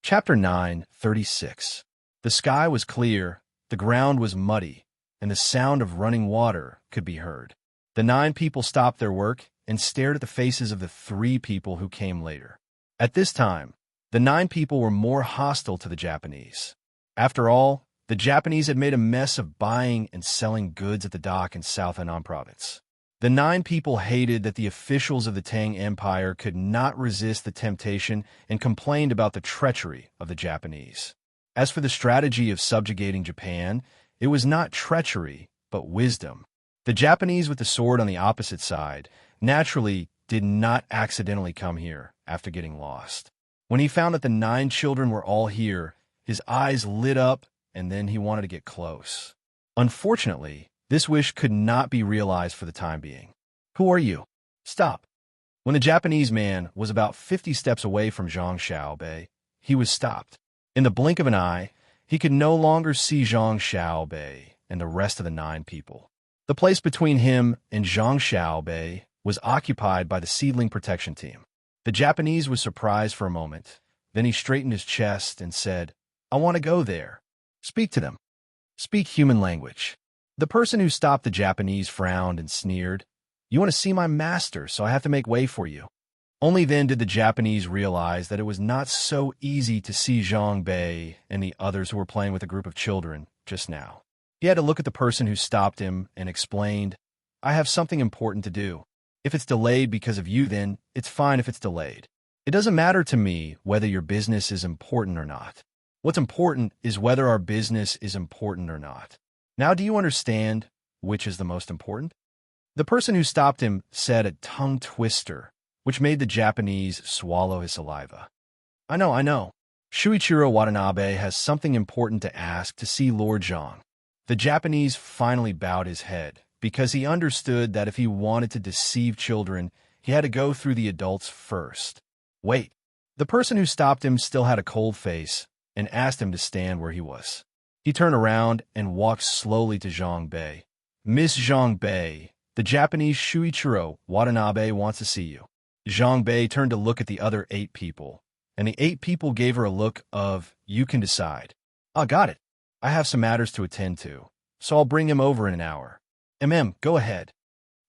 Chapter 9:36. The sky was clear, the ground was muddy, and the sound of running water could be heard. The 9 people stopped their work and stared at the faces of the 3 people who came later. At this time, the 9 people were more hostile to the Japanese. After all, the Japanese had made a mess of buying and selling goods at the dock in South Henan province. The 9 people hated that the officials of the Tang Empire could not resist the temptation and complained about the treachery of the Japanese. As for the strategy of subjugating Japan, it was not treachery, but wisdom. The Japanese with the sword on the opposite side naturally did not accidentally come here after getting lost. When he found that the 9 children were all here, his eyes lit up and then he wanted to get close. Unfortunately, this wish could not be realized for the time being. Who are you? Stop. When the Japanese man was about 50 steps away from Zhang Xiaobei, he was stopped. In the blink of an eye, he could no longer see Zhang Xiaobei and the rest of the 9 people. The place between him and Zhang Xiaobei was occupied by the seedling protection team. The Japanese was surprised for a moment. Then he straightened his chest and said, "I want to go there. Speak to them. Speak human language." The person who stopped the Japanese frowned and sneered. "You want to see my master, so I have to make way for you." Only then did the Japanese realize that it was not so easy to see Zhang Bei and the others who were playing with a group of children just now. He had to look at the person who stopped him and explained, "I have something important to do. If it's delayed because of you, then it's fine if it's delayed. It doesn't matter to me whether your business is important or not. What's important is whether our business is important or not. Now do you understand which is the most important?" The person who stopped him said a tongue twister, which made the Japanese swallow his saliva. I know. Shuichiro Watanabe has something important to ask to see Lord Zhang." The Japanese finally bowed his head, because he understood that if he wanted to deceive children, he had to go through the adults first. Wait. The person who stopped him still had a cold face and asked him to stand where he was. He turned around and walked slowly to Zhang Bei. "Miss Zhang Bei, the Japanese Shuichiro Watanabe wants to see you." Zhang Bei turned to look at the other 8 people, and the 8 people gave her a look of, "You can decide." "Ah, got it. I have some matters to attend to, so I'll bring him over in an hour." Go ahead."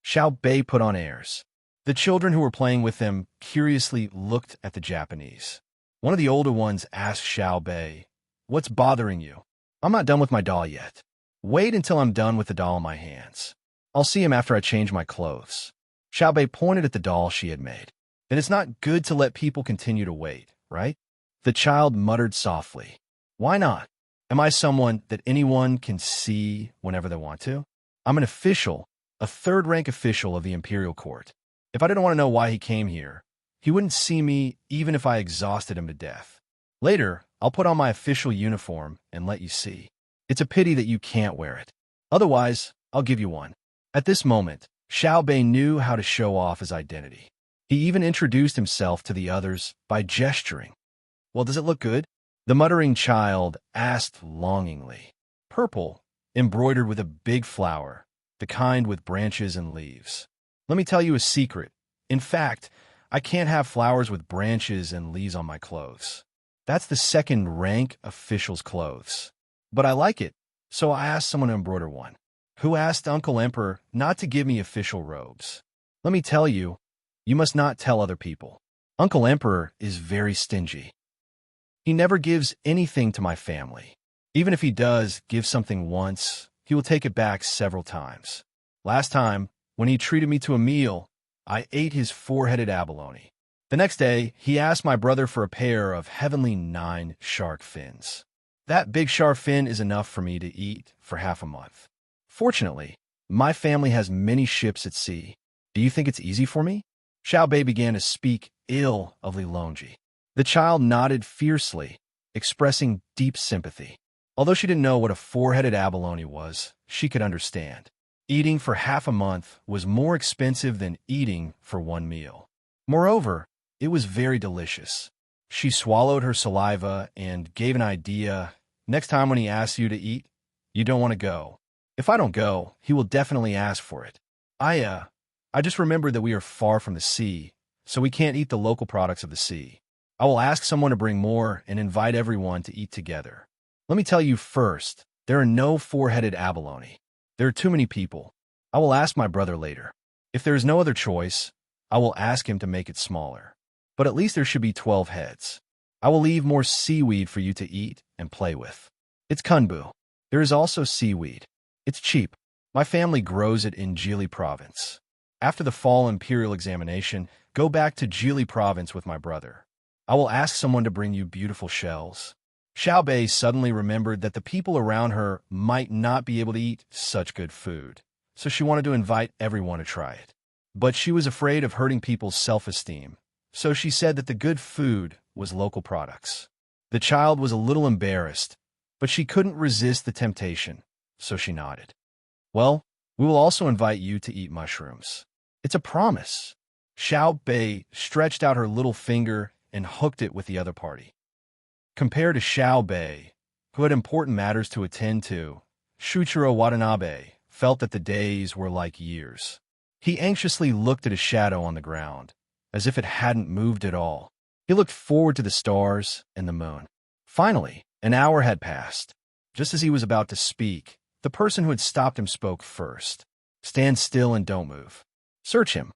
Xiao Bei put on airs. The children who were playing with them curiously looked at the Japanese. One of the older ones asked Xiao Bei, "What's bothering you?" "I'm not done with my doll yet." "Wait until I'm done with the doll in my hands. I'll see him after I change my clothes." Xiao Bei pointed at the doll she had made. "Then it's not good to let people continue to wait, right?" The child muttered softly. "Why not? Am I someone that anyone can see whenever they want to? I'm an official, a 3rd-rank official of the imperial court. If I didn't want to know why he came here, he wouldn't see me even if I exhausted him to death. Later, I'll put on my official uniform and let you see. It's a pity that you can't wear it. Otherwise, I'll give you one." At this moment, Xiao Bei knew how to show off his identity. He even introduced himself to the others by gesturing. "Well, does it look good?" The muttering child asked longingly. "Purple, embroidered with a big flower, the kind with branches and leaves. Let me tell you a secret. In fact, I can't have flowers with branches and leaves on my clothes. That's the 2nd-rank official's clothes. But I like it, so I asked someone to embroider one, who asked Uncle Emperor not to give me official robes. Let me tell you, you must not tell other people. Uncle Emperor is very stingy. He never gives anything to my family. Even if he does give something once, he will take it back several times. Last time, when he treated me to a meal, I ate his 4-headed abalone. The next day, he asked my brother for a pair of heavenly 9 shark fins. That big shark fin is enough for me to eat for half a month. Fortunately, my family has many ships at sea. Do you think it's easy for me?" Xiao Bei began to speak ill of Li Longji. The child nodded fiercely, expressing deep sympathy. Although she didn't know what a 4-headed abalone was, she could understand. Eating for half a month was more expensive than eating for one meal. Moreover, it was very delicious. She swallowed her saliva and gave an idea. "Next time when he asks you to eat, you don't want to go. If I don't go, he will definitely ask for it. I just remembered that we are far from the sea, so we can't eat the local products of the sea. I will ask someone to bring more and invite everyone to eat together. Let me tell you first, there are no four-headed abalone. There are too many people. I will ask my brother later. If there is no other choice, I will ask him to make it smaller. But at least there should be 12 heads. I will leave more seaweed for you to eat and play with. It's kunbu. There is also seaweed. It's cheap. My family grows it in Idyll province. After the fall imperial examination, go back to Idyll province with my brother. I will ask someone to bring you beautiful shells. Xiao Bei suddenly remembered that the people around her might not be able to eat such good food, so she wanted to invite everyone to try it. But she was afraid of hurting people's self-esteem, so she said that the good food was local products. The child was a little embarrassed, but she couldn't resist the temptation, so she nodded. Well, we will also invite you to eat mushrooms. It's a promise. Xiao Bei stretched out her little finger and hooked it with the other party. Compared to Xiao Bei, who had important matters to attend to, Shuichiro Watanabe felt that the days were like years. He anxiously looked at a shadow on the ground, as if it hadn't moved at all. He looked forward to the stars and the moon. Finally, an hour had passed. Just as he was about to speak, the person who had stopped him spoke first. Stand still and don't move. Search him.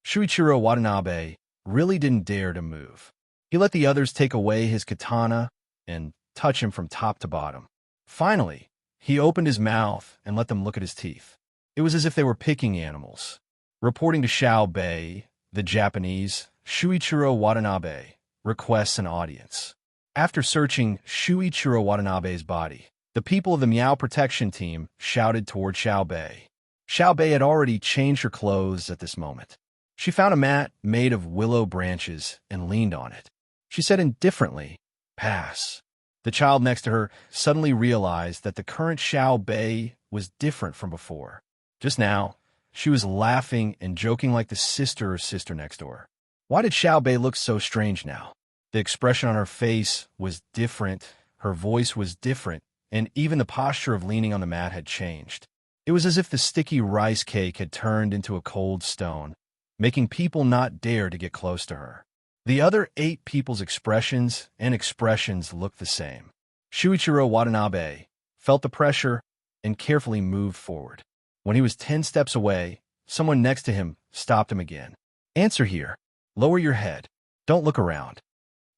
Shuichiro Watanabe really didn't dare to move. He let the others take away his katana and touch him from top to bottom. Finally, he opened his mouth and let them look at his teeth. It was as if they were picking animals. Reporting to Xiao Bei, the Japanese, Shuichiro Watanabe requests an audience. After searching Shuichiro Watanabe's body, the people of the Miao Protection Team shouted toward Xiao Bei. Xiao Bei had already changed her clothes at this moment. She found a mat made of willow branches and leaned on it. She said indifferently, "Pass." The child next to her suddenly realized that the current Xiao Bei was different from before. Just now, she was laughing and joking like the sister or sister next door. Why did Xiao Bei look so strange now? The expression on her face was different, her voice was different, and even the posture of leaning on the mat had changed. It was as if the sticky rice cake had turned into a cold stone, making people not dare to get close to her. The other 8 people's expressions looked the same. Shuichiro Watanabe felt the pressure and carefully moved forward. When he was 10 steps away, someone next to him stopped him again. "Answer here. Lower your head. Don't look around."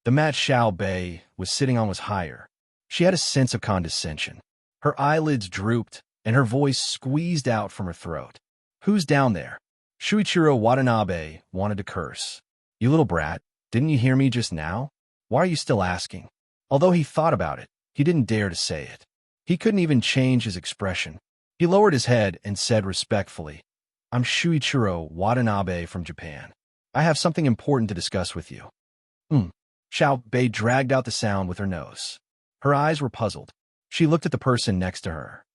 The mat Xiao Bei was sitting on was higher. She had a sense of condescension. Her eyelids drooped, and her voice squeezed out from her throat. "Who's down there?" Shuichiro Watanabe wanted to curse. "You little brat, didn't you hear me just now? Why are you still asking?" Although he thought about it, he didn't dare to say it. He couldn't even change his expression. He lowered his head and said respectfully, "I'm Shuichiro Watanabe from Japan. I have something important to discuss with you." Xiao Bei dragged out the sound with her nose. Her eyes were puzzled. She looked at the person next to her.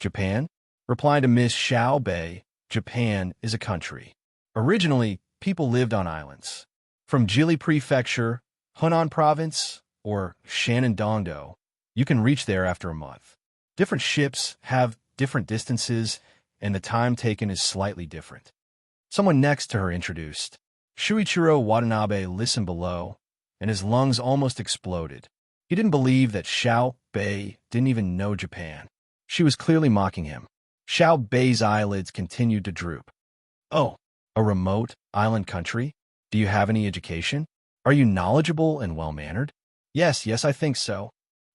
"Japan?" Replying to Miss Xiao Bei, Japan is a country. Originally, people lived on islands. From Idyll Prefecture, Hunan Province, or Shenandoah, you can reach there after a month. Different ships have different distances, and the time taken is slightly different. Someone next to her introduced. Shuichiro Watanabe listened below, and his lungs almost exploded. He didn't believe that Xiao Bei didn't even know Japan. She was clearly mocking him. Xiao Bei's eyelids continued to droop. "Oh, a remote island country? Do you have any education? Are you knowledgeable and well-mannered?" Yes, I think so."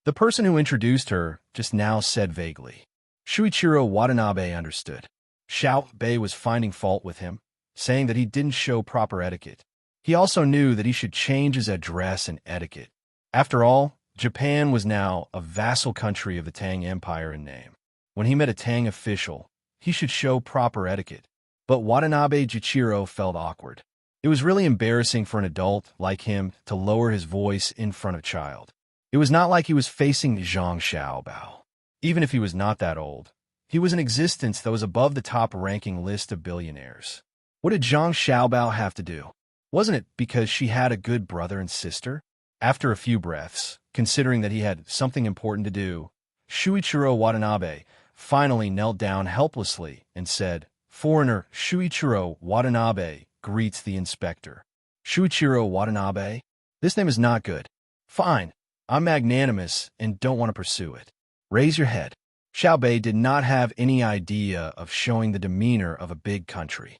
The person who introduced her just now said vaguely. Shuichiro Watanabe understood. Xiao Bei was finding fault with him, saying that he didn't show proper etiquette. He also knew that he should change his address and etiquette. After all, Japan was now a vassal country of the Tang Empire in name. When he met a Tang official, he should show proper etiquette. But Watanabe Jichiro felt awkward. It was really embarrassing for an adult like him to lower his voice in front of a child. It was not like he was facing Zhang Xiaobao. Even if he was not that old, he was an existence that was above the top-ranking list of billionaires. What did Zhang Xiaobao have to do? Wasn't it because she had a good brother and sister? After a few breaths, considering that he had something important to do, Shuichiro Watanabe finally knelt down helplessly and said, "Foreigner Shuichiro Watanabe greets the inspector." Shuichiro Watanabe? This name is not good. Fine. I'm magnanimous and don't want to pursue it. Raise your head. Xiao Bei did not have any idea of showing the demeanor of a big country.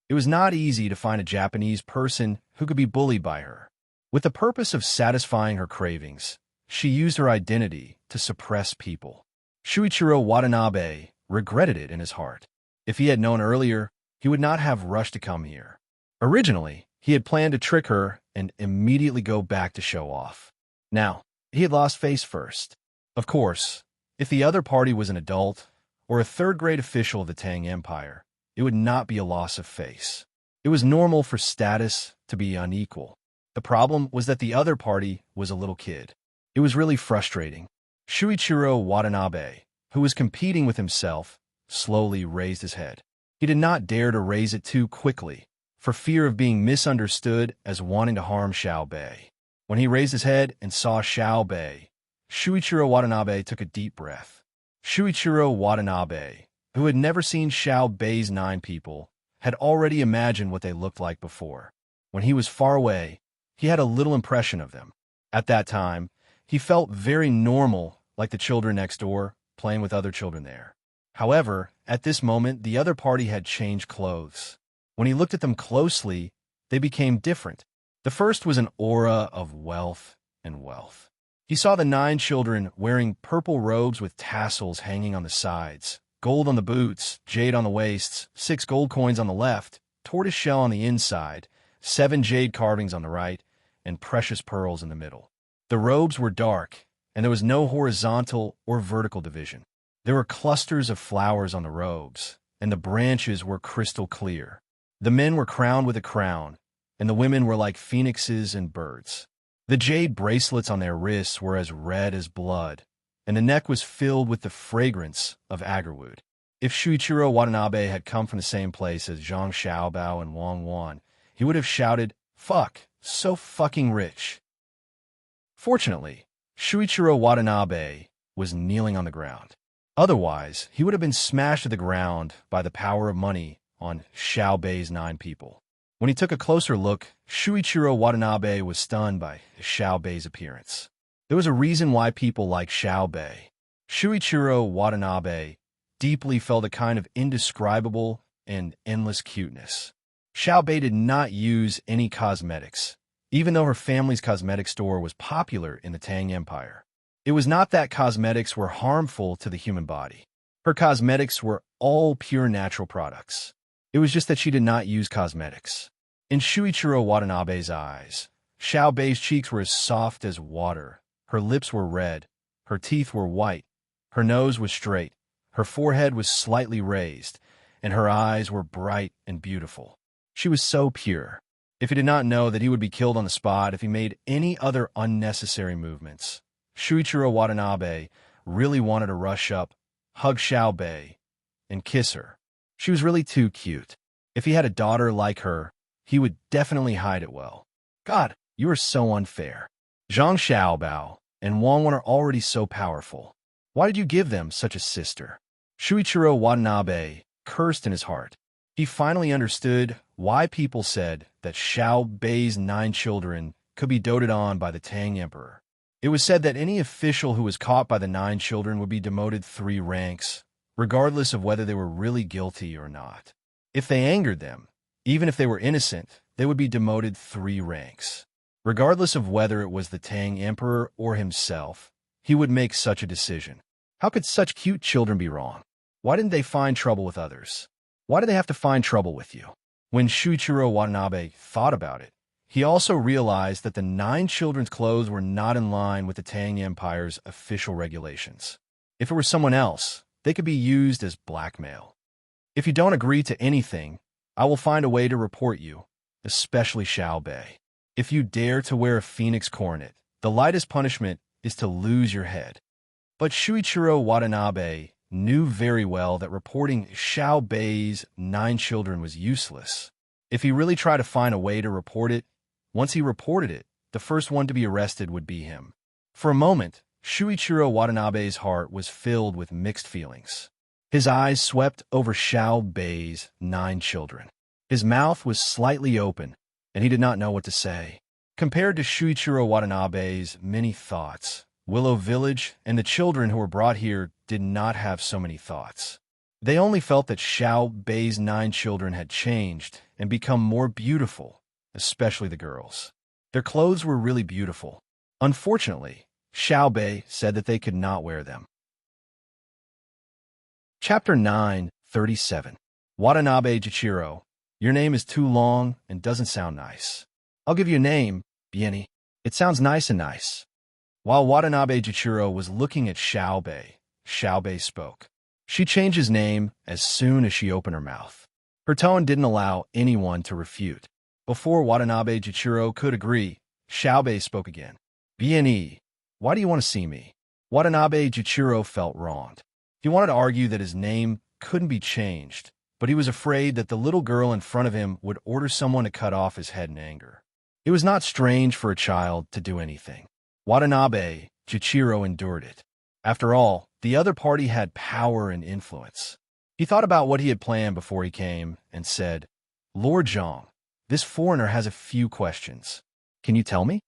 It was not easy to find a Japanese person who could be bullied by her. With the purpose of satisfying her cravings, she used her identity to suppress people. Shuichiro Watanabe regretted it in his heart. If he had known earlier, he would not have rushed to come here. Originally, he had planned to trick her and immediately go back to show off. Now, he had lost face first. Of course, if the other party was an adult or a third-grade official of the Tang Empire, it would not be a loss of face. It was normal for status to be unequal. The problem was that the other party was a little kid. It was really frustrating. Shuichiro Watanabe, who was competing with himself, slowly raised his head. He did not dare to raise it too quickly, for fear of being misunderstood as wanting to harm Xiao Bei. When he raised his head and saw Xiao Bei, Shuichiro Watanabe took a deep breath. Shuichiro Watanabe, who had never seen Xiao Bei's 9 people, had already imagined what they looked like before. When he was far away, he had a little impression of them. At that time, he felt very normal, like the children next door, playing with other children there. However, at this moment, the other party had changed clothes. When he looked at them closely, they became different. The first was an aura of wealth and wealth. He saw the 9 children wearing purple robes with tassels hanging on the sides, gold on the boots, jade on the waists, 6 gold coins on the left, tortoise shell on the inside, 7 jade carvings on the right, and precious pearls in the middle. The robes were dark, and there was no horizontal or vertical division. There were clusters of flowers on the robes, and the branches were crystal clear. The men were crowned with a crown, and the women were like phoenixes and birds. The jade bracelets on their wrists were as red as blood, and the neck was filled with the fragrance of agarwood. If Shuichiro Watanabe had come from the same place as Zhang Xiaobao and Wang Wan, he would have shouted, "Fuck, so fucking rich." Fortunately, Shuichiro Watanabe was kneeling on the ground. Otherwise, he would have been smashed to the ground by the power of money on Xiao Bei's 9 people. When he took a closer look, Shuichiro Watanabe was stunned by Xiao Bei's appearance. There was a reason why people liked Xiao Bei. Shuichiro Watanabe deeply felt a kind of indescribable and endless cuteness. Xiao Bei did not use any cosmetics, even though her family's cosmetic store was popular in the Tang Empire. It was not that cosmetics were harmful to the human body. Her cosmetics were all pure natural products. It was just that she did not use cosmetics. In Shuichiro Watanabe's eyes, Xiao Bei's cheeks were as soft as water, her lips were red, her teeth were white, her nose was straight, her forehead was slightly raised, and her eyes were bright and beautiful. She was so pure. If he did not know that he would be killed on the spot if he made any other unnecessary movements, Shuichiro Watanabe really wanted to rush up, hug Xiao Bei, and kiss her. She was really too cute. If he had a daughter like her, he would definitely hide it well. God, you are so unfair. Zhang Xiaobao and Wang Wan are already so powerful. Why did you give them such a sister? Shuichiro Watanabe cursed in his heart. He finally understood why people said that Xiao Bei's 9 children could be doted on by the Tang Emperor. It was said that any official who was caught by the 9 children would be demoted 3 ranks, regardless of whether they were really guilty or not. If they angered them, even if they were innocent, they would be demoted 3 ranks. Regardless of whether it was the Tang Emperor or himself, he would make such a decision. How could such cute children be wrong? Why didn't they find trouble with others? Why do they have to find trouble with you? When Shuichiro Watanabe thought about it, he also realized that the 9 children's clothes were not in line with the Tang Empire's official regulations. If it were someone else, they could be used as blackmail. If you don't agree to anything, I will find a way to report you, especially Xiao Bei. If you dare to wear a phoenix coronet, the lightest punishment is to lose your head. But Shuichiro Watanabe knew very well that reporting Xiao Bei's 9 children was useless. If he really tried to find a way to report it, once he reported it, the first one to be arrested would be him. For a moment, Shuichiro Watanabe's heart was filled with mixed feelings. His eyes swept over Xiao Bei's 9 children. His mouth was slightly open, and he did not know what to say. Compared to Shuichiro Watanabe's many thoughts, Willow Village and the children who were brought here did not have so many thoughts. They only felt that Xiao Bei's 9 children had changed and become more beautiful, especially the girls. Their clothes were really beautiful. Unfortunately, Xiao Bei said that they could not wear them. Chapter 9:37. Watanabe Jichiro, your name is too long and doesn't sound nice. I'll give you a name, Bieni. It sounds nice and nice. While Watanabe Jichiro was looking at Xiao Bei spoke. She changed his name as soon as she opened her mouth. Her tone didn't allow anyone to refute. Before Watanabe Jichiro could agree, Xiao Bei spoke again. Bieni, why do you want to see me? Watanabe Jichiro felt wronged. He wanted to argue that his name couldn't be changed, but he was afraid that the little girl in front of him would order someone to cut off his head in anger. It was not strange for a child to do anything. Watanabe Jichiro endured it. After all, the other party had power and influence. He thought about what he had planned before he came and said, Lord Zhang, this foreigner has a few questions. Can you tell me?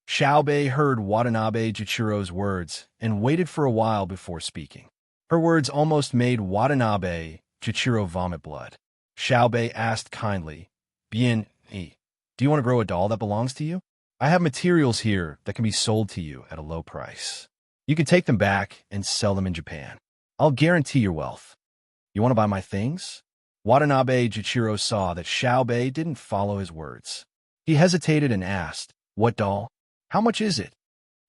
Xiao Bei heard Watanabe Jichiro's words and waited for a while before speaking. Her words almost made Watanabe Jichiro vomit blood. Xiao Bei asked kindly, Bien, do you want to grow a doll that belongs to you? I have materials here that can be sold to you at a low price. You can take them back and sell them in Japan. I'll guarantee your wealth. You want to buy my things? Watanabe Jichiro saw that Xiao Bei didn't follow his words. He hesitated and asked, What doll? How much is it?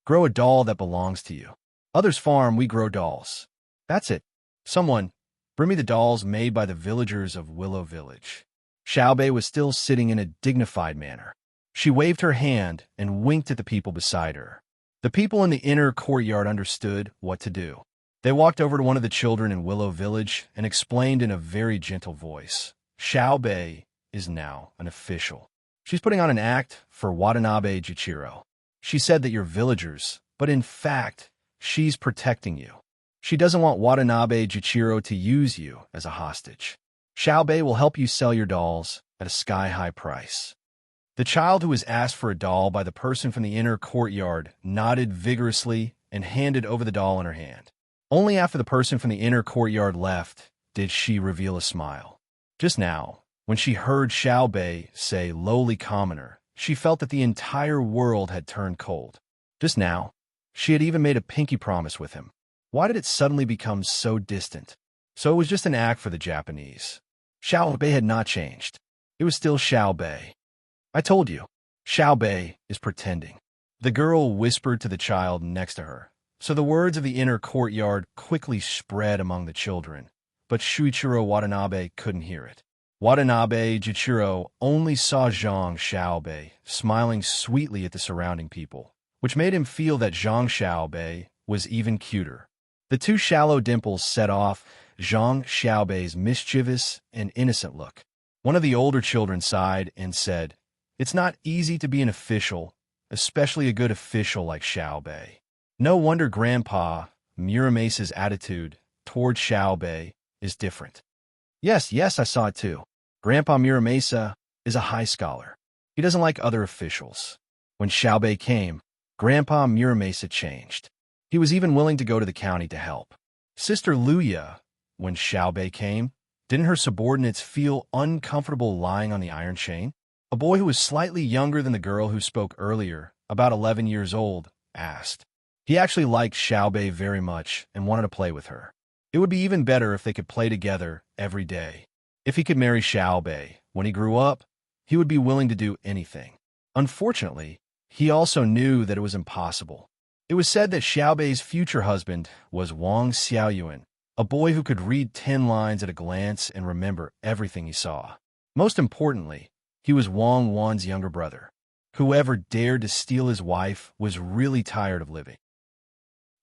Grow a doll that belongs to you. Others farm, we grow dolls. That's it. Someone, bring me the dolls made by the villagers of Willow Village. Xiao Bei was still sitting in a dignified manner. She waved her hand and winked at the people beside her. The people in the inner courtyard understood what to do. They walked over to one of the children in Willow Village and explained in a very gentle voice, Xiao Bei is now an official. She's putting on an act for Watanabe Jichiro. She said that you're villagers, but in fact, she's protecting you. She doesn't want Watanabe Jichiro to use you as a hostage. Xiao Bei will help you sell your dolls at a sky-high price. The child who was asked for a doll by the person from the inner courtyard nodded vigorously and handed over the doll in her hand. Only after the person from the inner courtyard left did she reveal a smile. Just now, when she heard Xiao Bei say lowly commoner, she felt that the entire world had turned cold. Just now, she had even made a pinky promise with him. Why did it suddenly become so distant? So it was just an act for the Japanese. Xiao Bei had not changed. It was still Xiao Bei. I told you, Xiao Bei is pretending. The girl whispered to the child next to her, so the words of the inner courtyard quickly spread among the children, but Shuichiro Watanabe couldn't hear it. Watanabe Jichiro only saw Zhang Xiao Bei smiling sweetly at the surrounding people, which made him feel that Zhang Xiao Bei was even cuter. The two shallow dimples set off Zhang Xiao Bei's mischievous and innocent look. One of the older children sighed and said, It's not easy to be an official, especially a good official like Xiao Bei. No wonder Grandpa Muramesa's attitude toward Xiao Bei is different. Yes, I saw it too. Grandpa Muramesa is a high scholar. He doesn't like other officials. When Xiao Bei came, Grandpa Muramesa changed. He was even willing to go to the county to help. Sister Luya, when Xiao Bei came, didn't her subordinates feel uncomfortable lying on the iron chain? A boy who was slightly younger than the girl who spoke earlier, about 11 years old, asked. He actually liked Xiao Bei very much and wanted to play with her. It would be even better if they could play together every day. If he could marry Xiao Bei when he grew up, he would be willing to do anything. Unfortunately, he also knew that it was impossible. It was said that Xiao Bei's future husband was Wang Xiaoyuan, a boy who could read 10 lines at a glance and remember everything he saw. Most importantly, he was Wang Wan's younger brother. Whoever dared to steal his wife was really tired of living.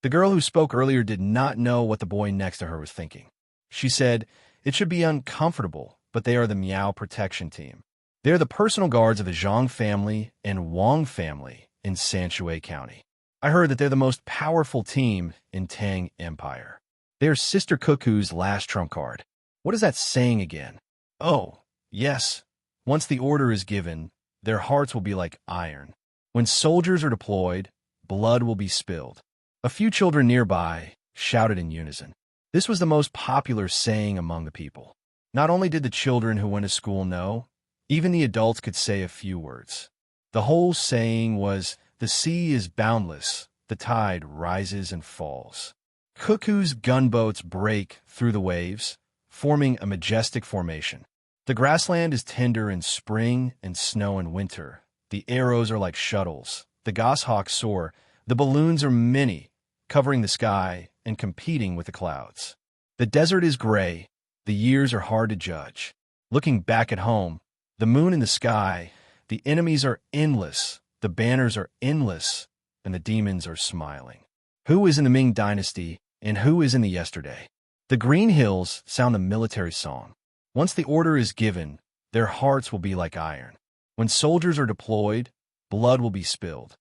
The girl who spoke earlier did not know what the boy next to her was thinking. She said, It should be uncomfortable, but they are the Miao protection team. They're the personal guards of the Zhang family and Wang family in Sanshui County. I heard that they're the most powerful team in Tang Empire. They're Sister Cuckoo's last trump card. What is that saying again? Oh, yes. Once the order is given, their hearts will be like iron. When soldiers are deployed, blood will be spilled. A few children nearby shouted in unison. This was the most popular saying among the people. Not only did the children who went to school know, even the adults could say a few words. The whole saying was, "The sea is boundless, the tide rises and falls." Cuckoo's gunboats break through the waves, forming a majestic formation. The grassland is tender in spring and snow in winter. The arrows are like shuttles. The goshawks soar. The balloons are many, covering the sky and competing with the clouds. The desert is gray. The years are hard to judge. Looking back at home, the moon in the sky, the enemies are endless, the banners are endless, and the demons are smiling. Who is in the Ming Dynasty, and who is in the yesterday? The Green Hills sound a military song. Once the order is given, their hearts will be like iron. When soldiers are deployed, blood will be spilled.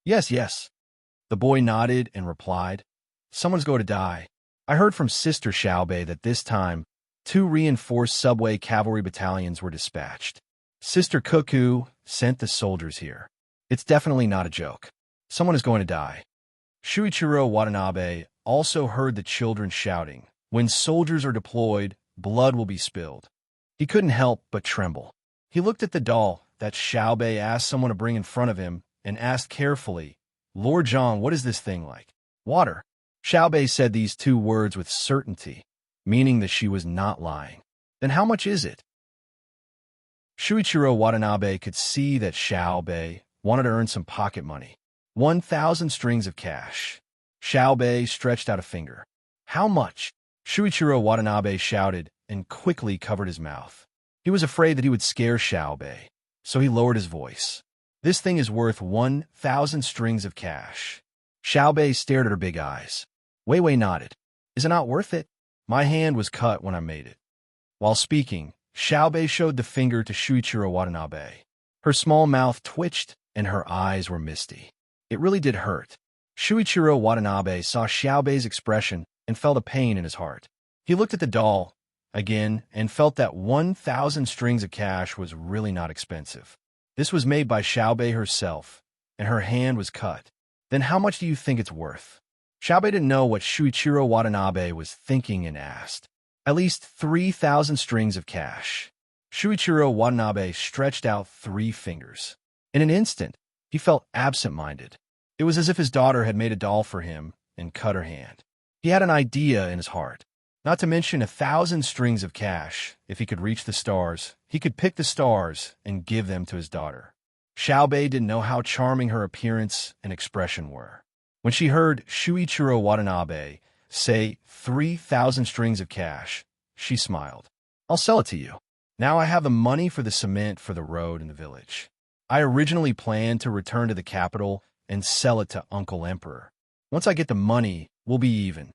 Yes, yes. The boy nodded and replied, "Someone's going to die." I heard from Sister Xiaobei that this time, 2 reinforced subway cavalry battalions were dispatched. Sister Cuckoo sent the soldiers here. It's definitely not a joke. Someone is going to die. Shuichiro Watanabe also heard the children shouting, "When soldiers are deployed, blood will be spilled." He couldn't help but tremble. He looked at the doll that Xiaobei asked someone to bring in front of him and asked carefully, "Lord Zhang, what is this thing like?" "Water." Xiaobei said these 2 words with certainty, meaning that she was not lying. "Then how much is it?" Shuichiro Watanabe could see that Xiaobei wanted to earn some pocket money. 1,000 strings of cash. Xiaobei stretched out a finger. "How much?" Shuichiro Watanabe shouted and quickly covered his mouth. He was afraid that he would scare Xiaobei, so he lowered his voice. "This thing is worth 1,000 strings of cash." Xiaobei stared at her big eyes. Wei Wei nodded. "Is it not worth it? My hand was cut when I made it." While speaking, Xiaobei showed the finger to Shuichiro Watanabe. Her small mouth twitched and her eyes were misty. It really did hurt. Shuichiro Watanabe saw Xiaobei's expression and felt a pain in his heart. He looked at the doll again and felt that 1,000 strings of cash was really not expensive. This was made by Xiaobei herself, and her hand was cut. "Then how much do you think it's worth?" Xiaobei didn't know what Shuichiro Watanabe was thinking and asked. "At least 3,000 strings of cash." Shuichiro Watanabe stretched out 3 fingers. In an instant, he felt absent-minded. It was as if his daughter had made a doll for him and cut her hand. He had an idea in his heart. Not to mention 1,000 strings of cash. If he could reach the stars, he could pick the stars and give them to his daughter. Xiaobei didn't know how charming her appearance and expression were. When she heard Shuichiro Watanabe say 3,000 strings of cash, she smiled. "I'll sell it to you. Now I have the money for the cement for the road in the village. I originally planned to return to the capital and sell it to Uncle Emperor. Once I get the money, we'll be even."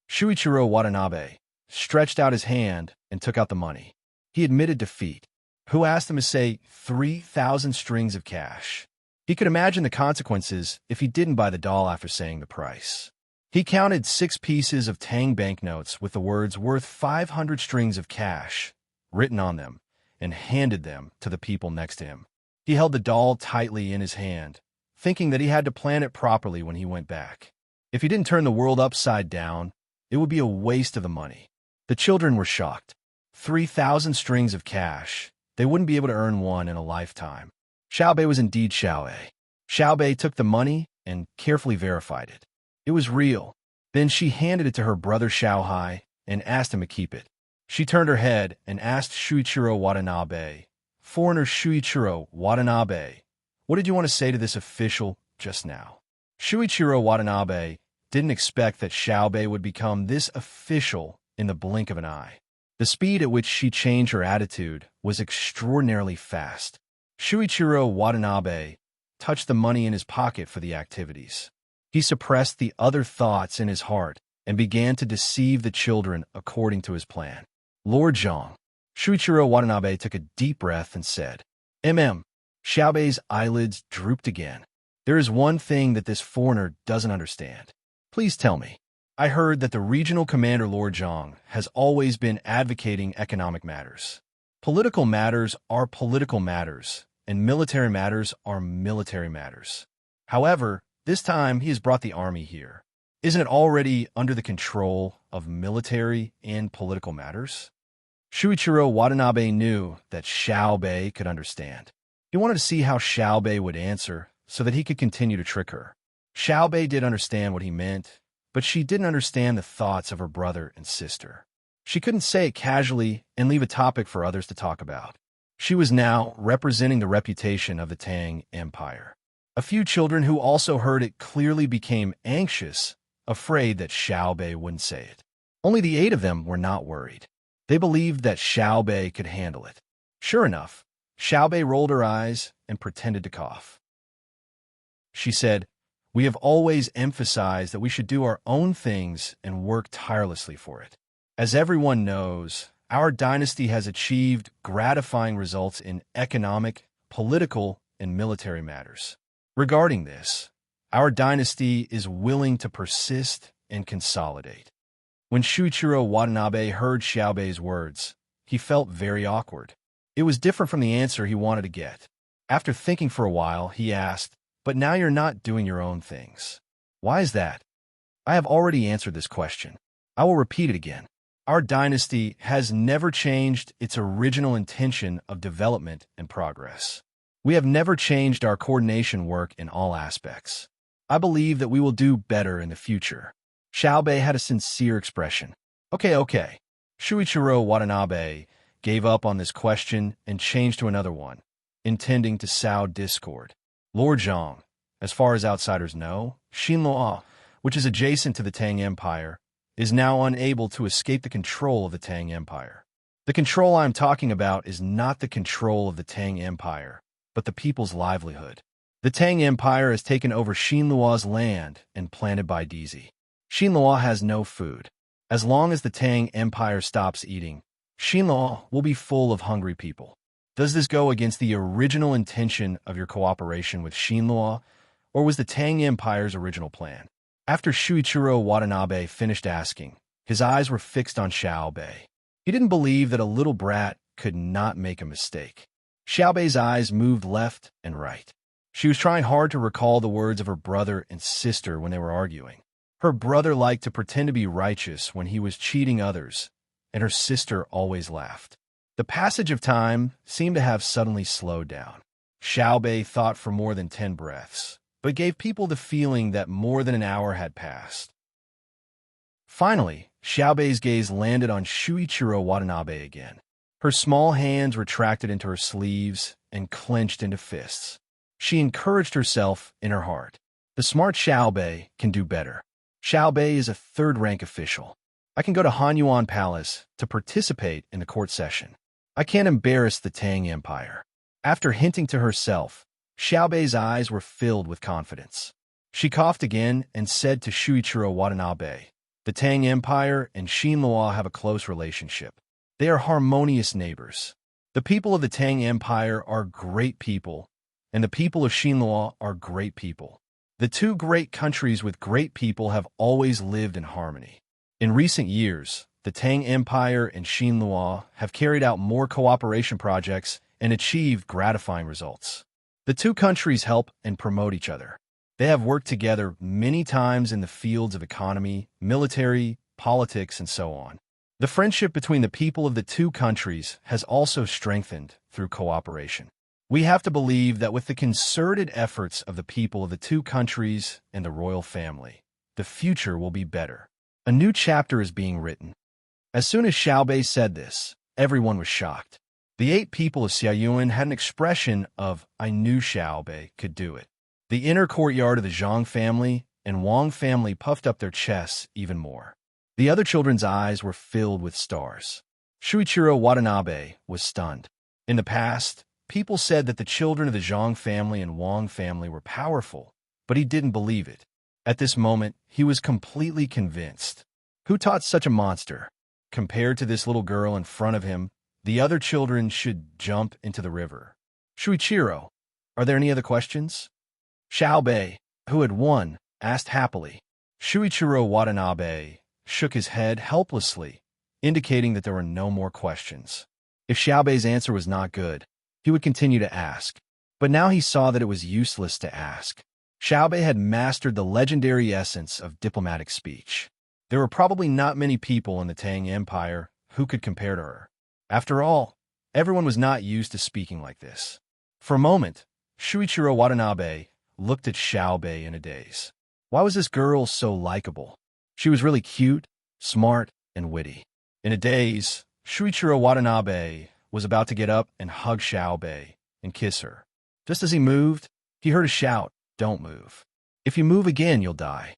Shuichiro Watanabe stretched out his hand and took out the money. He admitted defeat. Who asked him to say 3,000 strings of cash? He could imagine the consequences if he didn't buy the doll after saying the price. He counted 6 pieces of Tang banknotes with the words "worth 500 strings of cash" written on them and handed them to the people next to him. He held the doll tightly in his hand, thinking that he had to plan it properly when he went back. If he didn't turn the world upside down, it would be a waste of the money. The children were shocked. 3,000 strings of cash. They wouldn't be able to earn one in a lifetime. Xiaobei was indeed Xiaobei. Xiaobei took the money and carefully verified it. It was real. Then she handed it to her brother Xiaohai and asked him to keep it. She turned her head and asked Shuichiro Watanabe, "Foreigner Shuichiro Watanabe, what did you want to say to this official just now?" Shuichiro Watanabe didn't expect that Xiaobei would become this official in the blink of an eye. The speed at which she changed her attitude was extraordinarily fast. Shuichiro Watanabe touched the money in his pocket for the activities. He suppressed the other thoughts in his heart and began to deceive the children according to his plan. "Lord Zhang." Shuichiro Watanabe took a deep breath and said, Xiaobei's eyelids drooped again. "There is one thing that this foreigner doesn't understand. Please tell me." I heard that the regional commander Lord Zhang has always been advocating economic matters. Political matters are political matters, and military matters are military matters. However, this time he has brought the army here. Isn't it already under the control of military and political matters? Shuichiro Watanabe knew that Xiaobei could understand. He wanted to see how Xiaobei would answer so that he could continue to trick her. Xiaobei did understand what he meant, but she didn't understand the thoughts of her brother and sister. She couldn't say it casually and leave a topic for others to talk about. She was now representing the reputation of the Tang Empire. A few children who also heard it clearly became anxious, afraid that Xiaobei wouldn't say it. Only the 8 of them were not worried. They believed that Xiaobei could handle it. Sure enough, Xiaobei rolled her eyes and pretended to cough. She said, "We have always emphasized that we should do our own things and work tirelessly for it. As everyone knows, our dynasty has achieved gratifying results in economic, political, and military matters. Regarding this, our dynasty is willing to persist and consolidate." When Shuichiro Watanabe heard Xiaobei's words, he felt very awkward. It was different from the answer he wanted to get. After thinking for a while, he asked, "But now you're not doing your own things. Why is that?" "I have already answered this question. I will repeat it again. Our dynasty has never changed its original intention of development and progress. We have never changed our coordination work in all aspects. I believe that we will do better in the future." Xiaobei had a sincere expression. Okay. Shuichiro Watanabe gave up on this question and changed to another one, intending to sow discord. Lord Zhang, as far as outsiders know, Xinluo, which is adjacent to the Tang Empire, is now unable to escape the control of the Tang Empire. The control I am talking about is not the control of the Tang Empire, but the people's livelihood. The Tang Empire has taken over Xinluo's land and planted by Dizi. Xinluo has no food. As long as the Tang Empire stops eating, Xinluo will be full of hungry people. Does this go against the original intention of your cooperation with Xinluo, or was the Tang Empire's original plan? After Shuichiro Watanabe finished asking, his eyes were fixed on Xiaobei. He didn't believe that a little brat could not make a mistake. Xiaobei's eyes moved left and right. She was trying hard to recall the words of her brother and sister when they were arguing. Her brother liked to pretend to be righteous when he was cheating others, and her sister always laughed. The passage of time seemed to have suddenly slowed down. Xiaobei thought for more than 10 breaths, but gave people the feeling that more than an hour had passed. Finally, Xiaobei's gaze landed on Shuichiro Watanabe again. Her small hands retracted into her sleeves and clenched into fists. She encouraged herself in her heart. The smart Xiaobei can do better. Xiaobei is a third-rank official. I can go to Hanyuan Palace to participate in the court session. I can't embarrass the Tang Empire. After hinting to herself, Xiaobei's eyes were filled with confidence. She coughed again and said to Shuichiro Watanabe, "The Tang Empire and Xinluo have a close relationship. They are harmonious neighbors. The people of the Tang Empire are great people, and the people of Xinluo are great people. The two great countries with great people have always lived in harmony. In recent years, the Tang Empire and Xinluo have carried out more cooperation projects and achieved gratifying results. The two countries help and promote each other. They have worked together many times in the fields of economy, military, politics, and so on. The friendship between the people of the two countries has also strengthened through cooperation. We have to believe that with the concerted efforts of the people of the two countries and the royal family, the future will be better. A new chapter is being written." As soon as Xiaobei said this, everyone was shocked. The 8 people of Xiaoyuan had an expression of, "I knew Xiaobei could do it." The inner courtyard of the Zhang family and Wang family puffed up their chests even more. The other children's eyes were filled with stars. Shuichiro Watanabe was stunned. In the past, people said that the children of the Zhang family and Wang family were powerful, but he didn't believe it. At this moment, he was completely convinced. Who taught such a monster? Compared to this little girl in front of him, the other children should jump into the river. "Shuichiro, are there any other questions?" Xiaobei, who had won, asked happily. Shuichiro Watanabe shook his head helplessly, indicating that there were no more questions. If Xiaobei's answer was not good, he would continue to ask. But now he saw that it was useless to ask. Xiaobei had mastered the legendary essence of diplomatic speech. There were probably not many people in the Tang Empire who could compare to her. After all, everyone was not used to speaking like this. For a moment, Shuichiro Watanabe looked at Xiaobei in a daze. Why was this girl so likable? She was really cute, smart, and witty. In a daze, Shuichiro Watanabe was about to get up and hug Xiaobei and kiss her. Just as he moved, he heard a shout, "Don't move. If you move again, you'll die."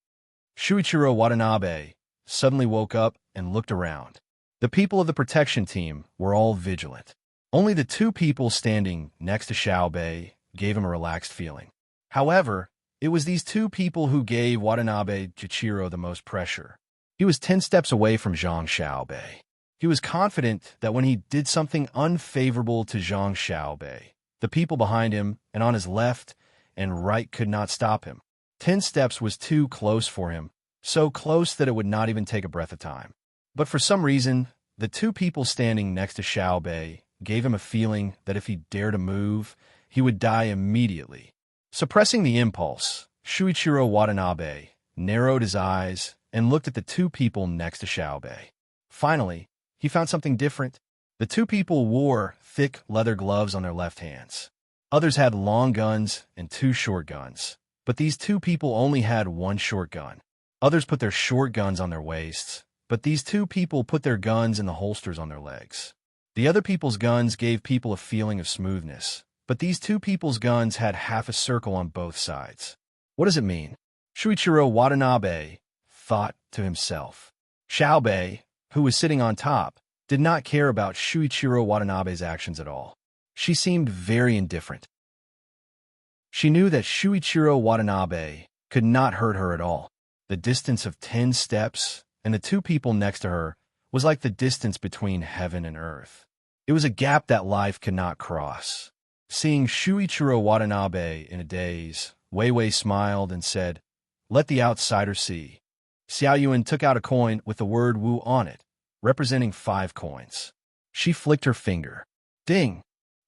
Shuichiro Watanabe suddenly woke up and looked around. The people of the protection team were all vigilant. Only the two people standing next to Xiaobei gave him a relaxed feeling. However, it was these two people who gave Watanabe Jichiro the most pressure. He was 10 steps away from Zhang Xiaobei. He was confident that when he did something unfavorable to Zhang Xiaobei, the people behind him and on his left and right could not stop him. 10 steps was too close for him, so close that it would not even take a breath of time. But for some reason, the two people standing next to Xiaobei gave him a feeling that if he dared to move, he would die immediately. Suppressing the impulse, Shuichiro Watanabe narrowed his eyes and looked at the two people next to Xiaobei. Finally, he found something different. The two people wore thick leather gloves on their left hands. Others had long guns and 2 short guns, but these two people only had 1 short gun. Others put their short guns on their waists, but these two people put their guns in the holsters on their legs. The other people's guns gave people a feeling of smoothness, but these two people's guns had half a circle on both sides. What does it mean? Shuichiro Watanabe thought to himself. Xiaobei, who was sitting on top, did not care about Shuichiro Watanabe's actions at all. She seemed very indifferent. She knew that Shuichiro Watanabe could not hurt her at all. The distance of 10 steps and the two people next to her was like the distance between heaven and earth. It was a gap that life could not cross. Seeing Shuichiro Watanabe in a daze, Wei Wei smiled and said, "Let the outsider see." Xiao Yuan took out a coin with the word Wu on it, representing 5 coins. She flicked her finger. Ding!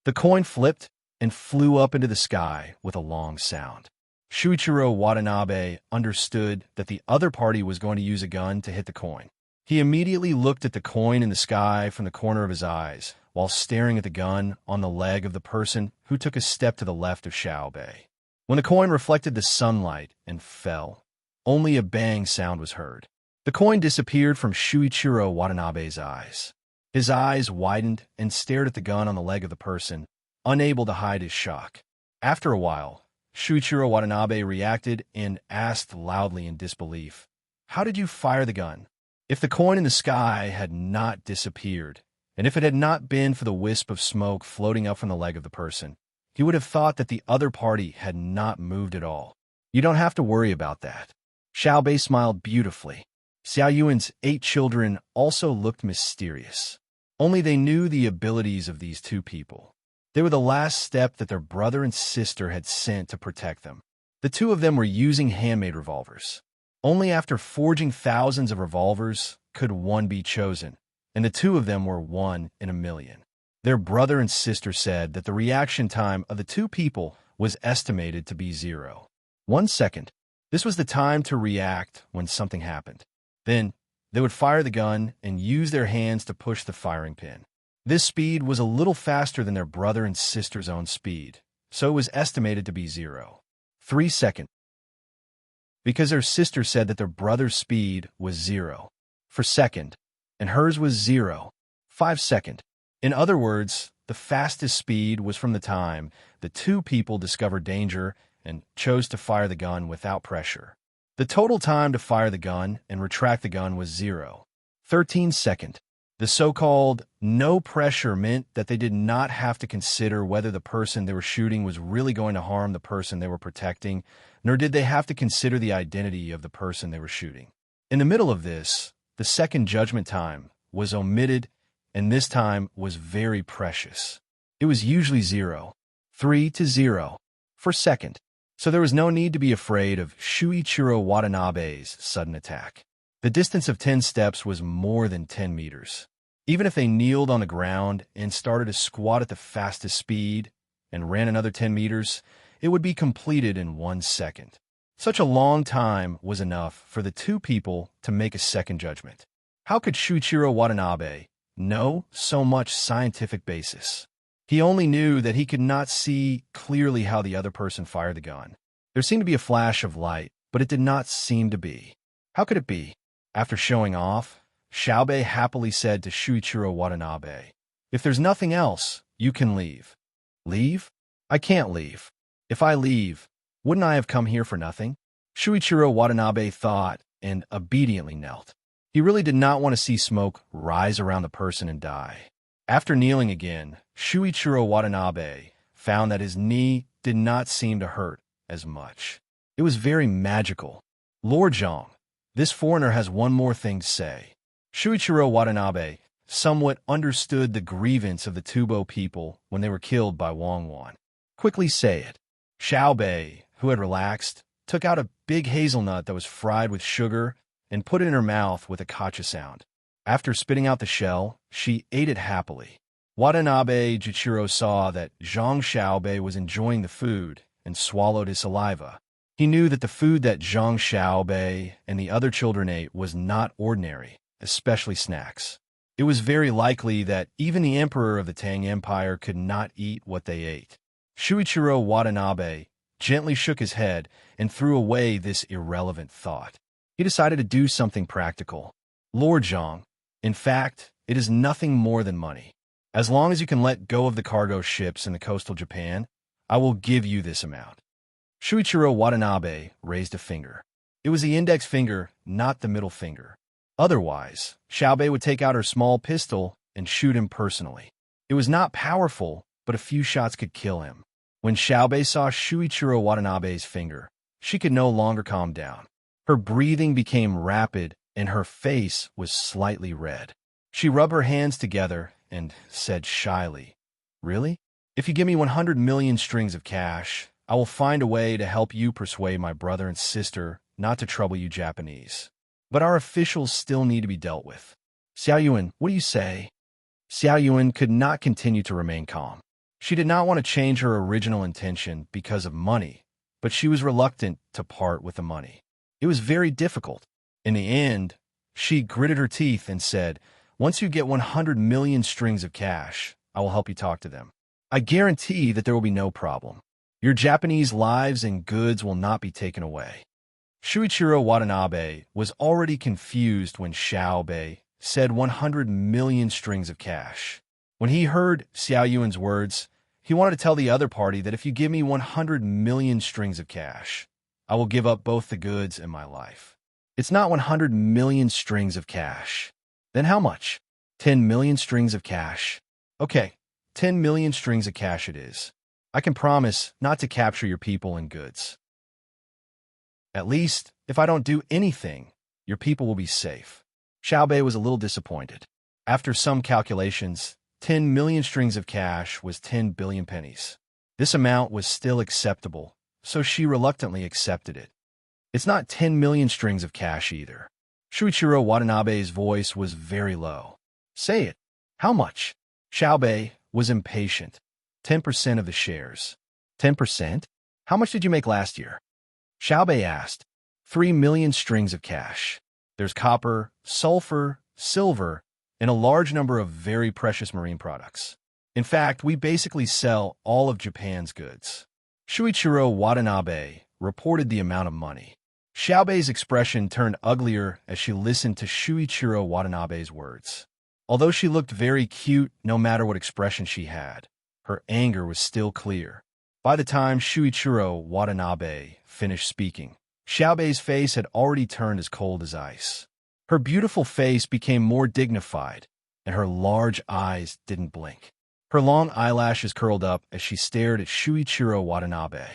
The coin flipped and flew up into the sky with a long sound. Shuichiro Watanabe understood that the other party was going to use a gun to hit the coin. He immediately looked at the coin in the sky from the corner of his eyes, while staring at the gun on the leg of the person who took a step to the left of Xiaobei. When the coin reflected the sunlight and fell, only a bang sound was heard. The coin disappeared from Shuichiro Watanabe's eyes. His eyes widened and stared at the gun on the leg of the person, unable to hide his shock. After a while, Shuichiro Watanabe reacted and asked loudly in disbelief, "How did you fire the gun?" If the coin in the sky had not disappeared, and if it had not been for the wisp of smoke floating up from the leg of the person, he would have thought that the other party had not moved at all. "You don't have to worry about that." Xiaobei smiled beautifully. Xiao Yuan's 8 children also looked mysterious. Only they knew the abilities of these two people. They were the last step that their brother and sister had sent to protect them. The two of them were using handmade revolvers. Only after forging thousands of revolvers could one be chosen, and the two of them were 1 in a million. Their brother and sister said that the reaction time of the two people was estimated to be 0. 1 second. This was the time to react when something happened. Then, they would fire the gun and use their hands to push the firing pin. This speed was a little faster than their brother and sister's own speed, so it was estimated to be 0. 3 seconds. Because their sister said that their brother's speed was 0 for second, and hers was 0. 5 seconds. In other words, the fastest speed was from the time the two people discovered danger and chose to fire the gun without pressure. The total time to fire the gun and retract the gun was 0. 13 seconds. The so-called no pressure meant that they did not have to consider whether the person they were shooting was really going to harm the person they were protecting, nor did they have to consider the identity of the person they were shooting. In the middle of this, the second judgment time was omitted, and this time was very precious. It was usually 0. 3 to 0 for second. So there was no need to be afraid of Shuichiro Watanabe's sudden attack. The distance of 10 steps was more than 10 meters. Even if they kneeled on the ground and started to squat at the fastest speed, and ran another 10 meters, it would be completed in 1 second. Such a long time was enough for the two people to make a second judgment. How could Shuichiro Watanabe know so much scientific basis? He only knew that he could not see clearly how the other person fired the gun. There seemed to be a flash of light, but it did not seem to be. How could it be? After showing off, Xiaobei happily said to Shuichiro Watanabe, "If there's nothing else, you can leave." Leave? I can't leave. If I leave, wouldn't I have come here for nothing? Shuichiro Watanabe thought and obediently knelt. He really did not want to see smoke rise around the person and die. After kneeling again, Shuichiro Watanabe found that his knee did not seem to hurt as much. It was very magical. Lord Zhang, this foreigner has one more thing to say. Shuichiro Watanabe somewhat understood the grievance of the Tubo people when they were killed by Wang Wan. Quickly say it. Xiaobei, who had relaxed, took out a big hazelnut that was fried with sugar and put it in her mouth with a kacha sound. After spitting out the shell, she ate it happily. Watanabe Jichiro saw that Zhang Xiaobei was enjoying the food and swallowed his saliva. He knew that the food that Zhang Xiaobei and the other children ate was not ordinary, especially snacks. It was very likely that even the emperor of the Tang Empire could not eat what they ate. Shuichiro Watanabe gently shook his head and threw away this irrelevant thought. He decided to do something practical. Lord Zhang, in fact, it is nothing more than money. As long as you can let go of the cargo ships in the coastal Japan, I will give you this amount. Shuichiro Watanabe raised a finger. It was the index finger, not the middle finger. Otherwise, Xiaobei would take out her small pistol and shoot him personally. It was not powerful, but a few shots could kill him. When Xiaobei saw Shuichiro Watanabe's finger, she could no longer calm down. Her breathing became rapid, and her face was slightly red. She rubbed her hands together and said shyly, "Really? If you give me 100 million strings of cash, I will find a way to help you persuade my brother and sister not to trouble you Japanese. But our officials still need to be dealt with. Xiao Yuan, what do you say?" Xiao Yuan could not continue to remain calm. She did not want to change her original intention because of money, but she was reluctant to part with the money. It was very difficult. In the end, she gritted her teeth and said, "Once you get 100 million strings of cash, I will help you talk to them. I guarantee that there will be no problem. Your Japanese lives and goods will not be taken away." Shuichiro Watanabe was already confused when Xiaobei said 100 million strings of cash. When he heard Xiao Yuan's words, he wanted to tell the other party that if you give me 100 million strings of cash, I will give up both the goods and my life. It's not 100 million strings of cash. Then how much? 10 million strings of cash. Okay, 10 million strings of cash it is. I can promise not to capture your people and goods. At least, if I don't do anything, your people will be safe. Xiaobei was a little disappointed. After some calculations, 10 million strings of cash was 10 billion pennies. This amount was still acceptable, so she reluctantly accepted it. It's not 10 million strings of cash either. Shuichiro Watanabe's voice was very low. Say it. How much? Xiaobei was impatient. 10% of the shares. 10%? How much did you make last year? Xiaobei asked. 3 million strings of cash. There's copper, sulfur, silver, and a large number of very precious marine products. In fact, we basically sell all of Japan's goods. Shuichiro Watanabe reported the amount of money. Xiaobei's expression turned uglier as she listened to Shuichiro Watanabe's words. Although she looked very cute no matter what expression she had, her anger was still clear. By the time Shuichiro Watanabe finished speaking, Xiaobei's face had already turned as cold as ice. Her beautiful face became more dignified, and her large eyes didn't blink. Her long eyelashes curled up as she stared at Shuichiro Watanabe.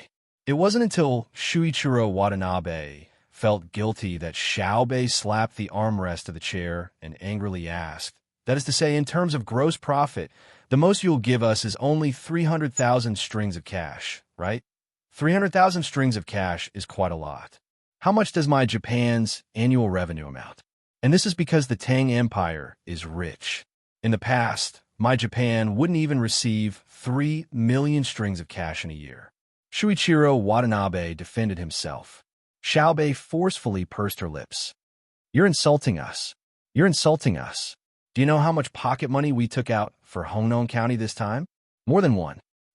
It wasn't until Shuichiro Watanabe felt guilty that Xiaobei slapped the armrest of the chair and angrily asked, "That is to say, in terms of gross profit, the most you'll give us is only 300,000 strings of cash, right? 300,000 strings of cash is quite a lot. How much does my Japan's annual revenue amount? And this is because the Tang Empire is rich. In the past, My Japan wouldn't even receive 3 million strings of cash in a year. Shuichiro Watanabe defended himself. Xiaobei forcefully pursed her lips. You're insulting us. You're insulting us. Do you know how much pocket money we took out for Hongnon County this time? More than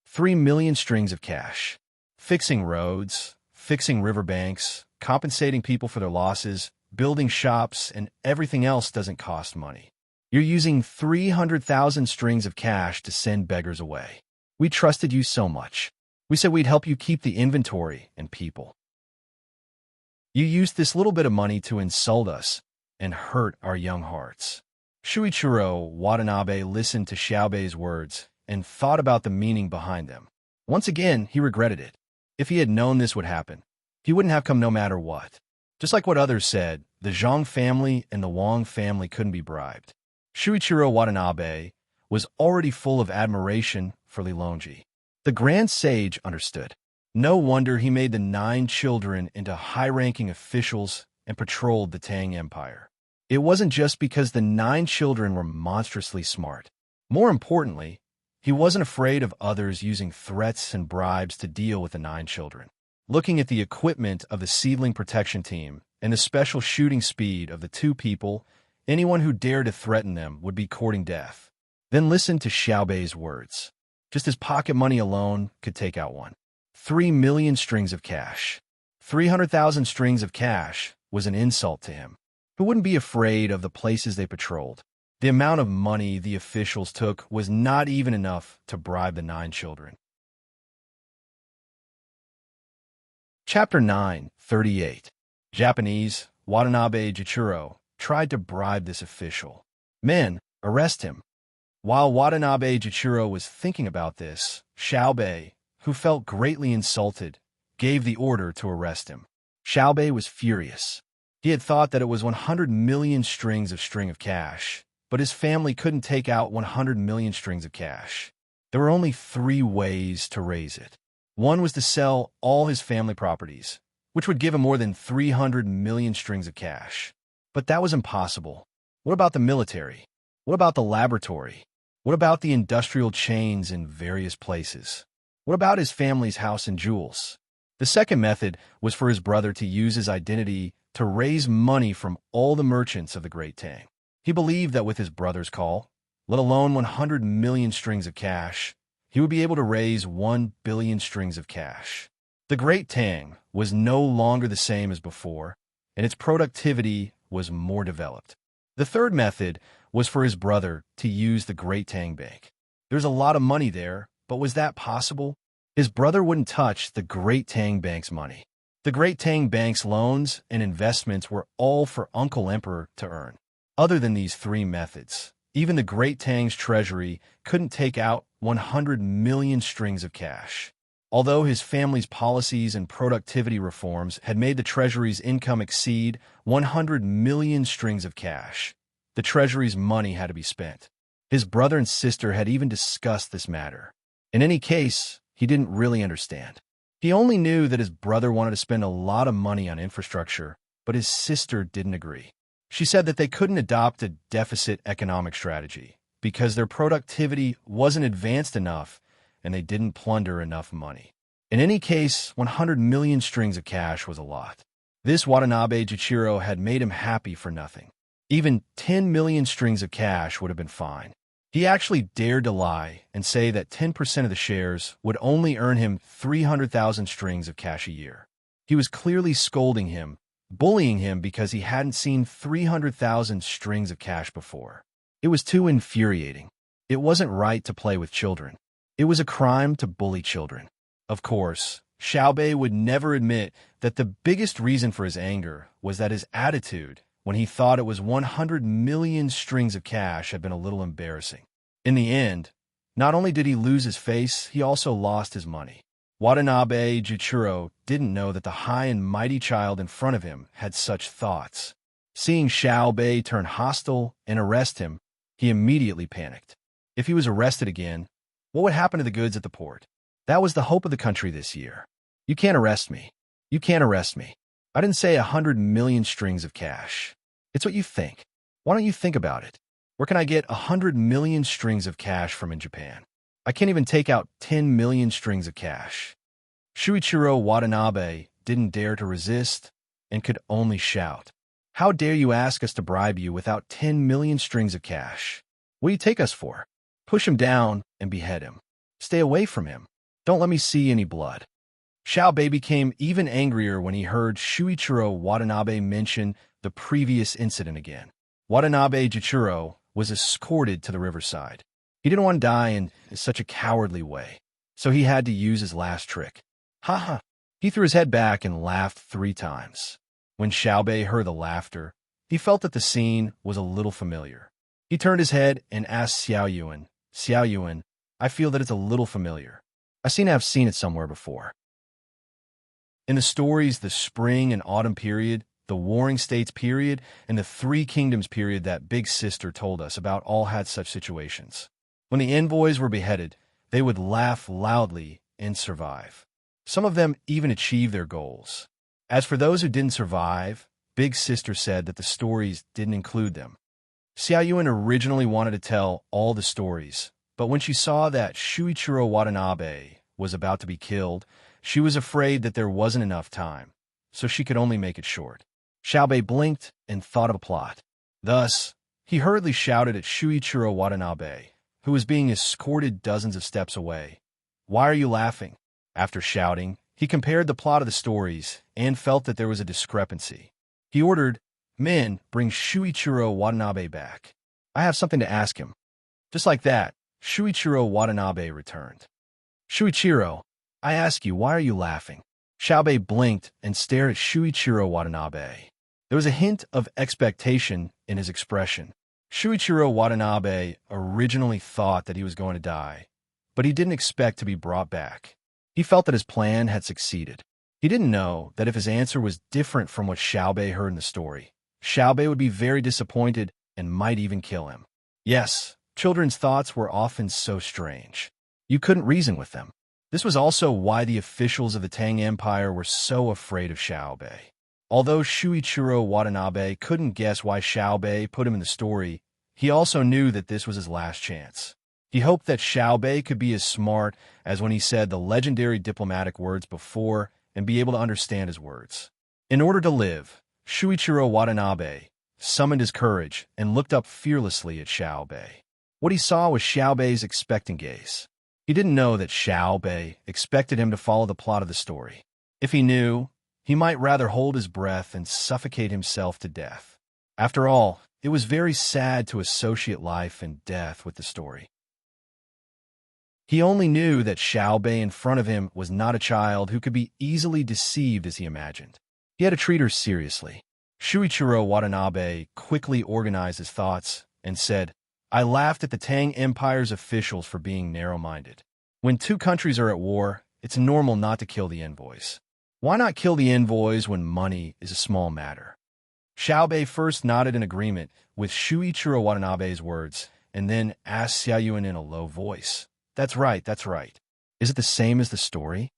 3 million strings of cash. Fixing roads, fixing riverbanks, compensating people for their losses, building shops, and everything else doesn't cost money. You're using 300,000 strings of cash to send beggars away. We trusted you so much. We said we'd help you keep the inventory and people. You used this little bit of money to insult us and hurt our young hearts. Shuichiro Watanabe listened to Xiaobei's words and thought about the meaning behind them. Once again, he regretted it. If he had known this would happen, he wouldn't have come no matter what. Just like what others said, the Zhang family and the Wang family couldn't be bribed. Shuichiro Watanabe was already full of admiration for Lilongji. The Grand Sage understood. No wonder he made the 9 children into high-ranking officials and patrolled the Tang Empire. It wasn't just because the 9 children were monstrously smart. More importantly, he wasn't afraid of others using threats and bribes to deal with the 9 children. Looking at the equipment of the seedling protection team and the special shooting speed of the 2 people, anyone who dared to threaten them would be courting death. Then listen to Xiaobei's words. Just his pocket money alone could take out 3 million strings of cash. 300,000 strings of cash was an insult to him. He wouldn't be afraid of the places they patrolled. The amount of money the officials took was not even enough to bribe the 9 children. Chapter 9:38. Japanese, Watanabe Jichiro tried to bribe this official. Men, arrest him. While Watanabe Jichiro was thinking about this, Xiaobei, who felt greatly insulted, gave the order to arrest him. Xiaobei was furious. He had thought that it was 100 million strings of cash, but his family couldn't take out 100 million strings of cash. There were only 3 ways to raise it. One was to sell all his family properties, which would give him more than 300 million strings of cash. But that was impossible. What about the military? What about the laboratory? What about the industrial chains in various places? What about his family's house and jewels? The second method was for his brother to use his identity to raise money from all the merchants of the Great Tang. He believed that with his brother's call, let alone 100 million strings of cash, he would be able to raise 1 billion strings of cash. The Great Tang was no longer the same as before, and its productivity was more developed. The third method was for his brother to use the Great Tang Bank. There's a lot of money there, but was that possible? His brother wouldn't touch the Great Tang Bank's money. The Great Tang Bank's loans and investments were all for Uncle Emperor to earn. Other than these 3 methods, even the Great Tang's treasury couldn't take out 100 million strings of cash. Although his family's policies and productivity reforms had made the treasury's income exceed 100 million strings of cash, the treasury's money had to be spent. His brother and sister had even discussed this matter. In any case, he didn't really understand. He only knew that his brother wanted to spend a lot of money on infrastructure, but his sister didn't agree. She said that they couldn't adopt a deficit economic strategy because their productivity wasn't advanced enough and they didn't plunder enough money. In any case, 100 million strings of cash was a lot. This Watanabe Jichiro had made him happy for nothing. Even 10 million strings of cash would have been fine. He actually dared to lie and say that 10% of the shares would only earn him 300,000 strings of cash a year. He was clearly scolding him, bullying him because he hadn't seen 300,000 strings of cash before. It was too infuriating. It wasn't right to play with children. It was a crime to bully children. Of course, Xiaobei would never admit that the biggest reason for his anger was that his attitude when he thought it was 100 million strings of cash had been a little embarrassing. In the end, not only did he lose his face, he also lost his money. Watanabe Jichiro didn't know that the high and mighty child in front of him had such thoughts. Seeing Xiaobei turn hostile and arrest him, he immediately panicked. If he was arrested again, what would happen to the goods at the port? That was the hope of the country this year. You can't arrest me. You can't arrest me. I didn't say 100 million strings of cash. It's what you think. Why don't you think about it? Where can I get 100 million strings of cash from in Japan? I can't even take out 10 million strings of cash. Shuichiro Watanabe didn't dare to resist and could only shout, "How dare you ask us to bribe you without 10 million strings of cash? What do you take us for? Push him down and behead him. Stay away from him. Don't let me see any blood." Xiaobei became even angrier when he heard Shuichiro Watanabe mention the previous incident again. Watanabe Jichiro was escorted to the riverside. He didn't want to die in such a cowardly way, so he had to use his last trick. Ha ha! He threw his head back and laughed 3 times. When Xiaobei heard the laughter, he felt that the scene was a little familiar. He turned his head and asked Xiao Yuan, I feel that it's a little familiar. I seem to have seen it somewhere before. In the stories, the spring and autumn period, the Warring States period, and the Three Kingdoms period that Big Sister told us about all had such situations. When the envoys were beheaded, they would laugh loudly and survive. Some of them even achieved their goals. As for those who didn't survive, Big Sister said that the stories didn't include them. Xiao Yuan originally wanted to tell all the stories, but when she saw that Shuichiro Watanabe was about to be killed, she was afraid that there wasn't enough time, so she could only make it short. Xiaobei blinked and thought of a plot. Thus, he hurriedly shouted at Shuichiro Watanabe, who was being escorted dozens of steps away. "Why are you laughing?" After shouting, he compared the plot of the stories and felt that there was a discrepancy. He ordered, "Men, bring Shuichiro Watanabe back. I have something to ask him." Just like that, Shuichiro Watanabe returned. "Shuichiro, I ask you, why are you laughing?" Xiaobei blinked and stared at Shuichiro Watanabe. There was a hint of expectation in his expression. Shuichiro Watanabe originally thought that he was going to die, but he didn't expect to be brought back. He felt that his plan had succeeded. He didn't know that if his answer was different from what Xiaobei heard in the story, Xiaobei would be very disappointed and might even kill him. Yes, children's thoughts were often so strange. You couldn't reason with them. This was also why the officials of the Tang Empire were so afraid of Xiaobei. Although Shuichiro Watanabe couldn't guess why Xiaobei put him in the story, he also knew that this was his last chance. He hoped that Xiaobei could be as smart as when he said the legendary diplomatic words before and be able to understand his words. In order to live, Shuichiro Watanabe summoned his courage and looked up fearlessly at Xiaobei. What he saw was Xiaobei's expectant gaze. He didn't know that Xiaobei expected him to follow the plot of the story. If he knew, he might rather hold his breath and suffocate himself to death. After all, it was very sad to associate life and death with the story. He only knew that Xiaobei in front of him was not a child who could be easily deceived as he imagined. He had to treat her seriously. Shuichiro Watanabe quickly organized his thoughts and said, "I laughed at the Tang Empire's officials for being narrow-minded. When 2 countries are at war, it's normal not to kill the envoys. Why not kill the envoys when money is a small matter?" Xiaobei first nodded in agreement with Shuichiro Watanabe's words and then asked Xiao Yuan in a low voice, That's right. Is it the same as the story?"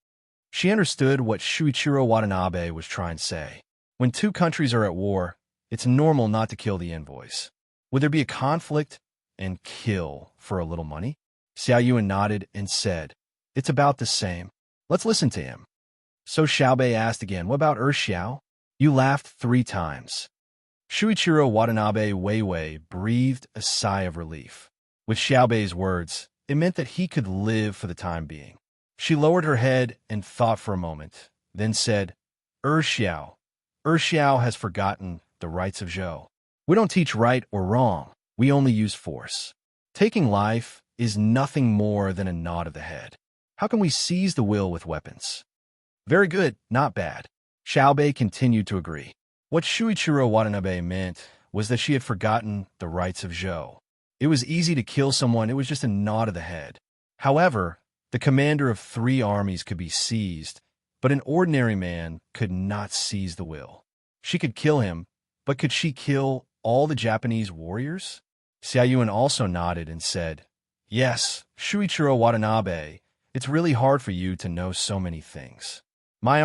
She understood what Shuichiro Watanabe was trying to say. When 2 countries are at war, it's normal not to kill the envoys. Would there be a conflict and kill for a little money? Xiao Yuan nodded and said, "It's about the same. Let's listen to him." So Xiaobei asked again, "What about Xiao? You laughed 3 times. Shuichiro Watanabe Weiwei breathed a sigh of relief. With Xiaobei's words, it meant that he could live for the time being. She lowered her head and thought for a moment, then said, Xiao has forgotten the rights of Zhou. We don't teach right or wrong. We only use force. Taking life is nothing more than a nod of the head. How can we seize the will with weapons?" "Very good, not bad." Xiaobei continued to agree. What Shuichiro Watanabe meant was that she had forgotten the rights of Zhou. It was easy to kill someone, it was just a nod of the head. However, the commander of 3 armies could be seized, but an ordinary man could not seize the will. She could kill him, but could she kill all the Japanese warriors? Xiao Yuan also nodded and said, "Yes, Shuichiro Watanabe, it's really hard for you to know so many things. My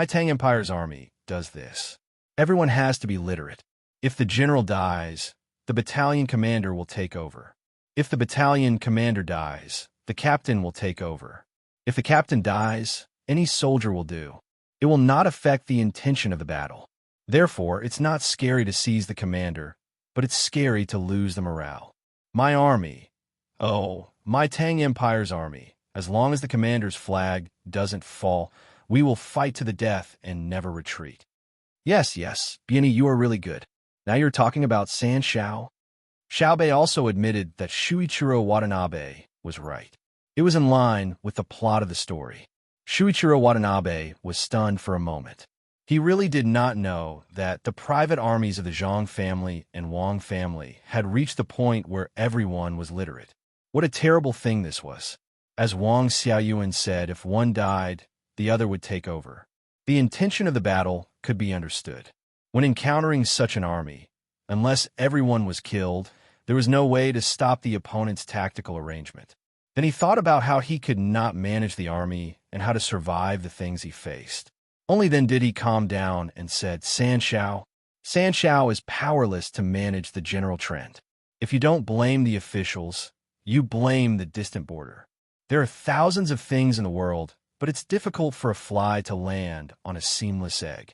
Tang Empire's army does this. Everyone has to be literate. If the general dies, the battalion commander will take over. If the battalion commander dies, the captain will take over. If the captain dies, any soldier will do. It will not affect the intention of the battle. Therefore, it's not scary to seize the commander, but it's scary to lose the morale. My army. Oh, my Tang Empire's army. As long as the commander's flag doesn't fall, we will fight to the death and never retreat. Yes, Bieni, you are really good. Now you're talking about San Xiao? Xiaobei also admitted that Shuichiro Watanabe was right. It was in line with the plot of the story. Shuichiro Watanabe was stunned for a moment. He really did not know that the private armies of the Zhang family and Wang family had reached the point where everyone was literate. What a terrible thing this was. As Wang Xiaoyuan said, if one died, the other would take over. The intention of the battle could be understood. When encountering such an army, unless everyone was killed, there was no way to stop the opponent's tactical arrangement. Then he thought about how he could not manage the army and how to survive the things he faced. Only then did he calm down and said, San Xiao is powerless to manage the general trend. If you don't blame the officials, you blame the distant border. There are thousands of things in the world, but it's difficult for a fly to land on a seamless egg.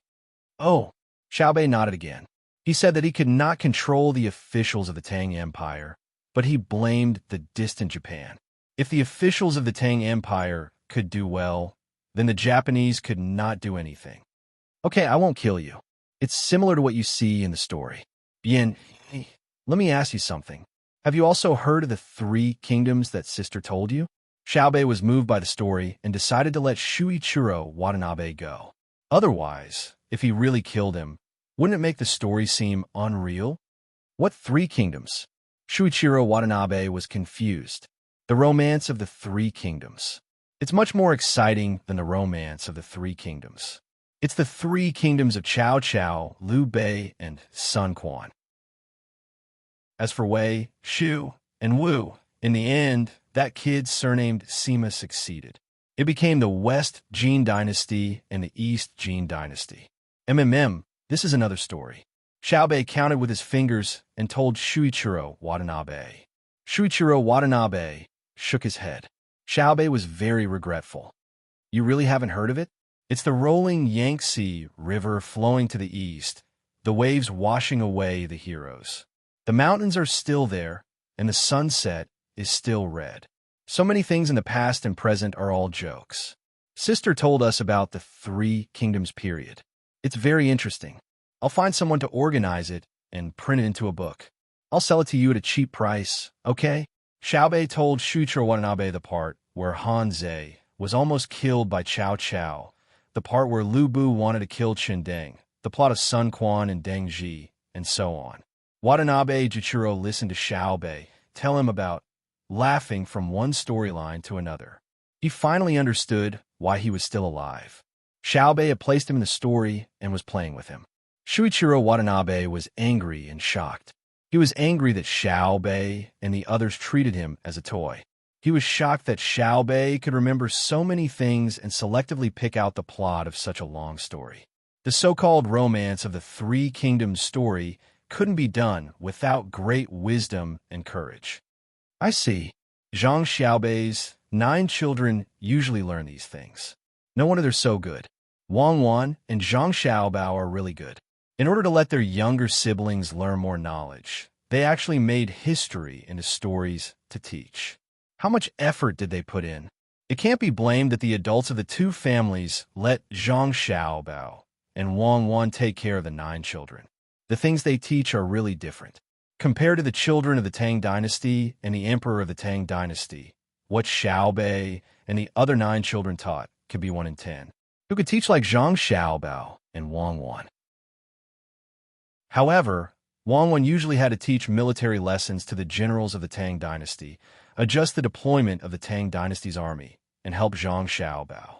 Oh, Xiaobei nodded again. He said that he could not control the officials of the Tang Empire, but he blamed the distant Japan. If the officials of the Tang Empire could do well, then the Japanese could not do anything. Okay, I won't kill you. It's similar to what you see in the story. Bien, let me ask you something. Have you also heard of the 3 kingdoms that sister told you? Xiaobei was moved by the story and decided to let Shuichiro Watanabe go. Otherwise, if he really killed him, wouldn't it make the story seem unreal? What 3 kingdoms? Shuichiro Watanabe was confused. The romance of the 3 kingdoms. It's much more exciting than the romance of the 3 kingdoms. It's the 3 kingdoms of Cao Cao, Liu Bei, and Sun Quan. As for Wei, Shu, and Wu, in the end, that kid surnamed Sima succeeded. It became the West Jin Dynasty and the East Jin Dynasty. This is another story. Xiaobei counted with his fingers and told Shuichiro Watanabe. Shuichiro Watanabe shook his head. Xiaobei was very regretful. You really haven't heard of it? It's the rolling Yangtze River flowing to the east, the waves washing away the heroes. The mountains are still there, and the sunset is still red. So many things in the past and present are all jokes. Sister told us about the 3 kingdoms period. It's very interesting. I'll find someone to organize it and print it into a book. I'll sell it to you at a cheap price, okay? Xiaobei told Shuichiro Watanabe the part where Han Zei was almost killed by Cao Cao, the part where Lu Bu wanted to kill Qin Deng, the plot of Sun Quan and Deng Ji, and so on. Watanabe Jichiro listened to Xiaobei tell him about laughing from one storyline to another. He finally understood why he was still alive. Xiaobei had placed him in the story and was playing with him. Shuichiro Watanabe was angry and shocked. He was angry that Xiaobei and the others treated him as a toy. He was shocked that Xiaobei could remember so many things and selectively pick out the plot of such a long story. The so-called romance of the 3 kingdoms story couldn't be done without great wisdom and courage. I see. Zhang Xiaobei's 9 children usually learn these things. No wonder they're so good. Wang Wan and Zhang Xiaobao are really good. In order to let their younger siblings learn more knowledge, they actually made history into stories to teach. How much effort did they put in? It can't be blamed that the adults of the 2 families let Zhang Xiaobao and Wang Wan take care of the 9 children. The things they teach are really different. Compared to the children of the Tang Dynasty and the Emperor of the Tang Dynasty, what Xiaobei and the other 9 children taught could be 1 in 10. Who could teach like Zhang Xiaobao and Wang Wan? However, Wang Wan usually had to teach military lessons to the generals of the Tang Dynasty, adjust the deployment of the Tang Dynasty's army, and help Zhang Xiaobao.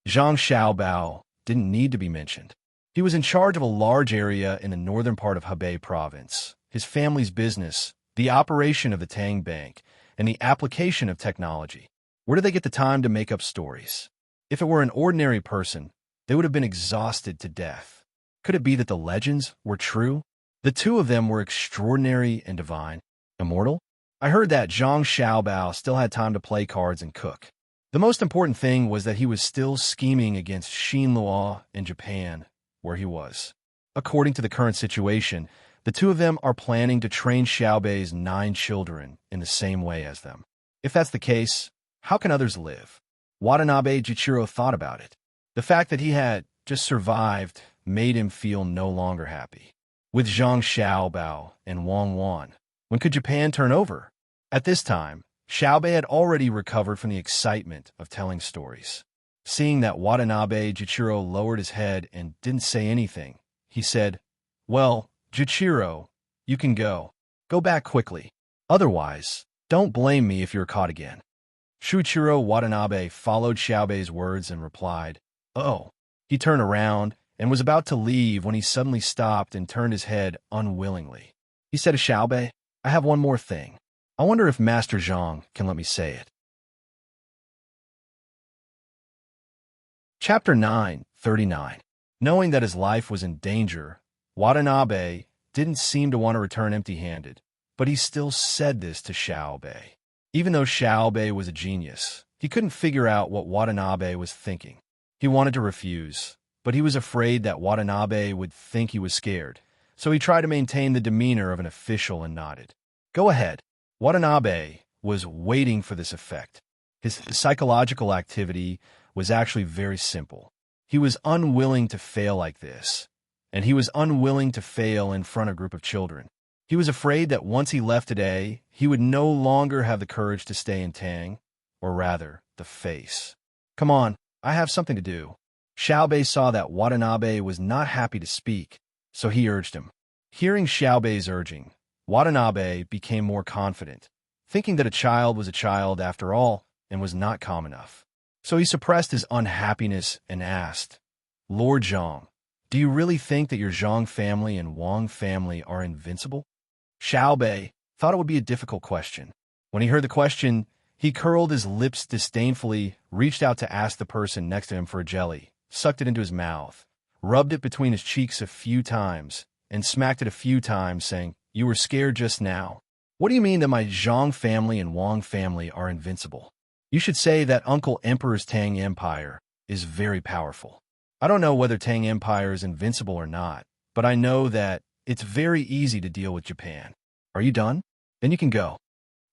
Zhang Xiaobao didn't need to be mentioned. He was in charge of a large area in the northern part of Hebei province, his family's business, the operation of the Tang Bank, and the application of technology. Where did they get the time to make up stories? If it were an ordinary person, they would have been exhausted to death. Could it be that the legends were true? The two of them were extraordinary and divine. Immortal? I heard that Zhang Xiaobao still had time to play cards and cook. The most important thing was that he was still scheming against Xinluo in Japan, where he was. According to the current situation, the two of them are planning to train Xiaobei's 9 children in the same way as them. If that's the case, how can others live? Watanabe Jichiro thought about it. The fact that he had just survived made him feel no longer happy. With Zhang Xiaobao and Wang Wan, when could Japan turn over? At this time, Xiaobei had already recovered from the excitement of telling stories. Seeing that Watanabe Jichiro lowered his head and didn't say anything, he said, "Well, Jichiro, you can go. Go back quickly. Otherwise, don't blame me if you're caught again." Shuichiro Watanabe followed Xiaobei's words and replied, "Oh." He turned around and was about to leave when he suddenly stopped and turned his head unwillingly. He said to Xiaobei, "I have one more thing. I wonder if Master Zhang can let me say it." Chapter 9:39. Knowing that his life was in danger, Watanabe didn't seem to want to return empty-handed, but he still said this to Xiaobei. Even though Xiaobei was a genius, he couldn't figure out what Watanabe was thinking. He wanted to refuse, but he was afraid that Watanabe would think he was scared, so he tried to maintain the demeanor of an official and nodded. "Go ahead." Watanabe was waiting for this effect. His psychological activity was actually very simple. He was unwilling to fail like this, and he was unwilling to fail in front of a group of children. He was afraid that once he left today, he would no longer have the courage to stay in Tang, or rather, the face. "Come on, I have something to do." Xiaobei saw that Watanabe was not happy to speak, so he urged him. Hearing Xiaobei's urging, Watanabe became more confident, thinking that a child was a child after all and was not calm enough. So he suppressed his unhappiness and asked, "Lord Zhang, do you really think that your Zhang family and Wang family are invincible?" Xiaobei thought it would be a difficult question. When he heard the question, he curled his lips disdainfully, reached out to ask the person next to him for a jelly, sucked it into his mouth, rubbed it between his cheeks a few times, and smacked it a few times, saying, "You were scared just now. What do you mean that my Zhang family and Wang family are invincible? You should say that Uncle Emperor's Tang Empire is very powerful. I don't know whether Tang Empire is invincible or not, but I know that it's very easy to deal with Japan. Are you done? Then you can go."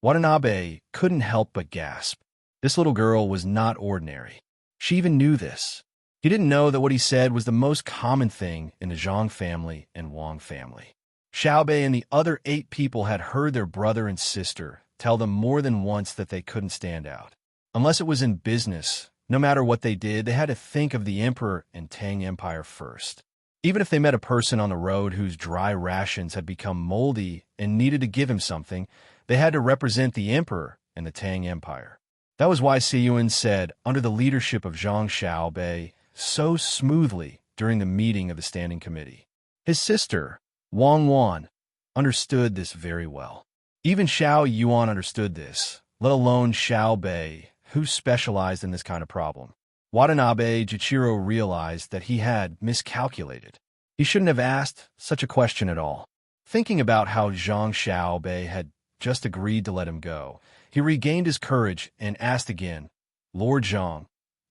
Watanabe couldn't help but gasp. This little girl was not ordinary. She even knew this. He didn't know that what he said was the most common thing in the Zhang family and Wang family. Xiaobei and the other 8 people had heard their brother and sister tell them more than once that they couldn't stand out. Unless it was in business, no matter what they did, they had to think of the Emperor and Tang Empire first. Even if they met a person on the road whose dry rations had become moldy and needed to give him something, they had to represent the Emperor and the Tang Empire. That was why Siyuan said, under the leadership of Zhang Xiaobei, so smoothly during the meeting of the Standing Committee. His sister, Wang Wan, understood this very well. Even Xiao Yuan understood this, let alone Xiaobei, who specialized in this kind of problem. Watanabe Jichiro realized that he had miscalculated. He shouldn't have asked such a question at all. Thinking about how Zhang Xiaobei had just agreed to let him go, he regained his courage and asked again, "Lord Zhang,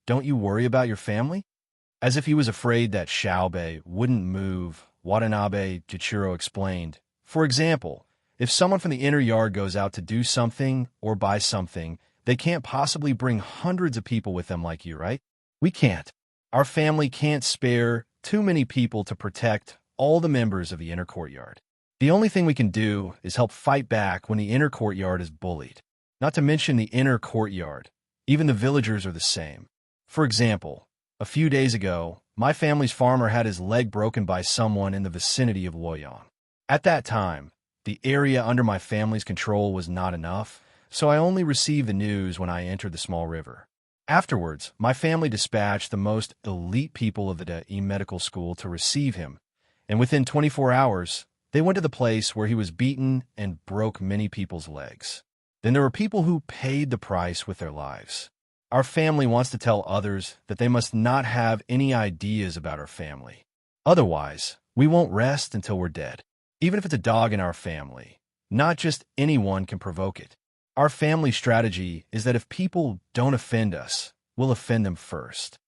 don't you worry about your family?" As if he was afraid that Xiaobei wouldn't move, Watanabe Jichiro explained, "For example, if someone from the inner yard goes out to do something or buy something, they can't possibly bring hundreds of people with them like you, right? We can't. Our family can't spare too many people to protect all the members of the inner courtyard. The only thing we can do is help fight back when the inner courtyard is bullied. Not to mention the inner courtyard. Even the villagers are the same. For example, a few days ago, my family's farmer had his leg broken by someone in the vicinity of Luoyang. At that time, the area under my family's control was not enough, so I only received the news when I entered the small river. Afterwards, my family dispatched the most elite people of the DE medical school to receive him, and within 24 hours, they went to the place where he was beaten and broke many people's legs. Then there were people who paid the price with their lives. Our family wants to tell others that they must not have any ideas about our family. Otherwise, we won't rest until we're dead. even if it's a dog in our family. Not just anyone can provoke it. Our family strategy is that if people don't offend us, we'll offend them first.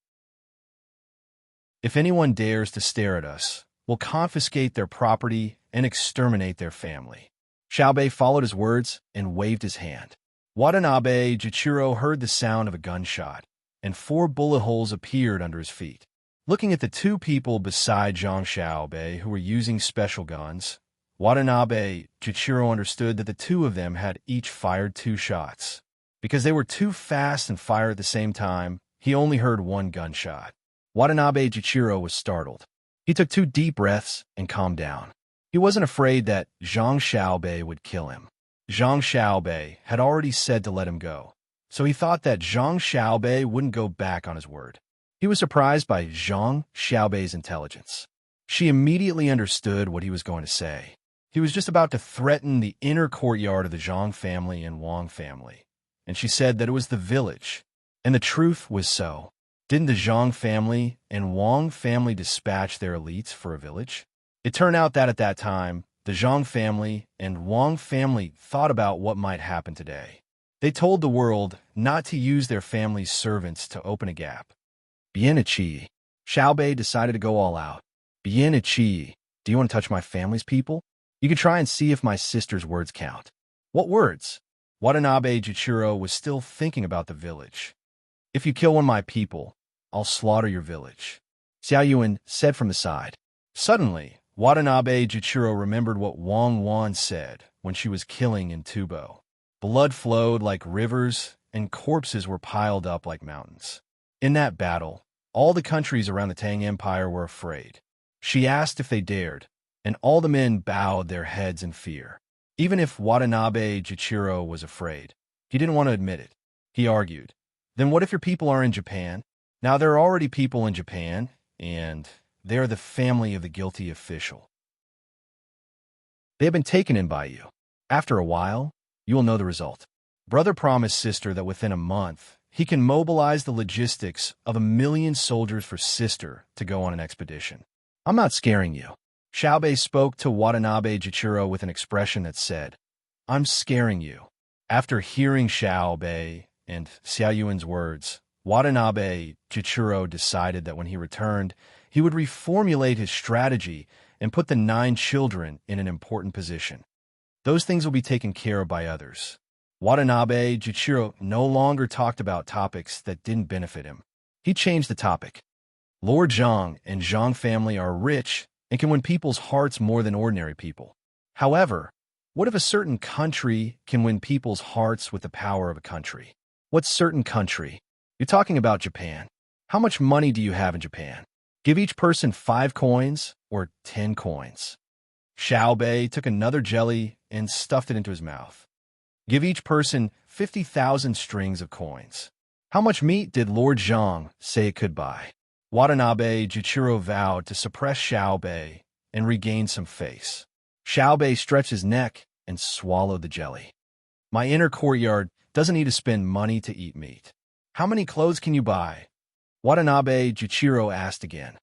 If anyone dares to stare at us, we'll confiscate their property and exterminate their family. Xiaobei followed his words and waved his hand. Watanabe Jichiro heard the sound of a gunshot, and 4 bullet holes appeared under his feet. Looking at the 2 people beside Zhang Xiaobei who were using special guns, Watanabe Jichiro understood that the 2 of them had each fired 2 shots. Because they were too fast and fired at the same time, he only heard 1 gunshot. Watanabe Jichiro was startled. He took 2 deep breaths and calmed down. He wasn't afraid that Zhang Xiaobei would kill him. Zhang Xiaobei had already said to let him go, so he thought that Zhang Xiaobei wouldn't go back on his word. He was surprised by Zhang Xiaobei's intelligence. She immediately understood what he was going to say. He was just about to threaten the inner courtyard of the Zhang family and Wang family, and she said that it was the village. And the truth was so. Didn't the Zhang family and Wang family dispatch their elites for a village? It turned out that at that time, the Zhang family and Wang family thought about what might happen today. They told the world not to use their family's servants to open a gap. Bien Ichi. Xiaobei decided to go all out. Bien Ichi. Do you want to touch my family's people? You could try and see if my sister's words count. What words? Watanabe Jichiro was still thinking about the village. If you kill one of my people, I'll slaughter your village, Xiaoyuan said from the side. Suddenly, Watanabe Jichiro remembered what Wang Wan said when she was killing in Tubo. Blood flowed like rivers, and corpses were piled up like mountains. In that battle, all the countries around the Tang Empire were afraid. She asked if they dared, and all the men bowed their heads in fear. Even if Watanabe Jichiro was afraid, he didn't want to admit it. He argued, then what if your people are in Japan? Now there are already people in Japan, and they are the family of the guilty official. They have been taken in by you. After a while, you will know the result. Brother promised sister that within a month, he can mobilize the logistics of 1 million soldiers for sister to go on an expedition. I'm not scaring you. Xiaobei spoke to Watanabe Jichiro with an expression that said, I'm scaring you. After hearing Xiaobei and Xiaoyuan's words, Watanabe Jichiro decided that when he returned, he would reformulate his strategy and put the 9 children in an important position. Those things will be taken care of by others. Watanabe Jichiro no longer talked about topics that didn't benefit him. He changed the topic. Lord Zhang and Zhang family are rich and can win people's hearts more than ordinary people. However, what if a certain country can win people's hearts with the power of a country? What certain country? You're talking about Japan. How much money do you have in Japan? Give each person 5 coins or 10 coins. Xiaobei took another jelly and stuffed it into his mouth. Give each person 50,000 strings of coins. How much meat did Lord Zhang say it could buy? Watanabe Jichiro vowed to suppress Xiaobei and regain some face. Xiaobei stretched his neck and swallowed the jelly. My inner courtyard doesn't need to spend money to eat meat. How many clothes can you buy? Watanabe Jichiro asked again.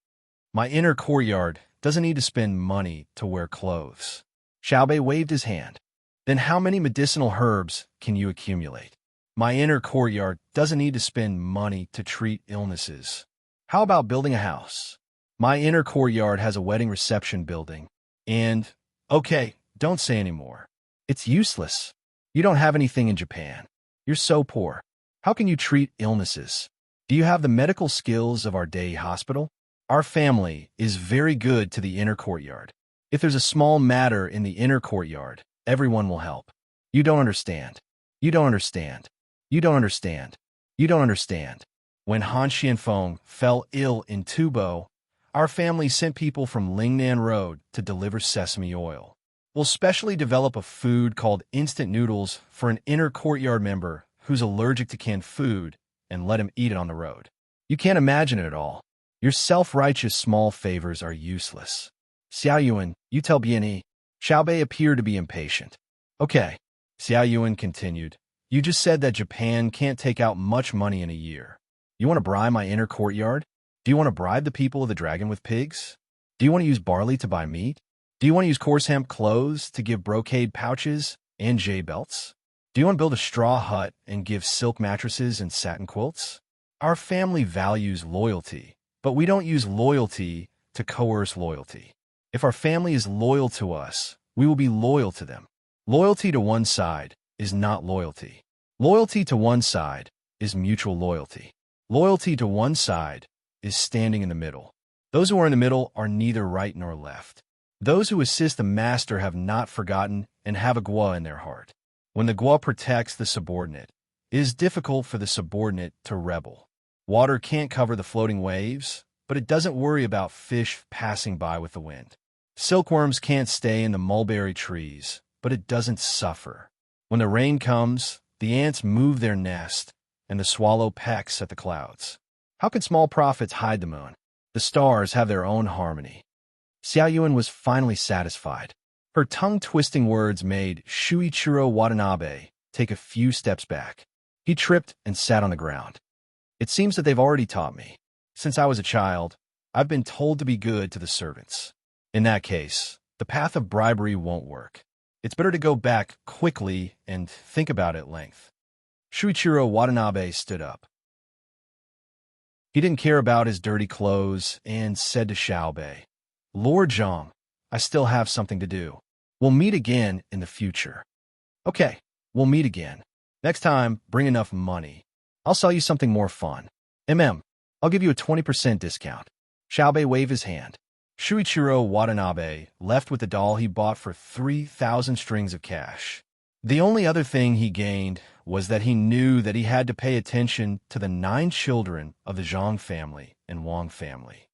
My inner courtyard doesn't need to spend money to wear clothes. Xiaobei waved his hand. Then how many medicinal herbs can you accumulate? My inner courtyard doesn't need to spend money to treat illnesses. How about building a house? My inner courtyard has a wedding reception building. And, okay, don't say anymore. It's useless. You don't have anything in Japan. You're so poor. How can you treat illnesses? Do you have the medical skills of our day hospital? Our family is very good to the inner courtyard. If there's a small matter in the inner courtyard, everyone will help. You don't understand. You don't understand. You don't understand. You don't understand. When Han Xianfeng fell ill in Tubo, our family sent people from Lingnan Road to deliver sesame oil. We'll specially develop a food called instant noodles for an inner courtyard member who's allergic to canned food and let him eat it on the road. You can't imagine it at all. Your self-righteous small favors are useless. Xiaoyuan, you tell Bianyi. Xiaobei appeared to be impatient. Okay, Xiaoyuan continued. You just said that Japan can't take out much money in a year. You want to bribe my inner courtyard? Do you want to bribe the people of the dragon with pigs? Do you want to use barley to buy meat? Do you want to use coarse hemp clothes to give brocade pouches and jade belts? Do you want to build a straw hut and give silk mattresses and satin quilts? Our family values loyalty, but we don't use loyalty to coerce loyalty. If our family is loyal to us, we will be loyal to them. Loyalty to one side is not loyalty. Loyalty to one side is mutual loyalty. Loyalty to one side is standing in the middle. Those who are in the middle are neither right nor left. Those who assist the master have not forgotten and have a gua in their heart. When the gua protects the subordinate, it is difficult for the subordinate to rebel. Water can't cover the floating waves, but it doesn't worry about fish passing by with the wind. Silkworms can't stay in the mulberry trees, but it doesn't suffer. When the rain comes, the ants move their nest, and the swallow pecks at the clouds. How can small prophets hide the moon? The stars have their own harmony. Xiao Yuan was finally satisfied. Her tongue-twisting words made Shuichiro Watanabe take a few steps back. He tripped and sat on the ground. It seems that they've already taught me. Since I was a child, I've been told to be good to the servants. In that case, the path of bribery won't work. It's better to go back quickly and think about it at length. Shuichiro Watanabe stood up. He didn't care about his dirty clothes and said to Xiaobei, Lord Zhang, I still have something to do. We'll meet again in the future. Okay, we'll meet again. Next time, bring enough money. I'll sell you something more fun. I'll give you a 20% discount. Xiaobei waved his hand. Shuichiro Watanabe left with the doll he bought for 3,000 strings of cash. The only other thing he gained was that he knew that he had to pay attention to the 9 children of the Zhang family and Wang family.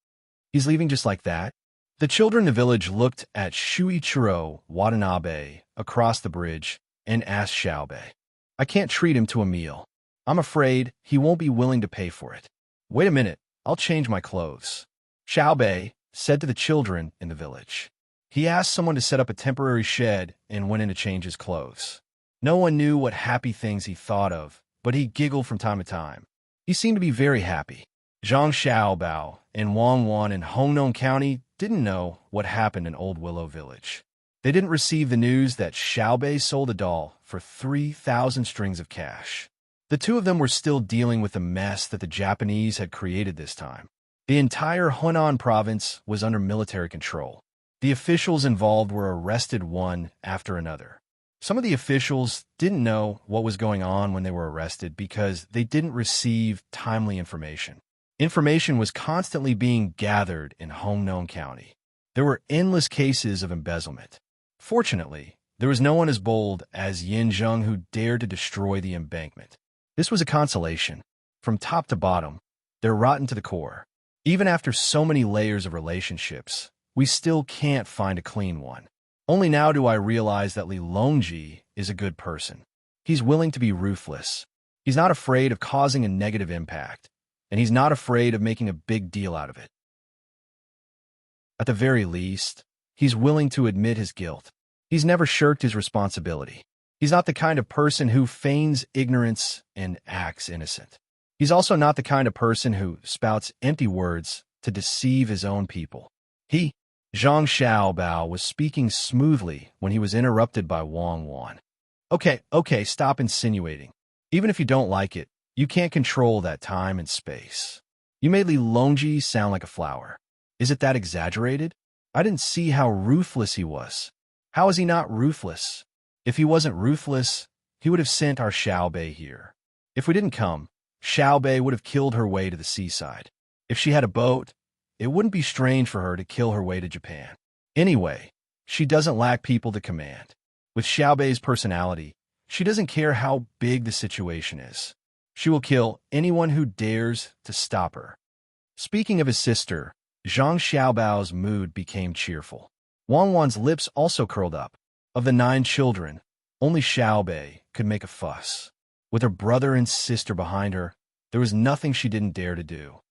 He's leaving just like that? The children in the village looked at Shuichiro Watanabe across the bridge and asked Xiaobei, I can't treat him to a meal. I'm afraid he won't be willing to pay for it. Wait a minute, I'll change my clothes. Xiaobei said to the children in the village. He asked someone to set up a temporary shed and went in to change his clothes. No one knew what happy things he thought of, but he giggled from time to time. He seemed to be very happy. Zhang Xiaobao and Wang Wan in Hongnon County didn't know what happened in Old Willow Village. They didn't receive the news that Xiaobei sold a doll for 3,000 strings of cash. The two of them were still dealing with the mess that the Japanese had created this time. The entire Hunan province was under military control. The officials involved were arrested one after another. Some of the officials didn't know what was going on when they were arrested because they didn't receive timely information. Information was constantly being gathered in Hongnon County. There were endless cases of embezzlement. Fortunately, there was no one as bold as Yin Zheng who dared to destroy the embankment. This was a consolation. From top to bottom, they're rotten to the core. Even after so many layers of relationships, we still can't find a clean one. Only now do I realize that Li Longji is a good person. He's willing to be ruthless. He's not afraid of causing a negative impact, and he's not afraid of making a big deal out of it. At the very least, he's willing to admit his guilt. He's never shirked his responsibility. He's not the kind of person who feigns ignorance and acts innocent. He's also not the kind of person who spouts empty words to deceive his own people. Zhang Xiaobao, was speaking smoothly when he was interrupted by Wang Wan. Okay, stop insinuating. Even if you don't like it, you can't control that time and space. You made Li Longji sound like a flower. Is it that exaggerated? I didn't see how ruthless he was. How is he not ruthless? If he wasn't ruthless, he would have sent our Xiaobei here. If we didn't come, Xiaobei would have killed her way to the seaside. If she had a boat, it wouldn't be strange for her to kill her way to Japan. Anyway, she doesn't lack people to command. With Xiaobei's personality, she doesn't care how big the situation is. She will kill anyone who dares to stop her. Speaking of his sister, Zhang Xiaobao's mood became cheerful. Wang Wan's lips also curled up. Of the 9 children, only Xiaobei could make a fuss. With her brother and sister behind her, there was nothing she didn't dare to do.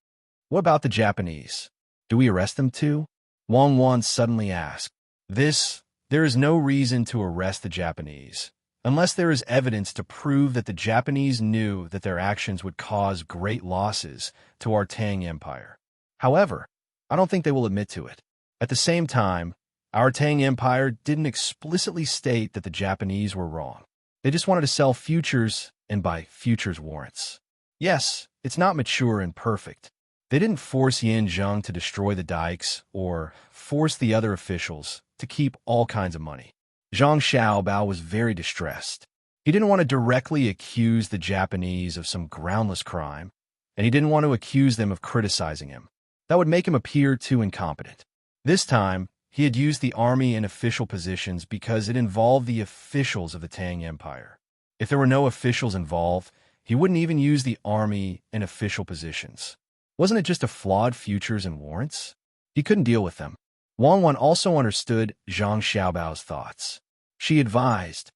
What about the Japanese? Do we arrest them too? Wang Wan suddenly asked. There is no reason to arrest the Japanese, unless there is evidence to prove that the Japanese knew that their actions would cause great losses to our Tang Empire. However, I don't think they will admit to it. At the same time, Our Tang Empire didn't explicitly state that the Japanese were wrong. They just wanted to sell futures and buy futures warrants. Yes, it's not mature and perfect. They didn't force Yin Zheng to destroy the dikes or force the other officials to keep all kinds of money. Zhang Xiaobao was very distressed. He didn't want to directly accuse the Japanese of some groundless crime, and he didn't want to accuse them of criticizing him. That would make him appear too incompetent. This time, he had used the army in official positions because it involved the officials of the Tang Empire. If there were no officials involved, he wouldn't even use the army in official positions. Wasn't it just a flawed futures and warrants? He couldn't deal with them. Wang Wan also understood Zhang Xiaobao's thoughts. She advised,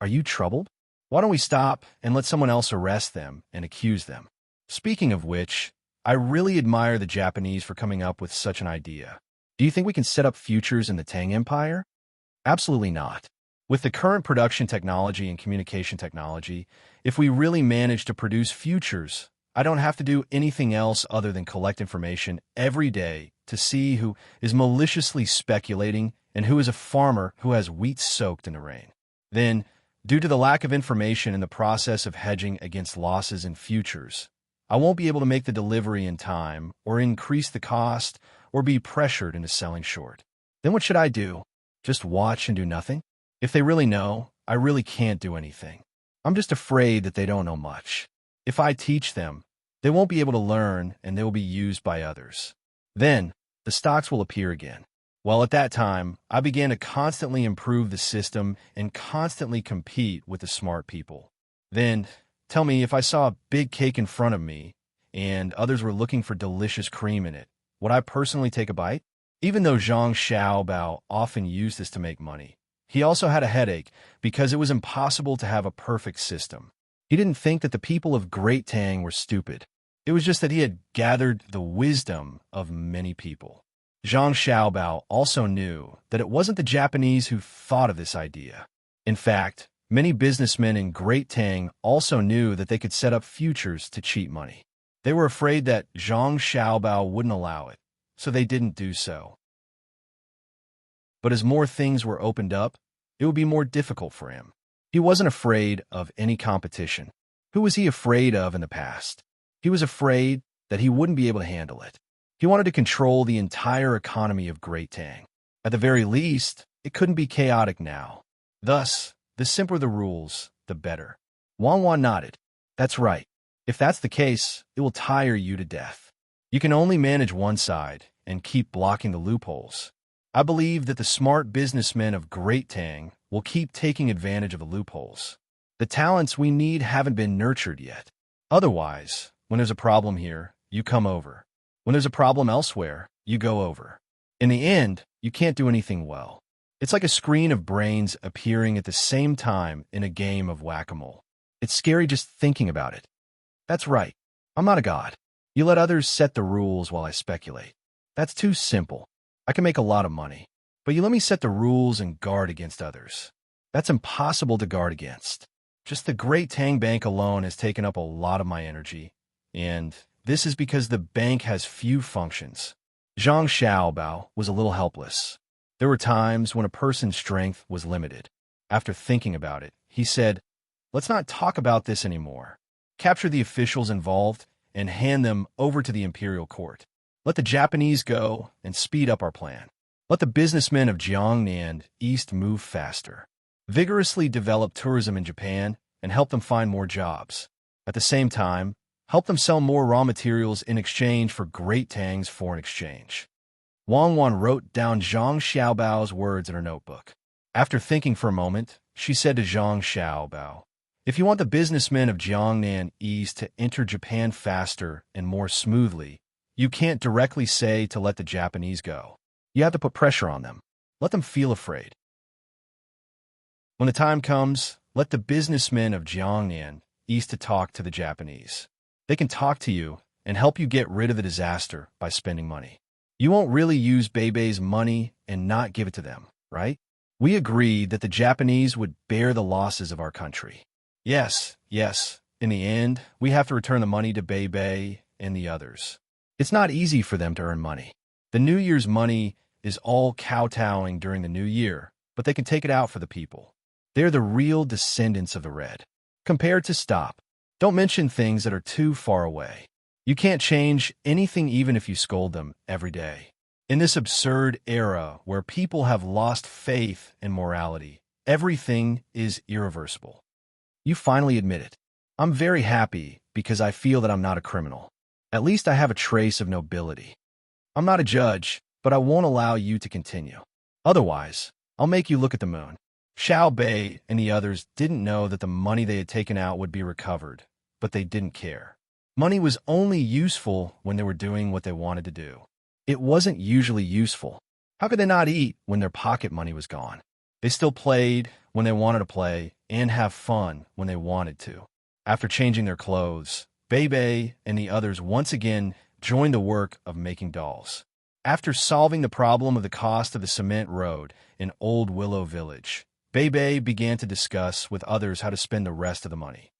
"Are you troubled? Why don't we stop and let someone else arrest them and accuse them? Speaking of which, I really admire the Japanese for coming up with such an idea. Do you think we can set up futures in the Tang Empire?" Absolutely not. With the current production technology and communication technology, if we really manage to produce futures, I don't have to do anything else other than collect information every day to see who is maliciously speculating and who is a farmer who has wheat soaked in the rain. Then, due to the lack of information in the process of hedging against losses in futures, I won't be able to make the delivery in time or increase the cost or be pressured into selling short. Then what should I do? Just watch and do nothing? If they really know, I really can't do anything. I'm just afraid that they don't know much. If I teach them, they won't be able to learn and they will be used by others. Then, the stocks will appear again. Well, at that time, I began to constantly improve the system and constantly compete with the smart people. Then, tell me, if I saw a big cake in front of me and others were looking for delicious cream in it, would I personally take a bite? Even though Zhang Xiaobao often used this to make money, he also had a headache because it was impossible to have a perfect system. He didn't think that the people of Great Tang were stupid. It was just that he had gathered the wisdom of many people. Zhang Xiaobao also knew that it wasn't the Japanese who thought of this idea. In fact, many businessmen in Great Tang also knew that they could set up futures to cheat money. They were afraid that Zhang Xiaobao wouldn't allow it, so they didn't do so. But as more things were opened up, it would be more difficult for him. He wasn't afraid of any competition. Who was he afraid of in the past? He was afraid that he wouldn't be able to handle it. He wanted to control the entire economy of Great Tang. At the very least, it couldn't be chaotic now. Thus, the simpler the rules, the better. Wang Wan nodded. That's right. If that's the case, it will tire you to death. You can only manage one side and keep blocking the loopholes. I believe that the smart businessmen of Great Tang will keep taking advantage of the loopholes. The talents we need haven't been nurtured yet. Otherwise, when there's a problem here, you come over. When there's a problem elsewhere, you go over. In the end, you can't do anything well. It's like a screen of brains appearing at the same time in a game of whack-a-mole. It's scary just thinking about it. That's right. I'm not a god. You let others set the rules while I speculate. That's too simple. I can make a lot of money. But you let me set the rules and guard against others. That's impossible to guard against. Just the Great Tang Bank alone has taken up a lot of my energy. And this is because the bank has few functions. Zhang Xiaobao was a little helpless. There were times when a person's strength was limited. After thinking about it, he said, "Let's not talk about this anymore. Capture the officials involved and hand them over to the imperial court. Let the Japanese go and speed up our plan. Let the businessmen of Jiangnan East move faster. Vigorously develop tourism in Japan and help them find more jobs. At the same time, help them sell more raw materials in exchange for Great Tang's foreign exchange." Wang Wan wrote down Zhang Xiaobao's words in her notebook. After thinking for a moment, she said to Zhang Xiaobao, "If you want the businessmen of Jiangnan East to enter Japan faster and more smoothly, you can't directly say to let the Japanese go. You have to put pressure on them. Let them feel afraid. When the time comes, let the businessmen of Jiangnan East to talk to the Japanese. They can talk to you and help you get rid of the disaster by spending money. You won't really use Beibei's money and not give it to them, right? We agreed that the Japanese would bear the losses of our country. Yes. In the end, we have to return the money to Beibei and the others. It's not easy for them to earn money. The New Year's money is all kowtowing during the new year, but they can take it out for the people. They're the real descendants of the Red. Compared to stop. Don't mention things that are too far away. You can't change anything even if you scold them every day. In this absurd era where people have lost faith in morality, everything is irreversible. You finally admit it. I'm very happy because I feel that I'm not a criminal. At least I have a trace of nobility. I'm not a judge, but I won't allow you to continue. Otherwise, I'll make you look at the moon. Xiao Bei and the others didn't know that the money they had taken out would be recovered, but they didn't care. Money was only useful when they were doing what they wanted to do. It wasn't usually useful. How could they not eat when their pocket money was gone? They still played when they wanted to play and have fun when they wanted to. After changing their clothes, Bei and the others once again joined the work of making dolls. After solving the problem of the cost of the cement road in Old Willow Village, Bei began to discuss with others how to spend the rest of the money.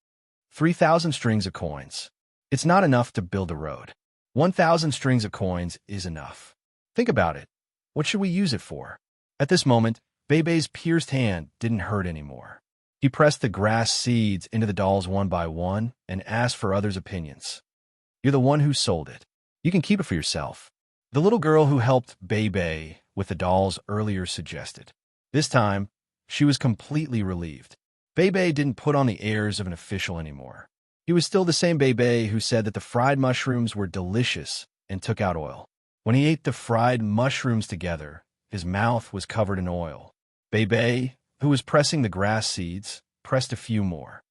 3,000 strings of coins. It's not enough to build a road. 1,000 strings of coins is enough. Think about it. What should we use it for? At this moment, Bei's pierced hand didn't hurt anymore. He pressed the grass seeds into the dolls one by one and asked for others' opinions. You're the one who sold it. You can keep it for yourself. The little girl who helped Bei with the dolls earlier suggested. This time, she was completely relieved. Bei didn't put on the airs of an official anymore. He was still the same Bei who said that the fried mushrooms were delicious and took out oil. When he ate the fried mushrooms together, his mouth was covered in oil. Bei, who was pressing the grass seeds, pressed a few more.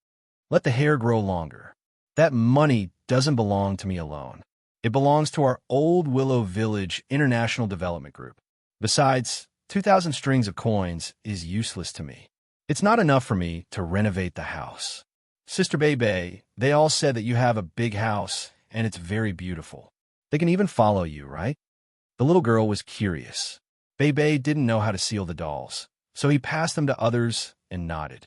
Let the hair grow longer. That money doesn't belong to me alone. It belongs to our Old Willow Village International Development Group. Besides, 2,000 strings of coins is useless to me. It's not enough for me to renovate the house. Sister Bei, they all said that you have a big house and it's very beautiful. They can even follow you, right? The little girl was curious. Bei didn't know how to seal the dolls, so he passed them to others and nodded.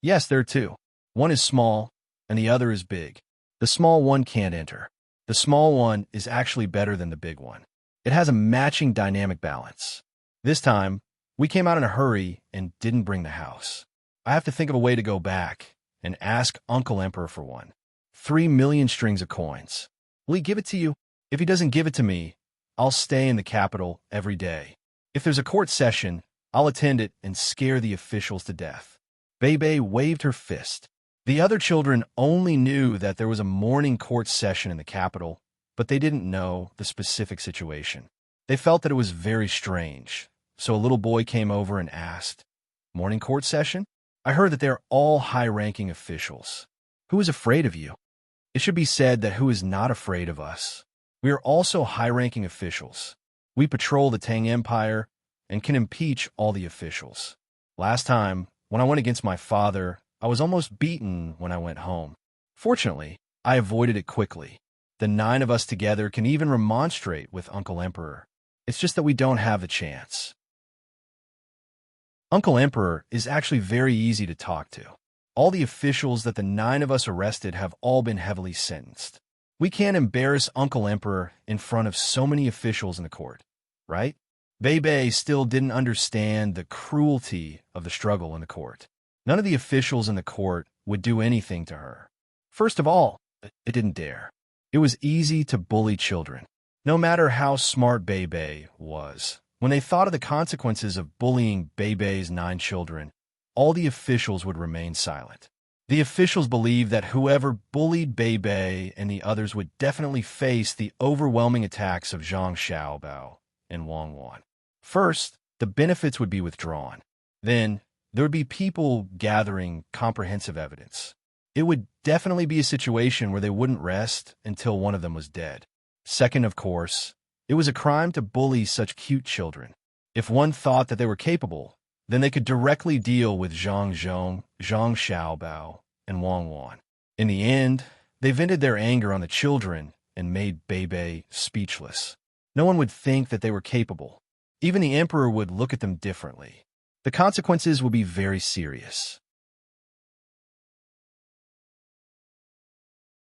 Yes, there are two. One is small and the other is big. The small one can't enter. The small one is actually better than the big one. It has a matching dynamic balance. This time, we came out in a hurry and didn't bring the house. I have to think of a way to go back and ask Uncle Emperor for one. 3 million strings of coins. Will he give it to you? If he doesn't give it to me, I'll stay in the capital every day. If there's a court session, I'll attend it and scare the officials to death. Bei waved her fist. The other children only knew that there was a morning court session in the capital, but they didn't know the specific situation. They felt that it was very strange, so a little boy came over and asked, "Morning court session? I heard that they're all high-ranking officials. Who is afraid of you?" It should be said that who is not afraid of us. We are also high-ranking officials. We patrol the Tang Empire and can impeach all the officials. Last time, when I went against my father, I was almost beaten when I went home. Fortunately, I avoided it quickly. The 9 of us together can even remonstrate with Uncle Emperor. It's just that we don't have the chance. Uncle Emperor is actually very easy to talk to. All the officials that the 9 of us arrested have all been heavily sentenced. We can't embarrass Uncle Emperor in front of so many officials in the court, right? Bei still didn't understand the cruelty of the struggle in the court. None of the officials in the court would do anything to her. First of all, it didn't dare. It was easy to bully children. No matter how smart Bei was, when they thought of the consequences of bullying Bei's 9 children, all the officials would remain silent. The officials believed that whoever bullied Bei and the others would definitely face the overwhelming attacks of Zhang Xiaobao and Wang Wan. First, the benefits would be withdrawn. Then, there would be people gathering comprehensive evidence. It would definitely be a situation where they wouldn't rest until one of them was dead. Second, of course, it was a crime to bully such cute children. If one thought that they were capable, then they could directly deal with Zhang Zhong, Zhang Xiaobao, and Wang Wan. In the end, they vented their anger on the children and made Bei speechless. No one would think that they were capable. Even the emperor would look at them differently. The consequences would be very serious.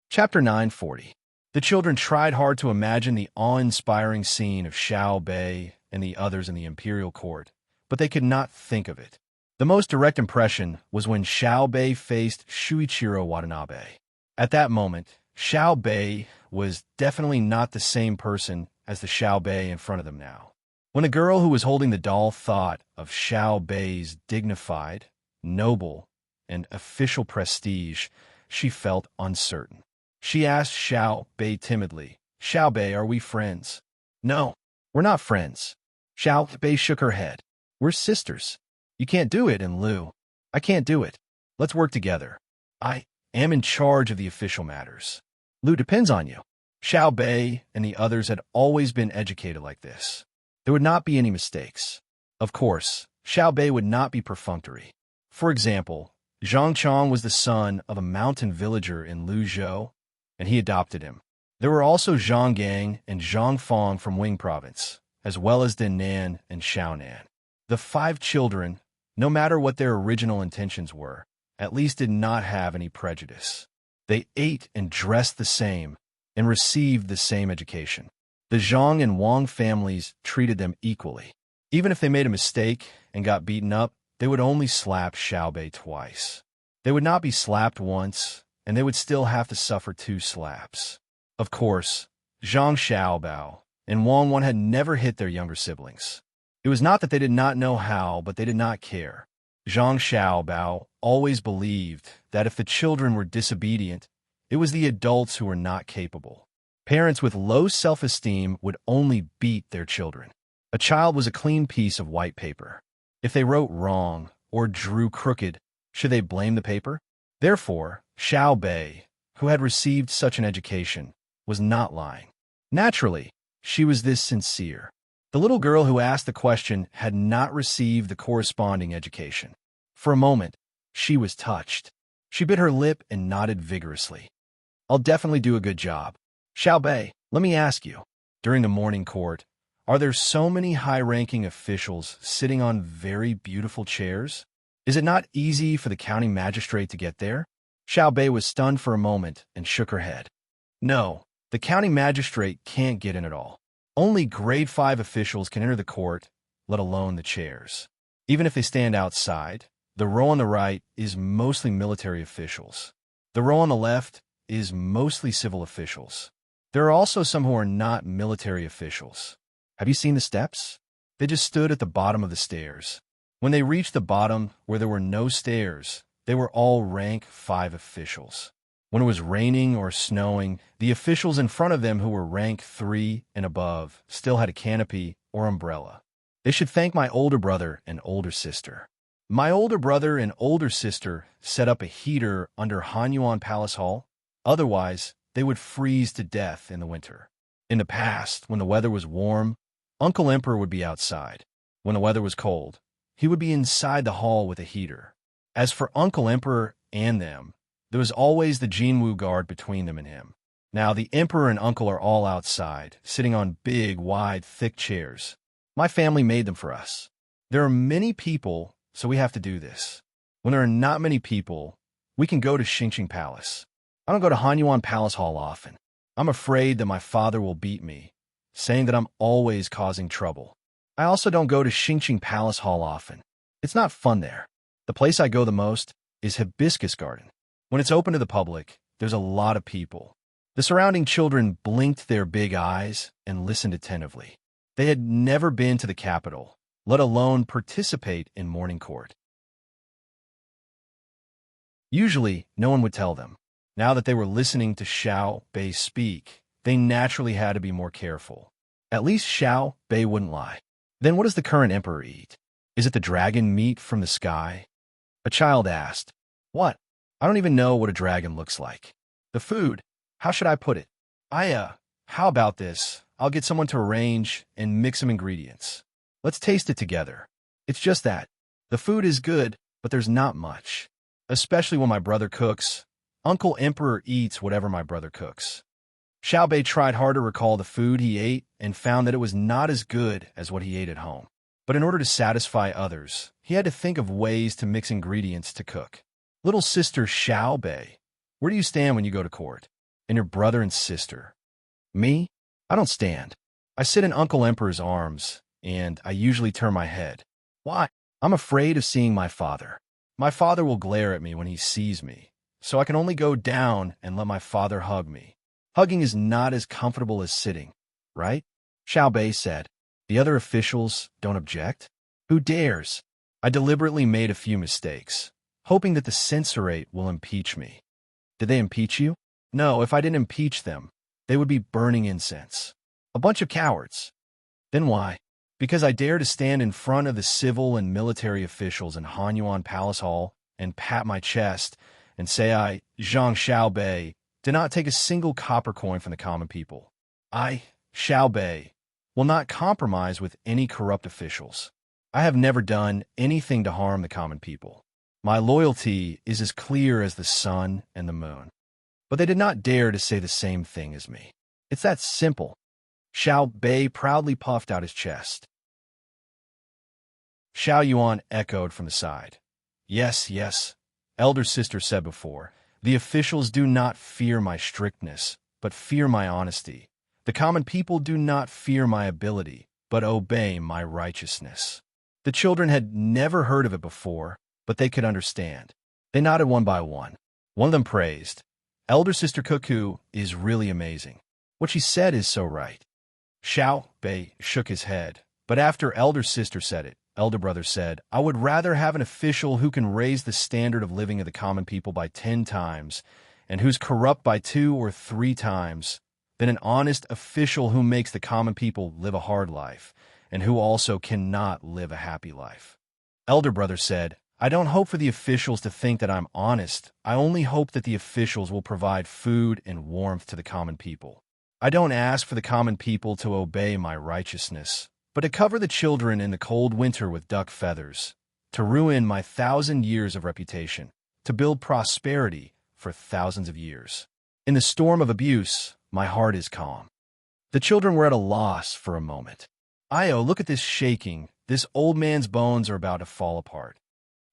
Chapter 940. The children tried hard to imagine the awe-inspiring scene of Xiao Bei and the others in the imperial court, but they could not think of it. The most direct impression was when Xiao Bei faced Shuichiro Watanabe. At that moment, Xiao Bei was definitely not the same person as the Xiao Bei in front of them now. When the girl who was holding the doll thought of Xiao Bei's dignified, noble, and official prestige, she felt uncertain. She asked Xiao Bei timidly, "Xiao Bei, are we friends?" "No, we're not friends." Xiao Bei shook her head. "We're sisters." "You can't do it, and Lu." "I can't do it. Let's work together. I am in charge of the official matters. Lu depends on you." Xiao Bei and the others had always been educated like this. There would not be any mistakes. Of course, Xiao Bei would not be perfunctory. For example, Zhang Chong was the son of a mountain villager in Luzhou, and he adopted him. There were also Zhang Gang and Zhang Fong from Wing Province, as well as Dinnan and Xiaonan. The 5 children, no matter what their original intentions were, at least did not have any prejudice. They ate and dressed the same and received the same education. The Zhang and Wang families treated them equally. Even if they made a mistake and got beaten up, they would only slap Xiao Bei twice. They would not be slapped once, and they would still have to suffer 2 slaps. Of course, Zhang Xiaobao and Wang Wan had never hit their younger siblings. It was not that they did not know how, but they did not care. Zhang Xiaobao always believed that if the children were disobedient, it was the adults who were not capable. Parents with low self-esteem would only beat their children. A child was a clean piece of white paper. If they wrote wrong or drew crooked, should they blame the paper? Therefore, Xiao Bei, who had received such an education, was not lying. Naturally, she was this sincere. The little girl who asked the question had not received the corresponding education. For a moment, she was touched. She bit her lip and nodded vigorously. "I'll definitely do a good job." "Xiao Bei, let me ask you, during the morning court, are there so many high-ranking officials sitting on very beautiful chairs? Is it not easy for the county magistrate to get there?" Xiao Bei was stunned for a moment and shook her head. "No, the county magistrate can't get in at all. Only grade 5 officials can enter the court, let alone the chairs. Even if they stand outside, the row on the right is mostly military officials. The row on the left is mostly civil officials. There are also some who are not military officials. Have you seen the steps? They just stood at the bottom of the stairs. When they reached the bottom where there were no stairs, they were all rank 5 officials. When it was raining or snowing, the officials in front of them who were rank 3 and above still had a canopy or umbrella. They should thank my older brother and older sister. My older brother and older sister set up a heater under Hanyuan Palace Hall. Otherwise, they would freeze to death in the winter. In the past, when the weather was warm, Uncle Emperor would be outside. When the weather was cold, he would be inside the hall with a heater. As for Uncle Emperor and them, there was always the Jinwu guard between them and him. Now the Emperor and Uncle are all outside, sitting on big, wide, thick chairs. My family made them for us. There are many people, so we have to do this. When there are not many people, we can go to Xingqing Palace. I don't go to Hanyuan Palace Hall often. I'm afraid that my father will beat me, saying that I'm always causing trouble. I also don't go to Xingqing Palace Hall often. It's not fun there. The place I go the most is Hibiscus Garden. When it's open to the public, there's a lot of people. The surrounding children blinked their big eyes and listened attentively. They had never been to the capital, let alone participate in morning court. Usually, no one would tell them. Now that they were listening to Xiao Bei speak, they naturally had to be more careful. At least Xiao Bei wouldn't lie. Then what does the current emperor eat? Is it the dragon meat from the sky? A child asked. What? I don't even know what a dragon looks like. The food. How should I put it? How about this? I'll get someone to arrange and mix some ingredients. Let's taste it together. It's just that. The food is good, but there's not much. Especially when my brother cooks. Uncle Emperor eats whatever my brother cooks. Xiao Bei tried hard to recall the food he ate and found that it was not as good as what he ate at home. But in order to satisfy others, he had to think of ways to mix ingredients to cook. Little sister Xiao Bei, where do you stand when you go to court? And your brother and sister? Me? I don't stand. I sit in Uncle Emperor's arms, and I usually turn my head. Why? I'm afraid of seeing my father. My father will glare at me when he sees me, so I can only go down and let my father hug me. Hugging is not as comfortable as sitting, right? Xiao Bei said. The other officials don't object? Who dares? I deliberately made a few mistakes, hoping that the censorate will impeach me. Did they impeach you? No, if I didn't impeach them, they would be burning incense. A bunch of cowards. Then why? Because I dare to stand in front of the civil and military officials in Hanyuan Palace Hall and pat my chest and say I, Zhang Xiaobei, did not take a single copper coin from the common people. I, Xiaobei, will not compromise with any corrupt officials. I have never done anything to harm the common people. My loyalty is as clear as the sun and the moon. But they did not dare to say the same thing as me. It's that simple. Xiao Bei proudly puffed out his chest. Xiao Yuan echoed from the side. Yes, yes, elder sister said before. The officials do not fear my strictness, but fear my honesty. The common people do not fear my ability, but obey my righteousness. The children had never heard of it before, but they could understand. They nodded one by one. One of them praised. Elder Sister Cuckoo is really amazing. What she said is so right. Xiao Bei shook his head, but after Elder Sister said it, Elder Brother said, I would rather have an official who can raise the standard of living of the common people by 10 times, and who's corrupt by 2 or 3 times, than an honest official who makes the common people live a hard life, and who also cannot live a happy life. Elder Brother said, I don't hope for the officials to think that I'm honest. I only hope that the officials will provide food and warmth to the common people. I don't ask for the common people to obey my righteousness, but to cover the children in the cold winter with duck feathers, to ruin my 1,000 years of reputation, to build prosperity for thousands of years. In the storm of abuse, my heart is calm. The children were at a loss for a moment. Io, look at this shaking. This old man's bones are about to fall apart.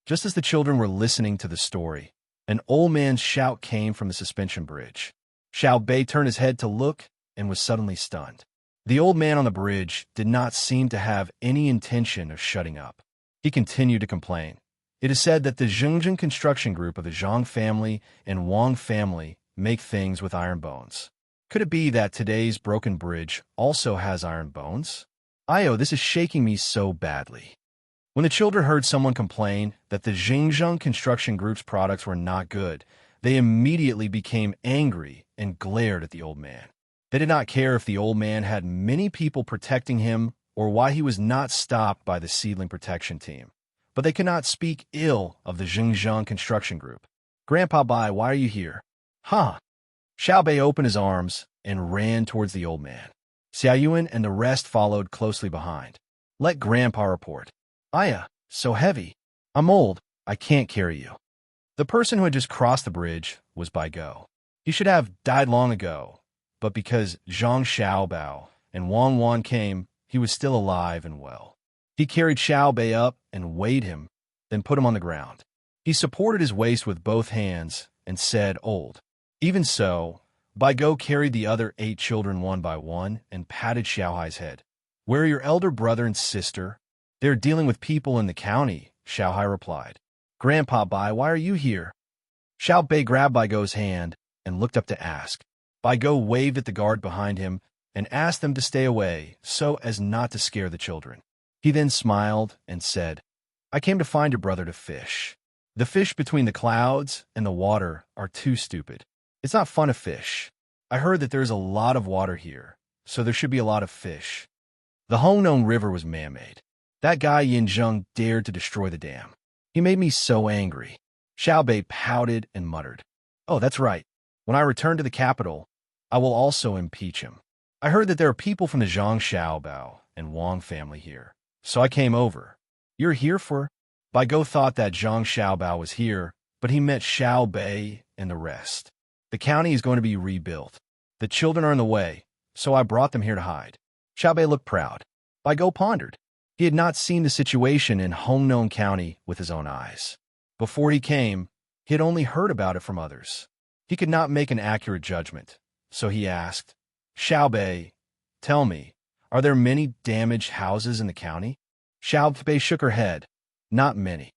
Just as the children were listening to the story, an old man's shout came from the suspension bridge. Xiao Bei turned his head to look and was suddenly stunned. The old man on the bridge did not seem to have any intention of shutting up. He continued to complain. It is said that the Zhengjin construction group of the Zhang family and Wang family make things with iron bones. Could it be that today's broken bridge also has iron bones? Io, this is shaking me so badly. When the children heard someone complain that the Zhengjin construction group's products were not good, they immediately became angry and glared at the old man. They did not care if the old man had many people protecting him or why he was not stopped by the seedling protection team. But they could not speak ill of the Zhengjin construction group. Grandpa Bai, why are you here? Huh? Xiao Bei opened his arms and ran towards the old man. Xiaoyuan and the rest followed closely behind. Let Grandpa report. Aya, so heavy. I'm old. I can't carry you. The person who had just crossed the bridge was Bai Go. He should have died long ago, but because Zhang Xiaobao and Wang Wan came, he was still alive and well. He carried Xiao Bei up and weighed him, then put him on the ground. He supported his waist with both hands and said, Old. Even so, Bai Go carried the other 8 children one by one and patted Xiaohai's head. Where are your elder brother and sister? They're dealing with people in the county, Xiaohai replied. Grandpa Bai, why are you here? Xiao Bei grabbed Bai Go's hand and looked up to ask. Bai Go waved at the guard behind him and asked them to stay away so as not to scare the children. He then smiled and said, I came to find your brother to fish. The fish between the clouds and the water are too stupid. It's not fun to fish. I heard that there's a lot of water here, so there should be a lot of fish. The Hongnong River was man-made. That guy Yin Zheng dared to destroy the dam. He made me so angry. Xiao Bei pouted and muttered. Oh, that's right. When I return to the capital, I will also impeach him. I heard that there are people from the Zhang Xiaobao and Wang family here, so I came over. You're here for? Bai Go thought that Zhang Xiaobao was here, but he meant Xiao Bei and the rest. The county is going to be rebuilt. The children are in the way, so I brought them here to hide. Xiao Bei looked proud. Bai Go pondered. He had not seen the situation in Hongnong County with his own eyes. Before he came, he had only heard about it from others. He could not make an accurate judgment, so he asked, Xiao Bei, tell me, Are there many damaged houses in the county? Xiao Bei shook her head. Not many.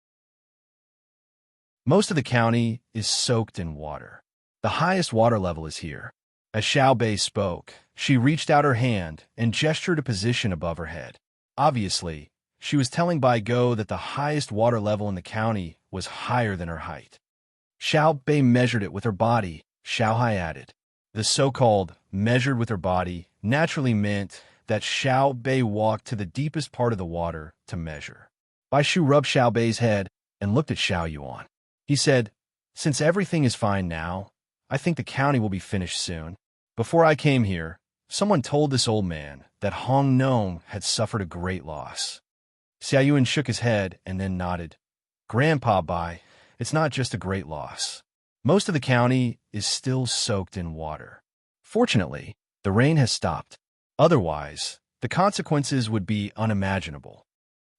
Most of the county is soaked in water. The highest water level is here. As Xiao Bei spoke, she reached out her hand and gestured a position above her head. Obviously, she was telling Bai Go that the highest water level in the county was higher than her height. Xiao Bei measured it with her body, Xiao Hai added. The so-called measured with her body naturally meant that Xiao Bei walked to the deepest part of the water to measure. Bai Shu rubbed Xiao Bei's head and looked at Xiao Yuan. He said, "Since everything is fine now, I think the county will be finished soon. Before I came here, someone told this old man that Hong Nong had suffered a great loss." Xiao Yuan shook his head and then nodded. "Grandpa Bai, it's not just a great loss. Most of the county is still soaked in water. Fortunately, the rain has stopped. Otherwise, the consequences would be unimaginable."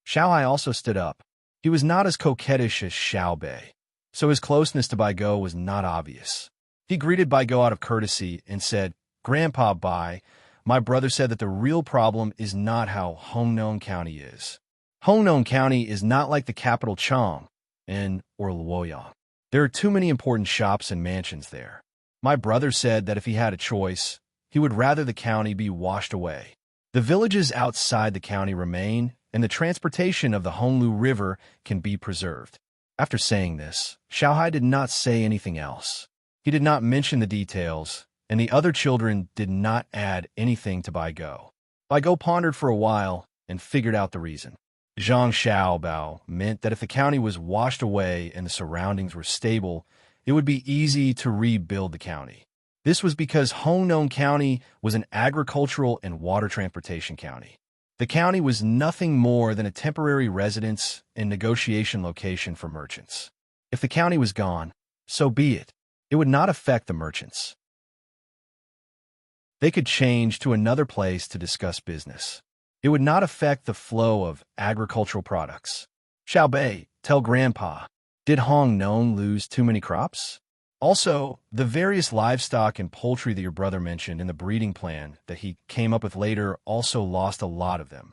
Xiao Hai also stood up. He was not as coquettish as Xiao Bei, so his closeness to Bai Go was not obvious. He greeted Bai Go out of courtesy and said, "Grandpa Bai, my brother said that the real problem is not how Hong Nong County is. Hong Nong County is not like the capital Chang or Luoyang. There are too many important shops and mansions there. My brother said that if he had a choice, he would rather the county be washed away. The villages outside the county remain, and the transportation of the Honglu River can be preserved." After saying this, Xiao Hai did not say anything else. He did not mention the details, and the other children did not add anything to Bai Go. Bai Go pondered for a while and figured out the reason. Zhang Xiaobao meant that if the county was washed away and the surroundings were stable, it would be easy to rebuild the county. This was because Hong Nong County was an agricultural and water transportation county. The county was nothing more than a temporary residence and negotiation location for merchants. If the county was gone, so be it. It would not affect the merchants. They could change to another place to discuss business. It would not affect the flow of agricultural products. Xiao Bei, tell Grandpa, did Hong Nong lose too many crops? Also, the various livestock and poultry that your brother mentioned in the breeding plan that he came up with later also lost a lot of them.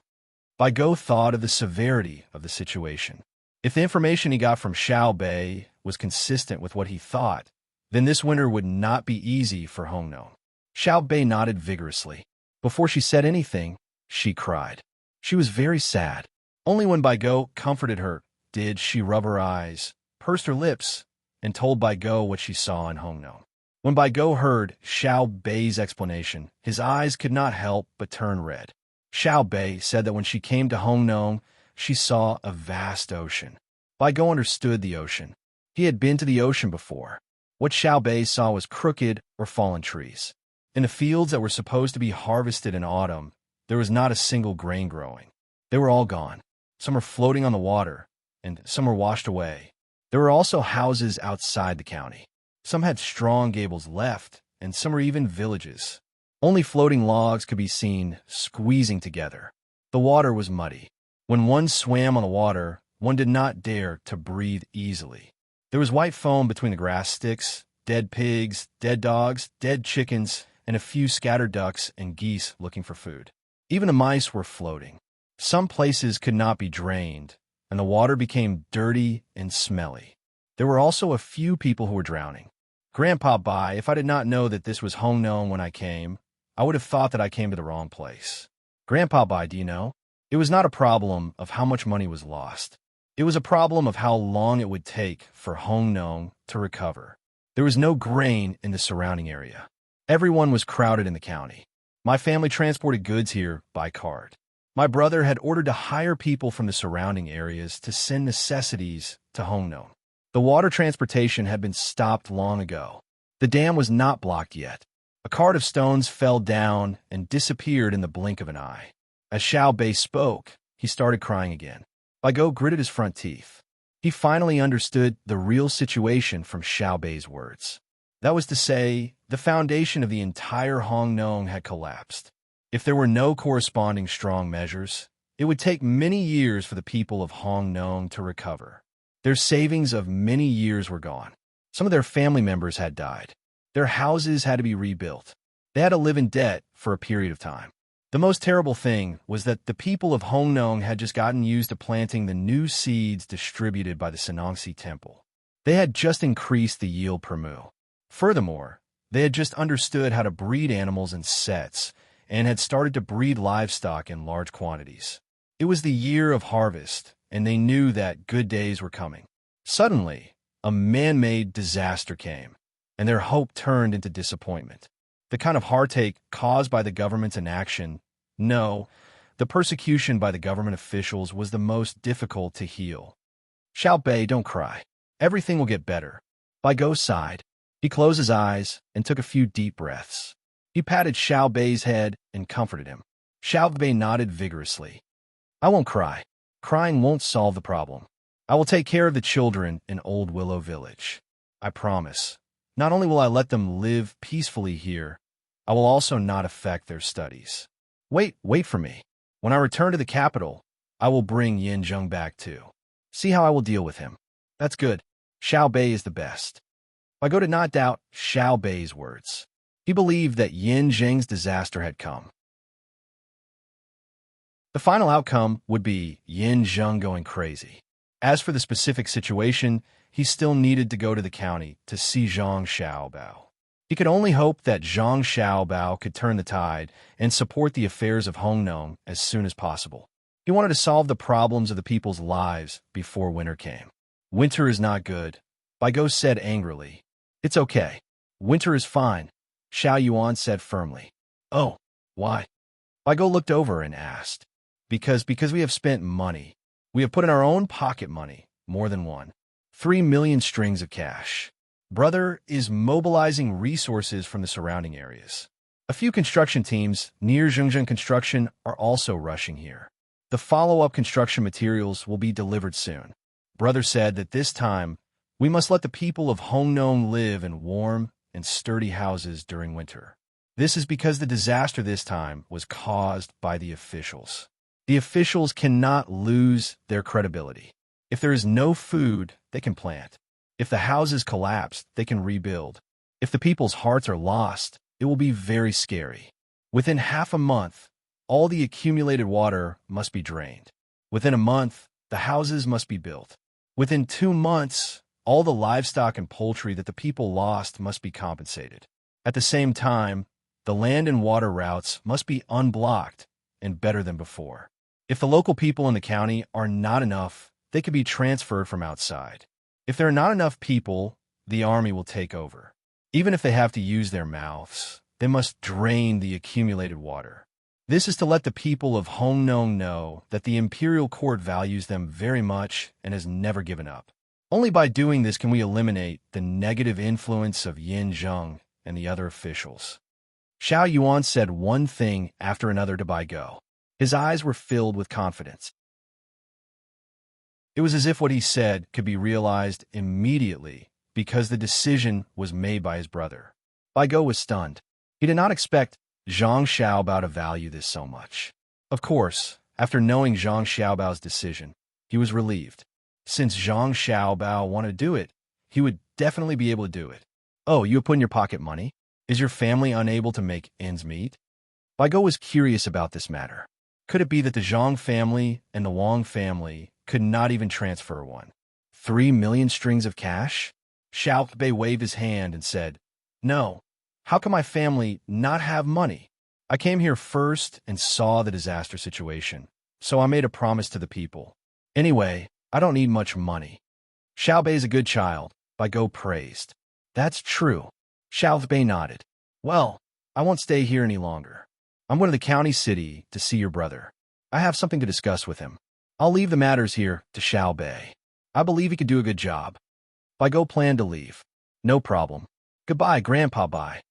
Bai Go thought of the severity of the situation. If the information he got from Xiao Bei was consistent with what he thought, then this winter would not be easy for Hong Nong. Xiao Bei nodded vigorously. Before she said anything, she cried. She was very sad. Only when Bai Go comforted her did she rub her eyes, pursed her lips, and told Bai Go what she saw in Hong Nong. When Bai Go heard Xiao Bei's explanation, his eyes could not help but turn red. Xiao Bei said that when she came to Hong Nong, she saw a vast ocean. Bai Go understood the ocean. He had been to the ocean before. What Xiao Bei saw was crooked or fallen trees. In the fields that were supposed to be harvested in autumn, there was not a single grain growing. They were all gone. Some were floating on the water, and some were washed away. There were also houses outside the county. Some had strong gables left, and some were even villages. Only floating logs could be seen squeezing together. The water was muddy. When one swam on the water, one did not dare to breathe easily. There was white foam between the grass sticks, dead pigs, dead dogs, dead chickens, and a few scattered ducks and geese looking for food. Even the mice were floating. Some places could not be drained, and the water became dirty and smelly. There were also a few people who were drowning. Grandpa Bai, if I did not know that this was Hong Nong when I came, I would have thought that I came to the wrong place. Grandpa Bai, do you know? It was not a problem of how much money was lost. It was a problem of how long it would take for Hong Nong to recover. There was no grain in the surrounding area. Everyone was crowded in the county. My family transported goods here by cart. My brother had ordered to hire people from the surrounding areas to send necessities to Hong Nong. The water transportation had been stopped long ago. The dam was not blocked yet. A cart of stones fell down and disappeared in the blink of an eye. As Xiao Bei spoke, he started crying again. Bai Go gritted his front teeth. He finally understood the real situation from Xiao Bei's words. That was to say, the foundation of the entire Hong Nong had collapsed. If there were no corresponding strong measures, it would take many years for the people of Hong Nong to recover. Their savings of many years were gone. Some of their family members had died. Their houses had to be rebuilt. They had to live in debt for a period of time. The most terrible thing was that the people of Hongnong had just gotten used to planting the new seeds distributed by the Sanongsi Temple. They had just increased the yield per moo. Furthermore, they had just understood how to breed animals in sets and had started to breed livestock in large quantities. It was the year of harvest, and they knew that good days were coming. Suddenly, a man-made disaster came, and their hope turned into disappointment. The kind of heartache caused by the government's inaction, no, the persecution by the government officials was the most difficult to heal. Xiao Bei, don't cry. Everything will get better. Bai Go sighed. He closed his eyes and took a few deep breaths. He patted Xiao Bei's head and comforted him. Xiao Bei nodded vigorously. I won't cry. Crying won't solve the problem. I will take care of the children in Old Willow Village. I promise. Not only will I let them live peacefully here, I will also not affect their studies. Wait for me. When I return to the capital, I will bring Yin Zheng back too. See how I will deal with him. That's good. Xiao Bei is the best. Bai Go did not doubt Xiao Bei's words. He believed that Yin Zheng's disaster had come. The final outcome would be Yin Zheng going crazy. As for the specific situation, he still needed to go to the county to see Zhang Xiaobao. He could only hope that Zhang Xiaobao could turn the tide and support the affairs of Hongnong as soon as possible. He wanted to solve the problems of the people's lives before winter came. Winter is not good, Bai Go said angrily. It's okay. Winter is fine, Xiao Yuan said firmly. Oh, why? Bai Go looked over and asked. Because we have spent money. We have put in our own pocket money, more than one. 3 million strings of cash. Brother is mobilizing resources from the surrounding areas. A few construction teams near Zhengzheng Construction are also rushing here. The follow-up construction materials will be delivered soon. Brother said that this time, we must let the people of Hongnong live in warm and sturdy houses during winter. This is because the disaster this time was caused by the officials. The officials cannot lose their credibility. If there is no food, they can plant. If the houses collapse, they can rebuild. If the people's hearts are lost, it will be very scary. Within half a month, all the accumulated water must be drained. Within a month, the houses must be built. Within 2 months, all the livestock and poultry that the people lost must be compensated. At the same time, the land and water routes must be unblocked and better than before. If the local people in the county are not enough, they could be transferred from outside. If there are not enough people, the army will take over. Even if they have to use their mouths, they must drain the accumulated water. This is to let the people of Hongnong know that the imperial court values them very much and has never given up. Only by doing this can we eliminate the negative influence of Yin Zheng and the other officials. Xiao Yuan said one thing after another to Bai Go. His eyes were filled with confidence. It was as if what he said could be realized immediately because the decision was made by his brother. Bai Go was stunned. He did not expect Zhang Xiaobao to value this so much. Of course, after knowing Zhang Xiaobao's decision, he was relieved. Since Zhang Xiaobao wanted to do it, he would definitely be able to do it. Oh, you have put in your pocket money? Is your family unable to make ends meet? Bai Go was curious about this matter. Could it be that the Zhang family and the Wang family could not even transfer one? 3 million strings of cash? Xiao Bei waved his hand and said, No, how can my family not have money? I came here first and saw the disaster situation, so I made a promise to the people. Anyway, I don't need much money. Xiao Bei is a good child, Bai Go praised. That's true. Xiao Bei nodded. Well, I won't stay here any longer. I'm going to the county city to see your brother. I have something to discuss with him. I'll leave the matters here to Xiao Bei. I believe he could do a good job. Bai Go planned to leave. No problem. Goodbye, Grandpa Bai.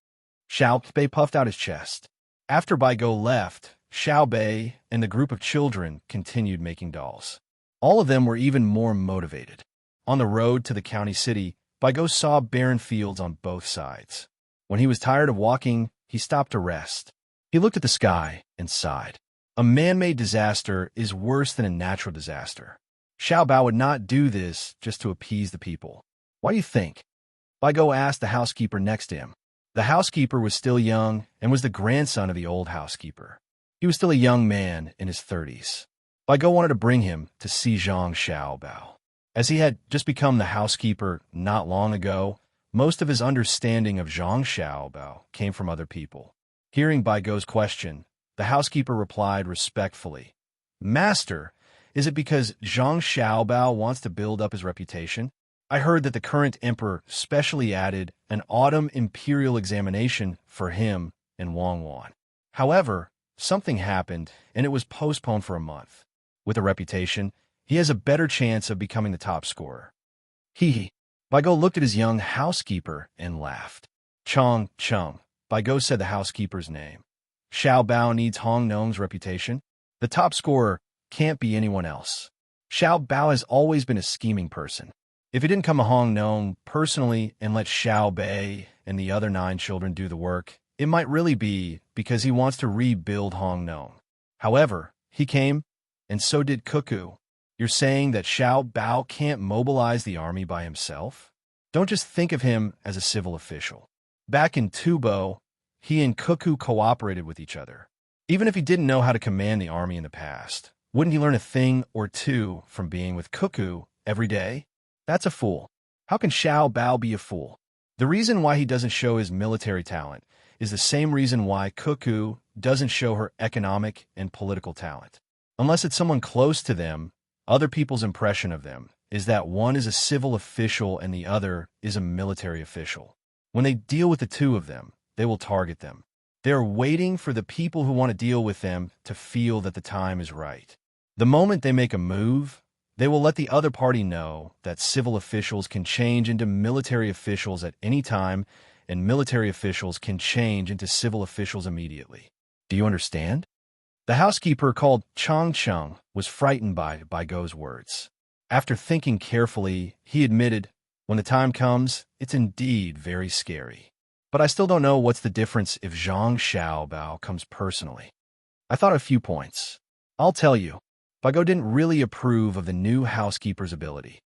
Xiao Bei puffed out his chest. After Bai Go left, Xiao Bei and the group of children continued making dolls. All of them were even more motivated. On the road to the county city, Bai Go saw barren fields on both sides. When he was tired of walking, he stopped to rest. He looked at the sky and sighed. A man-made disaster is worse than a natural disaster. Xiao Bao would not do this just to appease the people. Why do you think? Bai Go asked the housekeeper next to him. The housekeeper was still young and was the grandson of the old housekeeper. He was still a young man in his 30s. Bai Go wanted to bring him to see Zhang Xiaobao. As he had just become the housekeeper not long ago, most of his understanding of Zhang Xiaobao came from other people. Hearing Bai Go's question, the housekeeper replied respectfully, "Master, is it because Zhang Xiaobao wants to build up his reputation? I heard that the current emperor specially added an autumn imperial examination for him and Wang Wan. However, something happened, and it was postponed for a month. With a reputation, he has a better chance of becoming the top scorer." Hee hee. Bai Go looked at his young housekeeper and laughed. Chong Chung. Bai Go said the housekeeper's name. Xiao Bao needs Hong Nong's reputation. The top scorer can't be anyone else. Xiao Bao has always been a scheming person. If he didn't come to Hong Nong personally and let Xiao Bei and the other 9 children do the work, it might really be because he wants to rebuild Hong Nong. However, he came, and so did Cuckoo. You're saying that Xiao Bao can't mobilize the army by himself? Don't just think of him as a civil official. Back in Tubo, he and Cuckoo cooperated with each other. Even if he didn't know how to command the army in the past, wouldn't he learn a thing or two from being with Cuckoo every day? That's a fool. How can Xiao Bao be a fool? The reason why he doesn't show his military talent is the same reason why Cuckoo doesn't show her economic and political talent. Unless it's someone close to them, other people's impression of them is that one is a civil official and the other is a military official. When they deal with the two of them, they will target them. They are waiting for the people who want to deal with them to feel that the time is right. The moment they make a move, they will let the other party know that civil officials can change into military officials at any time, and military officials can change into civil officials immediately. Do you understand? The housekeeper, called Chong Chung, was frightened by Go's words. After thinking carefully, he admitted, "When the time comes, it's indeed very scary. But I still don't know what's the difference if Zhang Xiaobao comes personally. I thought of a few points. I'll tell you." Bai Go didn't really approve of the new housekeeper's ability.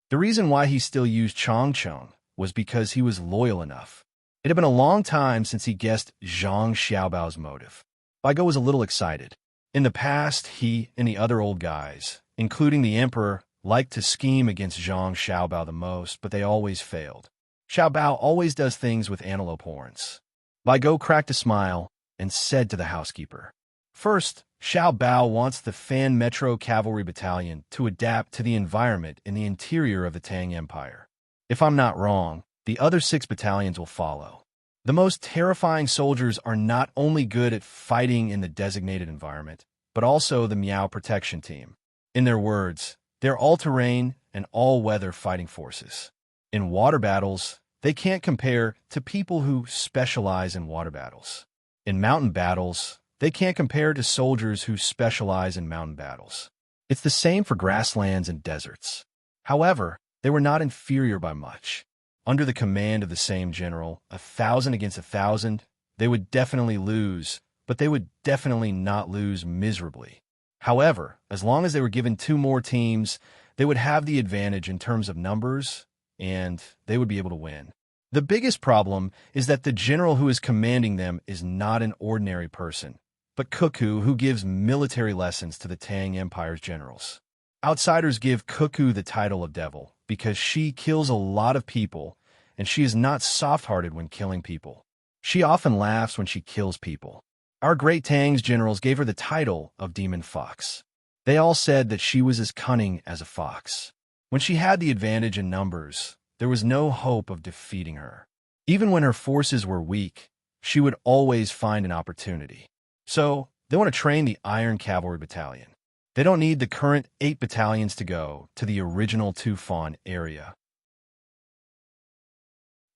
The reason why he still used Chong Chung was because he was loyal enough. It had been a long time since he guessed Zhang Xiaobao's motive. Bai Go was a little excited. In the past, he and the other old guys, including the emperor, liked to scheme against Zhang Xiaobao the most, but they always failed. Xiaobao always does things with antelope horns. Bai Go cracked a smile and said to the housekeeper, "First, Xiao Bao wants the Fan Metro Cavalry Battalion to adapt to the environment in the interior of the Tang Empire. If I'm not wrong, the other 6 battalions will follow. The most terrifying soldiers are not only good at fighting in the designated environment, but also the Miao Protection Team. In their words, they're all-terrain and all-weather fighting forces. In water battles, they can't compare to people who specialize in water battles. In mountain battles, they can't compare to soldiers who specialize in mountain battles. It's the same for grasslands and deserts. However, they were not inferior by much. Under the command of the same general, 1,000 against 1,000, they would definitely lose, but they would definitely not lose miserably. However, as long as they were given 2 more teams, they would have the advantage in terms of numbers, and they would be able to win. The biggest problem is that the general who is commanding them is not an ordinary person, but Cuckoo, who gives military lessons to the Tang Empire's generals. Outsiders give Cuckoo the title of devil because she kills a lot of people, and she is not soft-hearted when killing people. She often laughs when she kills people. Our great Tang's generals gave her the title of Demon Fox. They all said that she was as cunning as a fox. When she had the advantage in numbers, there was no hope of defeating her. Even when her forces were weak, she would always find an opportunity. So, they want to train the Iron Cavalry Battalion. They don't need the current 8 battalions to go to the original Tufan area.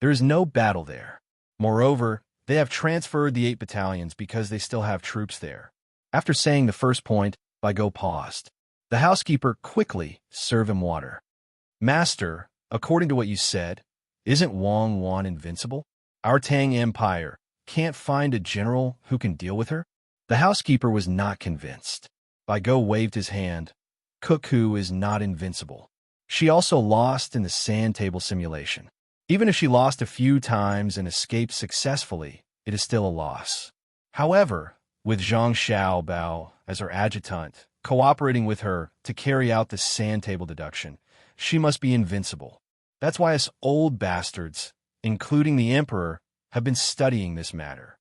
There is no battle there. Moreover, they have transferred the 8 battalions because they still have troops there. After saying the first point, Bai Go paused. The housekeeper quickly served him water. "Master, according to what you said, isn't Wang Wan invincible? Our Tang Empire can't find a general who can deal with her?" The housekeeper was not convinced. Bai Go waved his hand. "Cuckoo is not invincible. She also lost in the sand table simulation. Even if she lost a few times and escaped successfully, it is still a loss. However, with Zhang Xiaobao as her adjutant, cooperating with her to carry out the sand table deduction, she must be invincible. That's why us old bastards, including the Emperor, have been studying this matter.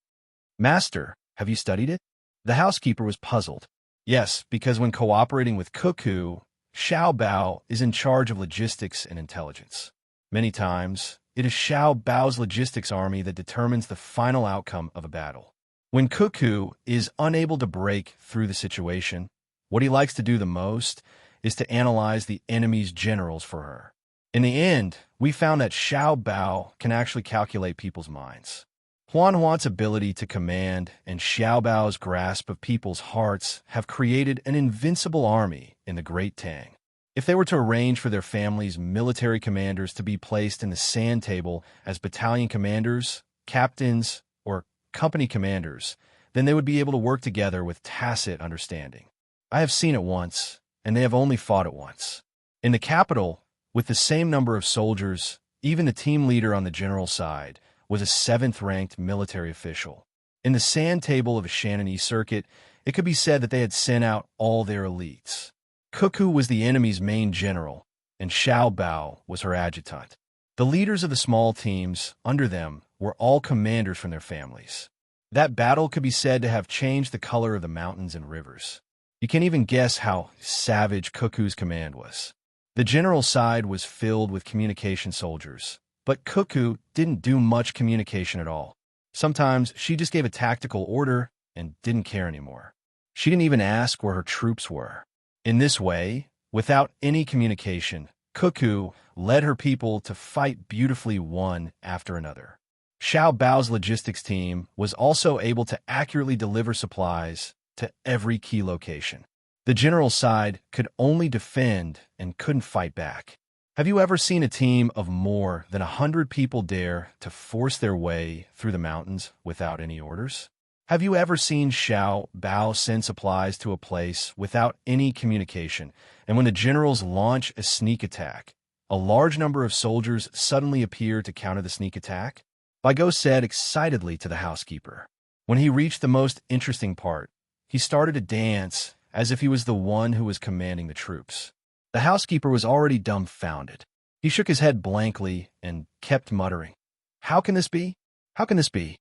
Master, have you studied it? The housekeeper was puzzled. Yes, because when cooperating with Cuckoo, Xiao Bao is in charge of logistics and intelligence. Many times, it is Xiao Bao's logistics army that determines the final outcome of a battle. When Cuckoo is unable to break through the situation, what he likes to do the most is to analyze the enemy's generals for her. In the end, we found that Xiao Bao can actually calculate people's minds. Huan Huan's ability to command and Xiao Bao's grasp of people's hearts have created an invincible army in the Great Tang. If they were to arrange for their families' military commanders to be placed in the sand table as battalion commanders, captains, or company commanders, then they would be able to work together with tacit understanding. I have seen it once, and they have only fought it once. In the capital, with the same number of soldiers, even the team leader on the general side was a 7th-ranked military official. In the sand table of a Shannonese circuit, it could be said that they had sent out all their elites. Cuckoo was the enemy's main general, and Xiao Bao was her adjutant. The leaders of the small teams under them were all commanders from their families. That battle could be said to have changed the color of the mountains and rivers. You can't even guess how savage Cuckoo's command was. The general side was filled with communication soldiers, but Cuckoo didn't do much communication at all. Sometimes she just gave a tactical order and didn't care anymore. She didn't even ask where her troops were. In this way, without any communication, Cuckoo led her people to fight beautifully one after another. Xiao Bao's logistics team was also able to accurately deliver supplies to every key location. The general side could only defend and couldn't fight back. Have you ever seen a team of more than 100 people dare to force their way through the mountains without any orders? Have you ever seen Xiao Bao send supplies to a place without any communication, and when the generals launch a sneak attack, a large number of soldiers suddenly appear to counter the sneak attack? Baigo said excitedly to the housekeeper. When he reached the most interesting part, he started to dance as if he was the one who was commanding the troops. The housekeeper was already dumbfounded. He shook his head blankly and kept muttering, "How can this be? How can this be?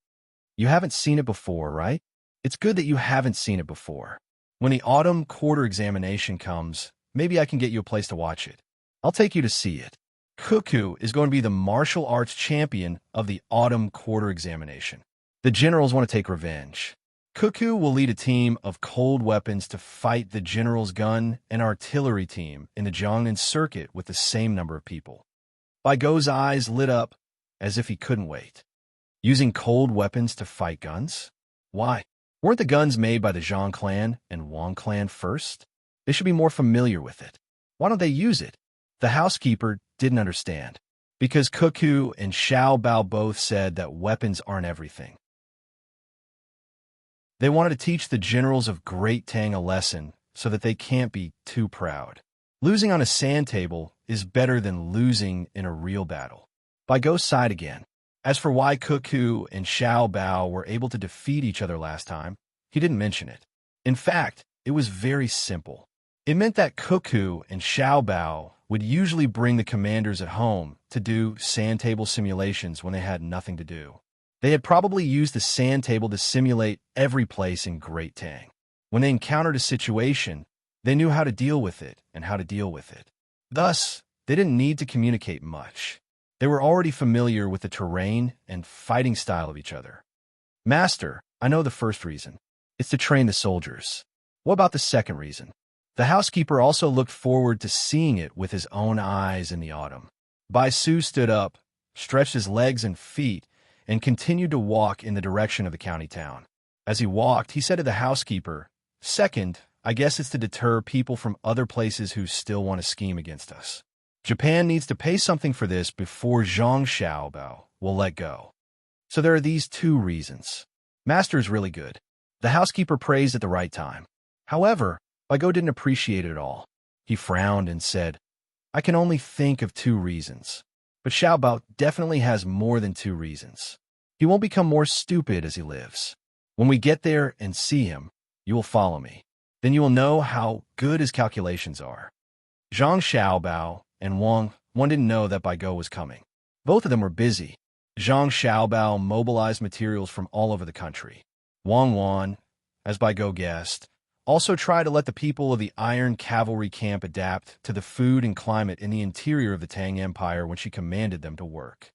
You haven't seen it before, right? It's good that you haven't seen it before. When the autumn quarter examination comes, maybe I can get you a place to watch it. I'll take you to see it. Cuckoo is going to be the martial arts champion of the autumn quarter examination. The generals want to take revenge. Cuckoo will lead a team of cold weapons to fight the general's gun and artillery team in the Jiangnan circuit with the same number of people." Baigo's eyes lit up as if he couldn't wait. Using cold weapons to fight guns? Why? Weren't the guns made by the Zhang clan and Wang clan first? They should be more familiar with it. Why don't they use it? The housekeeper didn't understand, because Cuckoo and Xiao Bao both said that weapons aren't everything. They wanted to teach the generals of Great Tang a lesson so that they can't be too proud. Losing on a sand table is better than losing in a real battle. Baigo sighed again. As for why Cuckoo and Xiao Bao were able to defeat each other last time, he didn't mention it. In fact, it was very simple. It meant that Cuckoo and Xiao Bao would usually bring the commanders at home to do sand table simulations when they had nothing to do. They had probably used the sand table to simulate every place in Great Tang. When they encountered a situation, they knew how to deal with it and how to deal with it. Thus, they didn't need to communicate much. They were already familiar with the terrain and fighting style of each other. "Master, I know the first reason. It's to train the soldiers. What about the second reason?" The housekeeper also looked forward to seeing it with his own eyes in the autumn. Bai Su stood up, stretched his legs and feet, and continued to walk in the direction of the county town. As he walked, he said to the housekeeper, "Second, I guess it's to deter people from other places who still want to scheme against us. Japan needs to pay something for this before Zhang Xiaobao will let go. So there are these two reasons. Master is really good." The housekeeper praised at the right time. However, Baigo didn't appreciate it at all. He frowned and said, "I can only think of two reasons. But Xiaobao definitely has more than two reasons. He won't become more stupid as he lives. When we get there and see him, you will follow me. Then you will know how good his calculations are." Zhang Xiaobao and Wang didn't know that Bai Go was coming. Both of them were busy. Zhang Xiaobao mobilized materials from all over the country. Wang, as Bai Go guessed, also tried to let the people of the Iron Cavalry camp adapt to the food and climate in the interior of the Tang Empire when she commanded them to work.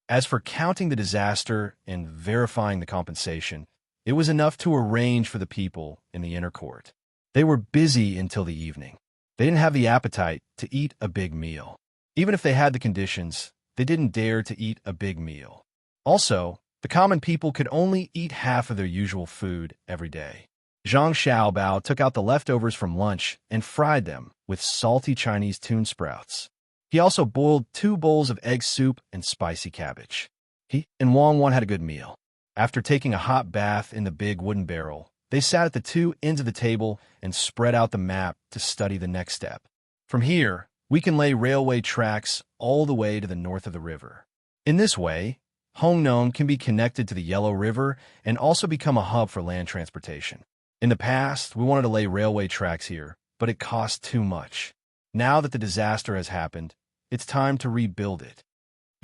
As for counting the disaster and verifying the compensation, it was enough to arrange for the people in the inner court. They were busy until the evening. They didn't have the appetite to eat a big meal. Even if they had the conditions, they didn't dare to eat a big meal. Also, the common people could only eat half of their usual food every day. Zhang Xiaobao took out the leftovers from lunch and fried them with salty Chinese tune sprouts. He also boiled 2 bowls of egg soup and spicy cabbage. He and Wang had a good meal. After taking a hot bath in the big wooden barrel, they sat at the 2 ends of the table and spread out the map to study the next step. From here, we can lay railway tracks all the way to the north of the river. In this way, Hongnong can be connected to the Yellow River and also become a hub for land transportation. In the past, we wanted to lay railway tracks here, but it cost too much. Now that the disaster has happened, it's time to rebuild it.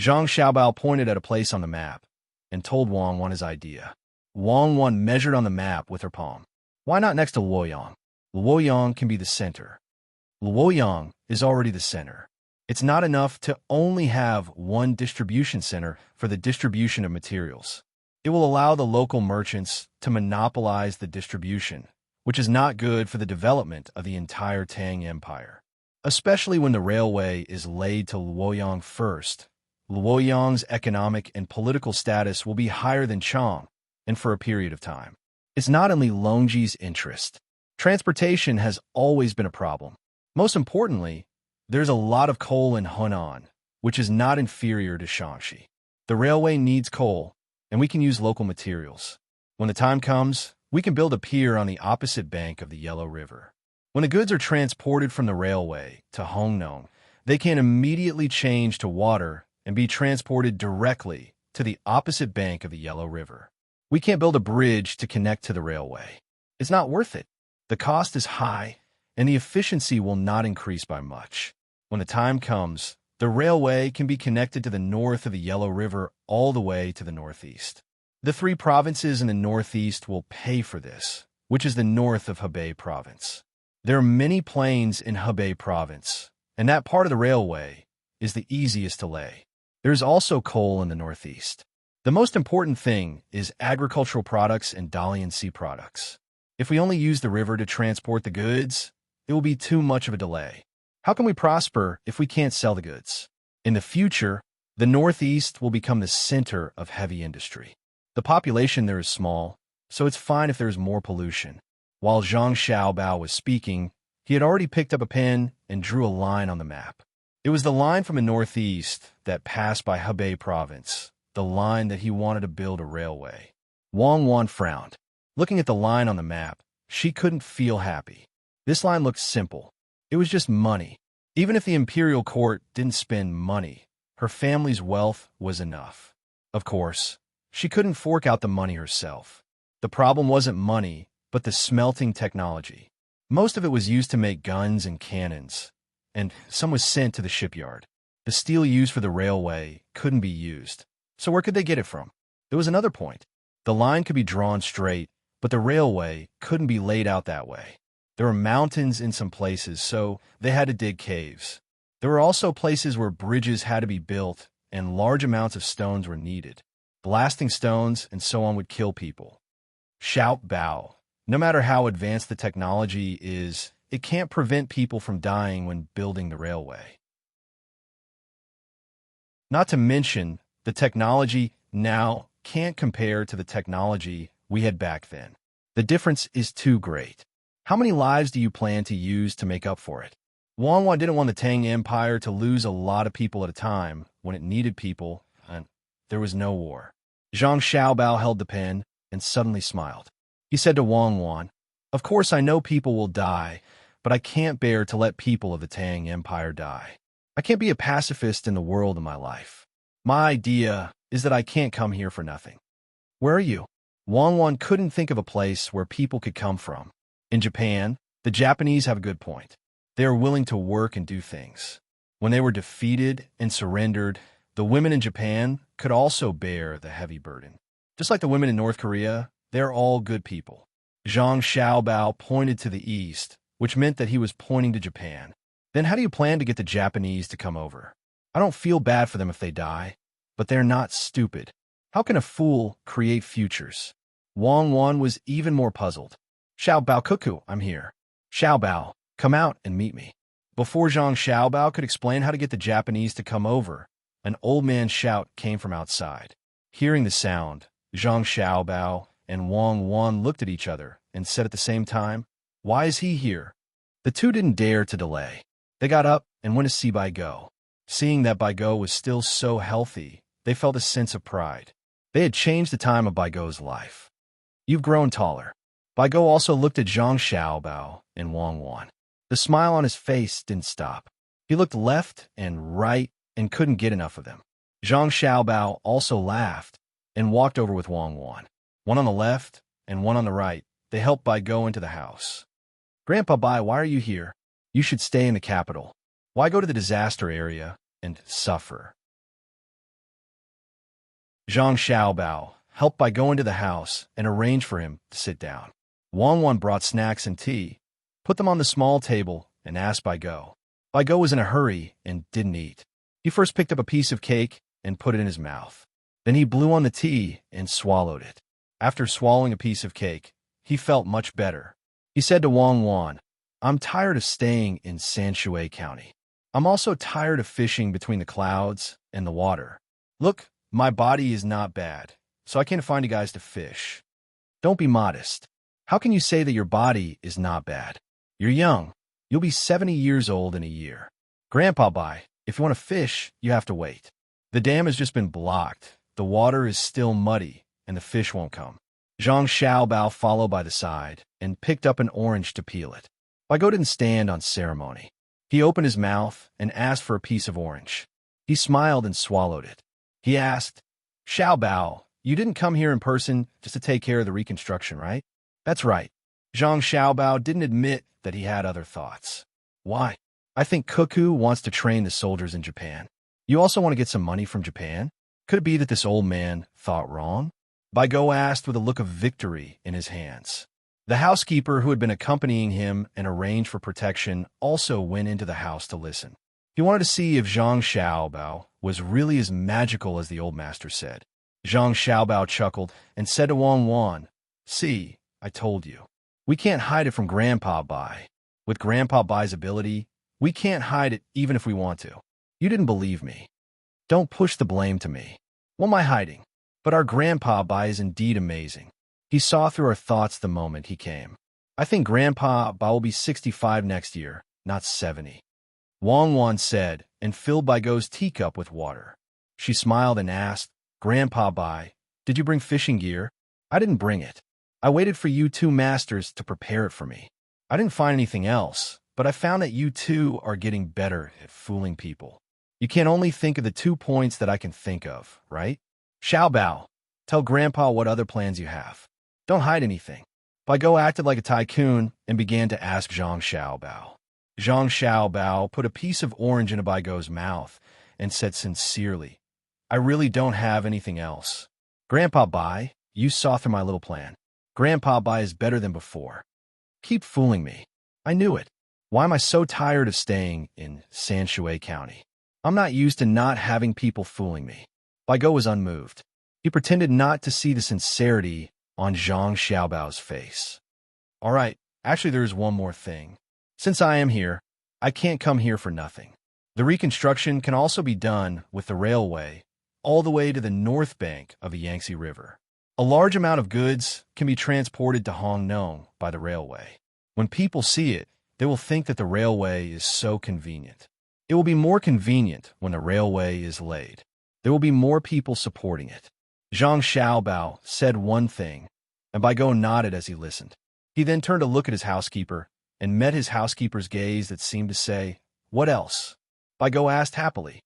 Zhang Xiaobao pointed at a place on the map and told Wang his idea. Wang measured on the map with her palm. Why not next to Luoyang? Luoyang can be the center. Luoyang is already the center. It's not enough to only have one distribution center for the distribution of materials. It will allow the local merchants to monopolize the distribution, which is not good for the development of the entire Tang Empire. Especially when the railway is laid to Luoyang first. Luoyang's economic and political status will be higher than Chang, and for a period of time. It's not only Longji's interest. Transportation has always been a problem. Most importantly, there's a lot of coal in Hunan, which is not inferior to Shaanxi. The railway needs coal, and we can use local materials. When the time comes, we can build a pier on the opposite bank of the Yellow River. When the goods are transported from the railway to Hongnong, they can immediately change to water and be transported directly to the opposite bank of the Yellow River. We can't build a bridge to connect to the railway. It's not worth it. The cost is high, and the efficiency will not increase by much. When the time comes, the railway can be connected to the north of the Yellow River all the way to the northeast. The 3 provinces in the northeast will pay for this, which is the north of Hebei province. There are many plains in Hebei province, and that part of the railway is the easiest to lay. There is also coal in the northeast. The most important thing is agricultural products and Dalian Sea products. If we only use the river to transport the goods, it will be too much of a delay. How can we prosper if we can't sell the goods? In the future, the Northeast will become the center of heavy industry. The population there is small, so it's fine if there is more pollution. While Zhang Xiaobao was speaking, he had already picked up a pen and drew a line on the map. It was the line from the northeast that passed by Hebei province, the line that he wanted to build a railway. Wang frowned. Looking at the line on the map, she couldn't feel happy. This line looked simple. It was just money. Even if the imperial court didn't spend money, her family's wealth was enough. Of course, she couldn't fork out the money herself. The problem wasn't money, but the smelting technology. Most of it was used to make guns and cannons, and some was sent to the shipyard. The steel used for the railway couldn't be used. So where could they get it from? There was another point. The line could be drawn straight, but the railway couldn't be laid out that way. There were mountains in some places, so they had to dig caves. There were also places where bridges had to be built and large amounts of stones were needed. Blasting stones and so on would kill people. Shout Bao. No matter how advanced the technology is, it can't prevent people from dying when building the railway. Not to mention, the technology now can't compare to the technology we had back then. The difference is too great. How many lives do you plan to use to make up for it? Wang didn't want the Tang Empire to lose a lot of people at a time when it needed people, and there was no war. Zhang Xiaobao held the pen and suddenly smiled. He said to Wang, "Of course I know people will die, but I can't bear to let people of the Tang Empire die. I can't be a pacifist in the world of my life. My idea is that I can't come here for nothing. Where are you? Wang Wan couldn't think of a place where people could come from. In Japan, the Japanese have a good point. They are willing to work and do things. When they were defeated and surrendered, the women in Japan could also bear the heavy burden. Just like the women in North Korea, they're all good people. Zhang Xiaobao pointed to the east, which meant that he was pointing to Japan. Then how do you plan to get the Japanese to come over? I don't feel bad for them if they die, but they're not stupid. How can a fool create futures? Wang Wan was even more puzzled. Xiaobao Cuckoo, I'm here. Xiaobao, come out and meet me. Before Zhang Xiaobao could explain how to get the Japanese to come over, an old man's shout came from outside. Hearing the sound, Zhang Xiaobao and Wang Wan looked at each other and said at the same time, "Why is he here?" The two didn't dare to delay. They got up and went to see Bai Go. Seeing that Bai Go was still so healthy, they felt a sense of pride. They had changed the time of Bai Go's life. You've grown taller. Bai Go also looked at Zhang Xiaobao and Wang Wan. The smile on his face didn't stop. He looked left and right and couldn't get enough of them. Zhang Xiaobao also laughed and walked over with Wang Wan. One on the left and one on the right. They helped Bai Go into the house. Grandpa Bai, why are you here? You should stay in the capital. Why go to the disaster area and suffer? Zhang Xiaobao helped Bai Go into the house and arranged for him to sit down. Wang Wan brought snacks and tea, put them on the small table, and asked Bai Go. Bai Go was in a hurry and didn't eat. He first picked up a piece of cake and put it in his mouth. Then he blew on the tea and swallowed it. After swallowing a piece of cake, he felt much better. He said to Wang Wan, "I'm tired of staying in Sanshui County. I'm also tired of fishing between the clouds and the water. Look, my body is not bad, so I can't find you guys to fish." Don't be modest. How can you say that your body is not bad? You're young. You'll be 70 years old in a year. Grandpa Bai, if you want to fish, you have to wait. The dam has just been blocked. The water is still muddy, and the fish won't come. Zhang Xiaobao followed by the side and picked up an orange to peel it. Bai Go didn't stand on ceremony. He opened his mouth and asked for a piece of orange. He smiled and swallowed it. He asked, "Xiaobao, you didn't come here in person just to take care of the reconstruction, right?" "That's right." Zhang Xiaobao didn't admit that he had other thoughts. "Why?" "I think Cuckoo wants to train the soldiers in Japan. You also want to get some money from Japan? Could it be that this old man thought wrong?" Bai Go asked with a look of victory in his hands. The housekeeper who had been accompanying him and arranged for protection also went into the house to listen. He wanted to see if Zhang Xiaobao was really as magical as the old master said. Zhang Xiaobao chuckled and said to Wang Wan, "See, I told you. We can't hide it from Grandpa Bai. With Grandpa Bai's ability, we can't hide it even if we want to. You didn't believe me. Don't push the blame to me. What am I hiding? But our Grandpa Bai is indeed amazing. He saw through our thoughts the moment he came. I think Grandpa Bai will be 65 next year, not 70. Wang Wan said, and filled Bai Go's teacup with water. She smiled and asked, "Grandpa Bai, did you bring fishing gear?" "I didn't bring it. I waited for you two masters to prepare it for me. I didn't find anything else, but I found that you two are getting better at fooling people. You can only think of the 2 points that I can think of, right? Xiaobao, tell Grandpa what other plans you have. Don't hide anything." Bai Go acted like a tycoon and began to ask Zhang Xiaobao. Zhang Xiaobao put a piece of orange into Bai Go's mouth and said sincerely, "I really don't have anything else. Grandpa Bai, you saw through my little plan. Grandpa Bai is better than before. Keep fooling me. I knew it. Why am I so tired of staying in Sanshui County? I'm not used to not having people fooling me." Bai Go was unmoved. He pretended not to see the sincerity on Zhang Xiaobao's face. "All right, actually there is one more thing. Since I am here, I can't come here for nothing. The reconstruction can also be done with the railway all the way to the north bank of the Yangtze River. A large amount of goods can be transported to Hongnong by the railway. When people see it, they will think that the railway is so convenient. It will be more convenient when the railway is laid. There will be more people supporting it." Zhang Xiaobao said one thing, and Bai Go nodded as he listened. He then turned to look at his housekeeper and met his housekeeper's gaze that seemed to say, "What else?" Bai Go asked happily,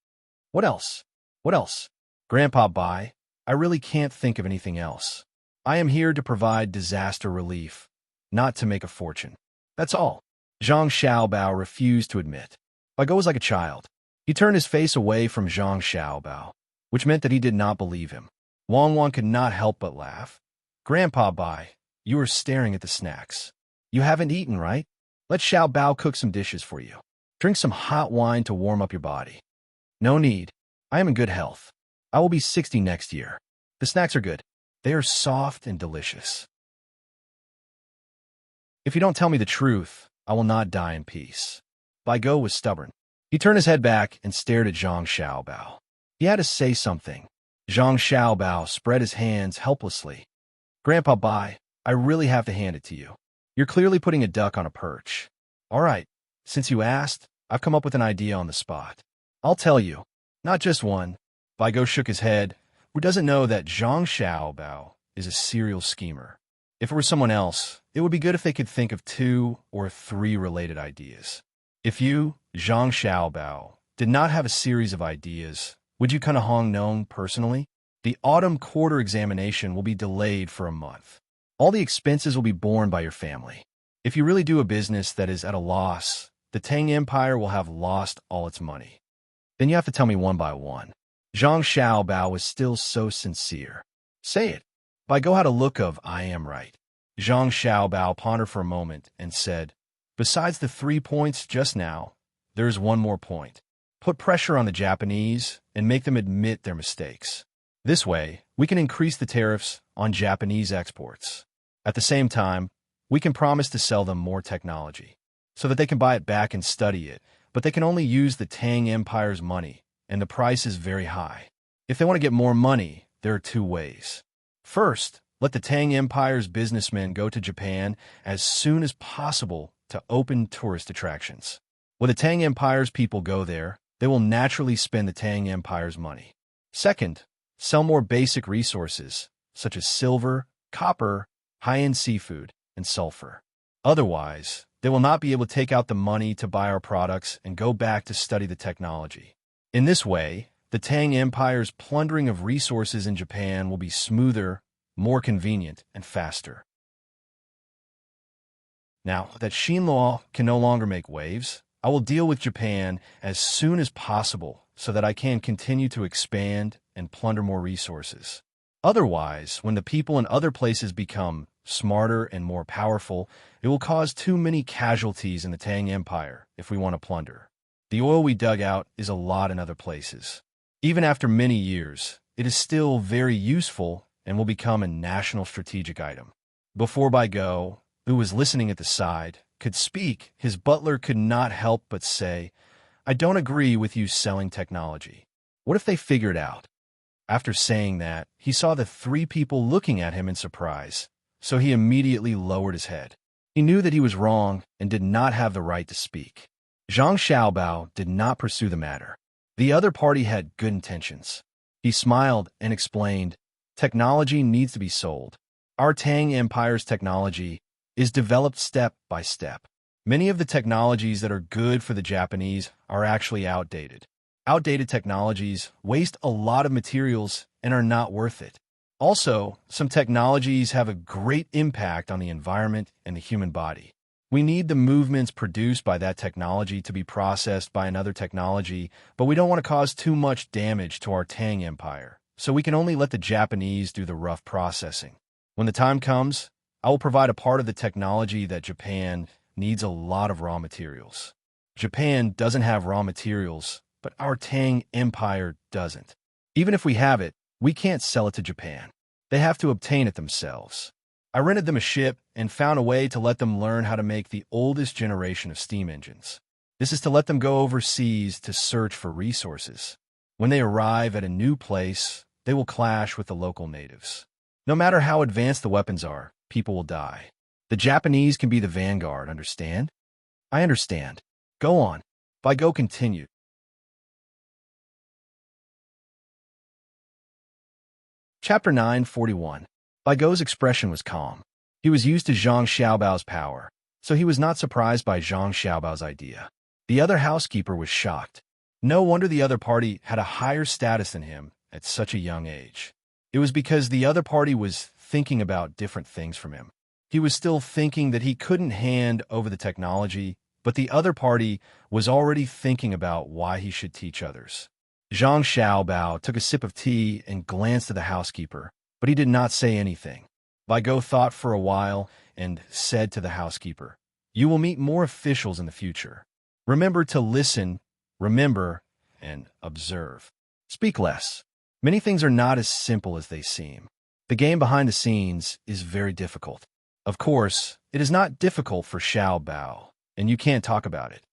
"What else? What else?" "Grandpa Bai, I really can't think of anything else. I am here to provide disaster relief, not to make a fortune. That's all. Zhang Xiaobao refused to admit. Bai Go was like a child. He turned his face away from Zhang Xiaobao, which meant that he did not believe him. Wang Wan could not help but laugh. Grandpa Bai, you are staring at the snacks. You haven't eaten, right? Let Xiaobao cook some dishes for you. Drink some hot wine to warm up your body. No need. I am in good health. I will be 60 next year. The snacks are good. They are soft and delicious. If you don't tell me the truth, I will not die in peace. Bai Go was stubborn. He turned his head back and stared at Zhang Xiaobao. He had to say something. Zhang Xiaobao spread his hands helplessly. Grandpa Bai, I really have to hand it to you. You're clearly putting a duck on a perch. All right, since you asked, I've come up with an idea on the spot. I'll tell you. Not just one. Bai Go shook his head. Who doesn't know that Zhang Xiaobao is a serial schemer? If it were someone else, it would be good if they could think of 2 or 3 related ideas. If you, Zhang Xiaobao, did not have a series of ideas, would you come to Hong Nong personally? The autumn quarter examination will be delayed for a month. All the expenses will be borne by your family. If you really do a business that is at a loss, the Tang Empire will have lost all its money. Then you have to tell me one by one. Zhang Xiaobao was still so sincere. Say it. Bai Go had a look of, I am right. Zhang Xiaobao pondered for a moment and said, besides the 3 points just now, there is one more point. Put pressure on the Japanese and make them admit their mistakes. This way, we can increase the tariffs on Japanese exports. At the same time, we can promise to sell them more technology, so that they can buy it back and study it, but they can only use the Tang Empire's money, and the price is very high. If they want to get more money, there are 2 ways. First, let the Tang Empire's businessmen go to Japan as soon as possible to open tourist attractions. When the Tang Empire's people go there, they will naturally spend the Tang Empire's money. Second, sell more basic resources, such as silver, copper, high-end seafood, and sulfur. Otherwise, they will not be able to take out the money to buy our products and go back to study the technology. In this way, the Tang Empire's plundering of resources in Japan will be smoother, more convenient, and faster. Now that Xinluo can no longer make waves, I will deal with Japan as soon as possible so that I can continue to expand and plunder more resources. Otherwise, when the people in other places become smarter and more powerful, it will cause too many casualties in the Tang Empire if we want to plunder. The oil we dug out is a lot in other places. Even after many years, it is still very useful and will become a national strategic item. Before Bai Go, who was listening at the side, could speak, his butler could not help but say, I don't agree with you selling technology. What if they figure it out? After saying that, he saw the 3 people looking at him in surprise, so he immediately lowered his head. He knew that he was wrong and did not have the right to speak. Zhang Xiaobao did not pursue the matter. The other party had good intentions. He smiled and explained, technology needs to be sold. Our Tang Empire's technology is developed step by step. Many of the technologies that are good for the Japanese are actually outdated. Outdated technologies waste a lot of materials and are not worth it. Also, some technologies have a great impact on the environment and the human body. We need the movements produced by that technology to be processed by another technology, but we don't want to cause too much damage to our Tang Empire, so we can only let the Japanese do the rough processing. When the time comes, I will provide a part of the technology that Japan needs a lot of raw materials. Japan doesn't have raw materials, but our Tang Empire doesn't. Even if we have it, we can't sell it to Japan. They have to obtain it themselves. I rented them a ship and found a way to let them learn how to make the oldest generation of steam engines. This is to let them go overseas to search for resources. When they arrive at a new place, they will clash with the local natives. No matter how advanced the weapons are, people will die. The Japanese can be the vanguard, understand? I understand. Go on. Bai Go continued. Chapter 941. Bai Go's expression was calm. He was used to Zhang Xiaobao's power, so he was not surprised by Zhang Xiaobao's idea. The other housekeeper was shocked. No wonder the other party had a higher status than him at such a young age. It was because the other party was thinking about different things from him. He was still thinking that he couldn't hand over the technology, but the other party was already thinking about why he should teach others. Zhang Xiaobao took a sip of tea and glanced at the housekeeper, but he did not say anything. Bai Go thought for a while and said to the housekeeper, "You will meet more officials in the future. Remember to listen, remember, and observe. Speak less. Many things are not as simple as they seem. The game behind the scenes is very difficult. Of course, it is not difficult for Xiao Bao, and you can't talk about it."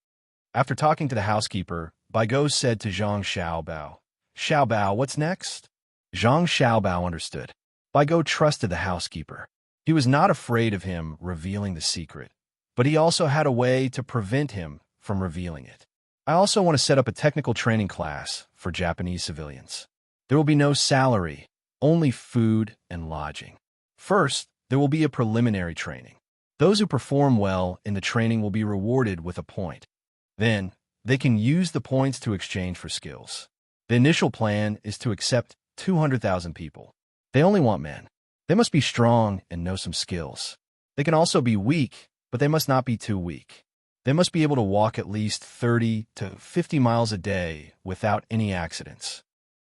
After talking to the housekeeper, Bai Go said to Zhang Xiaobao, "Xiaobao, what's next?" Zhang Xiaobao understood. Bai Go trusted the housekeeper. He was not afraid of him revealing the secret, but he also had a way to prevent him from revealing it. "I also want to set up a technical training class for Japanese civilians. There will be no salary, only food and lodging. First, there will be a preliminary training. Those who perform well in the training will be rewarded with a point. Then, they can use the points to exchange for skills. The initial plan is to accept 200,000 people. They only want men. They must be strong and know some skills. They can also be weak, but they must not be too weak. They must be able to walk at least 30 to 50 miles a day without any accidents."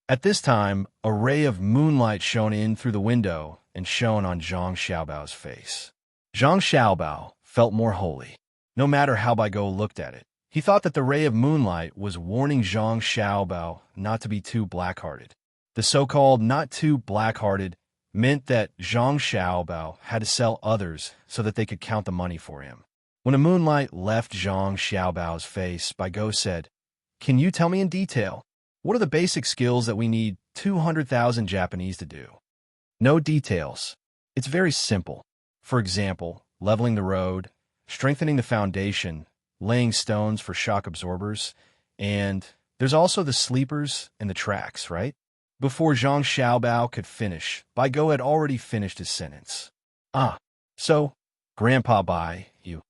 At this time, a ray of moonlight shone in through the window and shone on Zhang Xiaobao's face. Zhang Xiaobao felt more holy. No matter how Bai Go looked at it, he thought that the ray of moonlight was warning Zhang Xiaobao not to be too black-hearted. The so-called not too black-hearted meant that Zhang Xiaobao had to sell others so that they could count the money for him. When the moonlight left Zhang Xiaobao's face, Bai Go said, "Can you tell me in detail? What are the basic skills that we need 200,000 Japanese to do?" "No details. It's very simple. For example, leveling the road, strengthening the foundation, laying stones for shock absorbers, and there's also the sleepers and the tracks, right?" Before Zhang Xiaobao could finish, Bai Go had already finished his sentence. "Ah, so, Grandpa Bai, you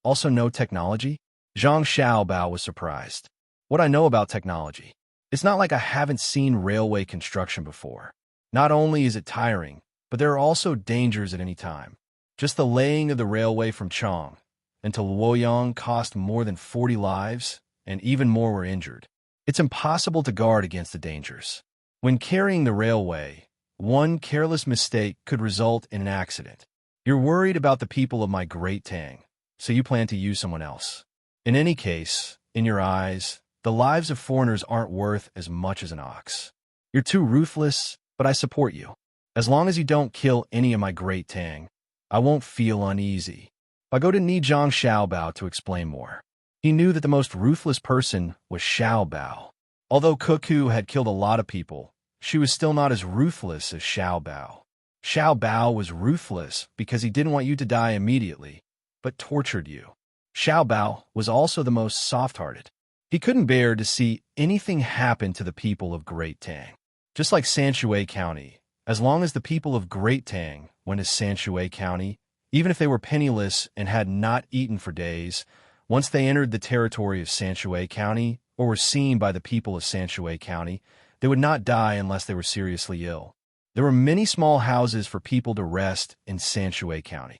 also know technology?" Zhang Xiaobao was surprised. "What I know about technology? It's not like I haven't seen railway construction before. Not only is it tiring, but there are also dangers at any time. Just the laying of the railway from Chang until Luoyang cost more than 40 lives, and even more were injured. It's impossible to guard against the dangers. When carrying the railway, one careless mistake could result in an accident. You're worried about the people of my great Tang, so you plan to use someone else. In any case, in your eyes, the lives of foreigners aren't worth as much as an ox. You're too ruthless, but I support you. As long as you don't kill any of my great Tang, I won't feel uneasy." Bai Go didn't need Zhang Xiaobao to explain more. He knew that the most ruthless person was Xiaobao. Although Cuckoo had killed a lot of people, she was still not as ruthless as Xiaobao. Xiaobao was ruthless because he didn't want you to die immediately, but tortured you. Xiaobao was also the most soft-hearted. He couldn't bear to see anything happen to the people of Great Tang. Just like Sanshui County, as long as the people of Great Tang went to Sanshui County, even if they were penniless and had not eaten for days, once they entered the territory of Sanshui County or were seen by the people of Sanshui County, they would not die unless they were seriously ill. There were many small houses for people to rest in Sanshui County.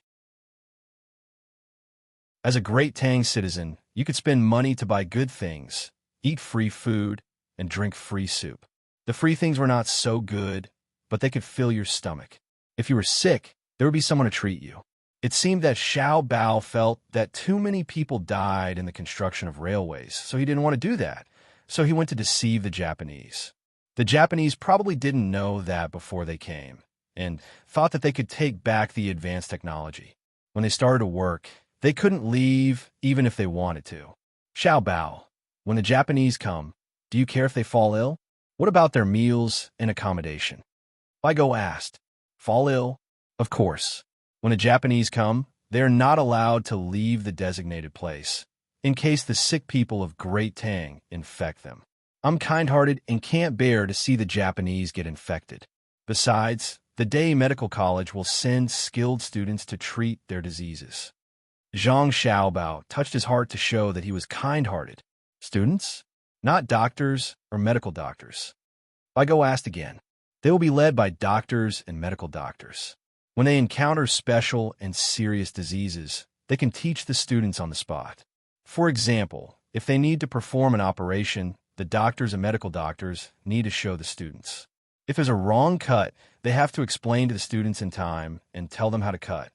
As a Great Tang citizen, you could spend money to buy good things, eat free food, and drink free soup. The free things were not so good, but they could fill your stomach. If you were sick, there would be someone to treat you. It seemed that Xiao Bao felt that too many people died in the construction of railways, so he didn't want to do that. So he went to deceive the Japanese. The Japanese probably didn't know that before they came, and thought that they could take back the advanced technology. When they started to work, they couldn't leave even if they wanted to. "Xiao Bao, when the Japanese come, do you care if they fall ill? What about their meals and accommodation?" Bai Go asked. "Fall ill? Of course. When the Japanese come, they are not allowed to leave the designated place, in case the sick people of Great Tang infect them. I'm kind-hearted and can't bear to see the Japanese get infected. Besides, the Day Medical College will send skilled students to treat their diseases." Zhang Xiaobao touched his heart to show that he was kind-hearted. "Students? Not doctors or medical doctors?" Bai Go asked again. They will be led by doctors and medical doctors. When they encounter special and serious diseases, they can teach the students on the spot. For example, if they need to perform an operation, the doctors and medical doctors need to show the students. If there's a wrong cut, they have to explain to the students in time and tell them how to cut.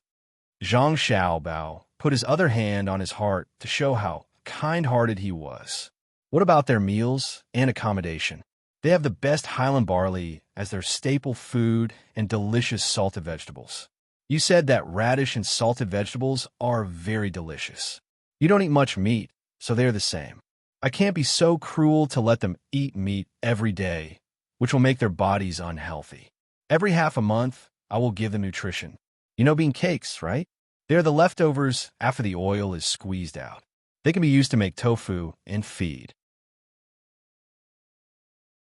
Zhang Xiaobao put his other hand on his heart to show how kind-hearted he was. What about their meals and accommodation? They have the best Highland barley as their staple food and delicious salted vegetables. You said that radish and salted vegetables are very delicious. You don't eat much meat, so they're the same. I can't be so cruel to let them eat meat every day, which will make their bodies unhealthy. Every half a month, I will give them nutrition. You know bean cakes, right? They're the leftovers after the oil is squeezed out. They can be used to make tofu and feed.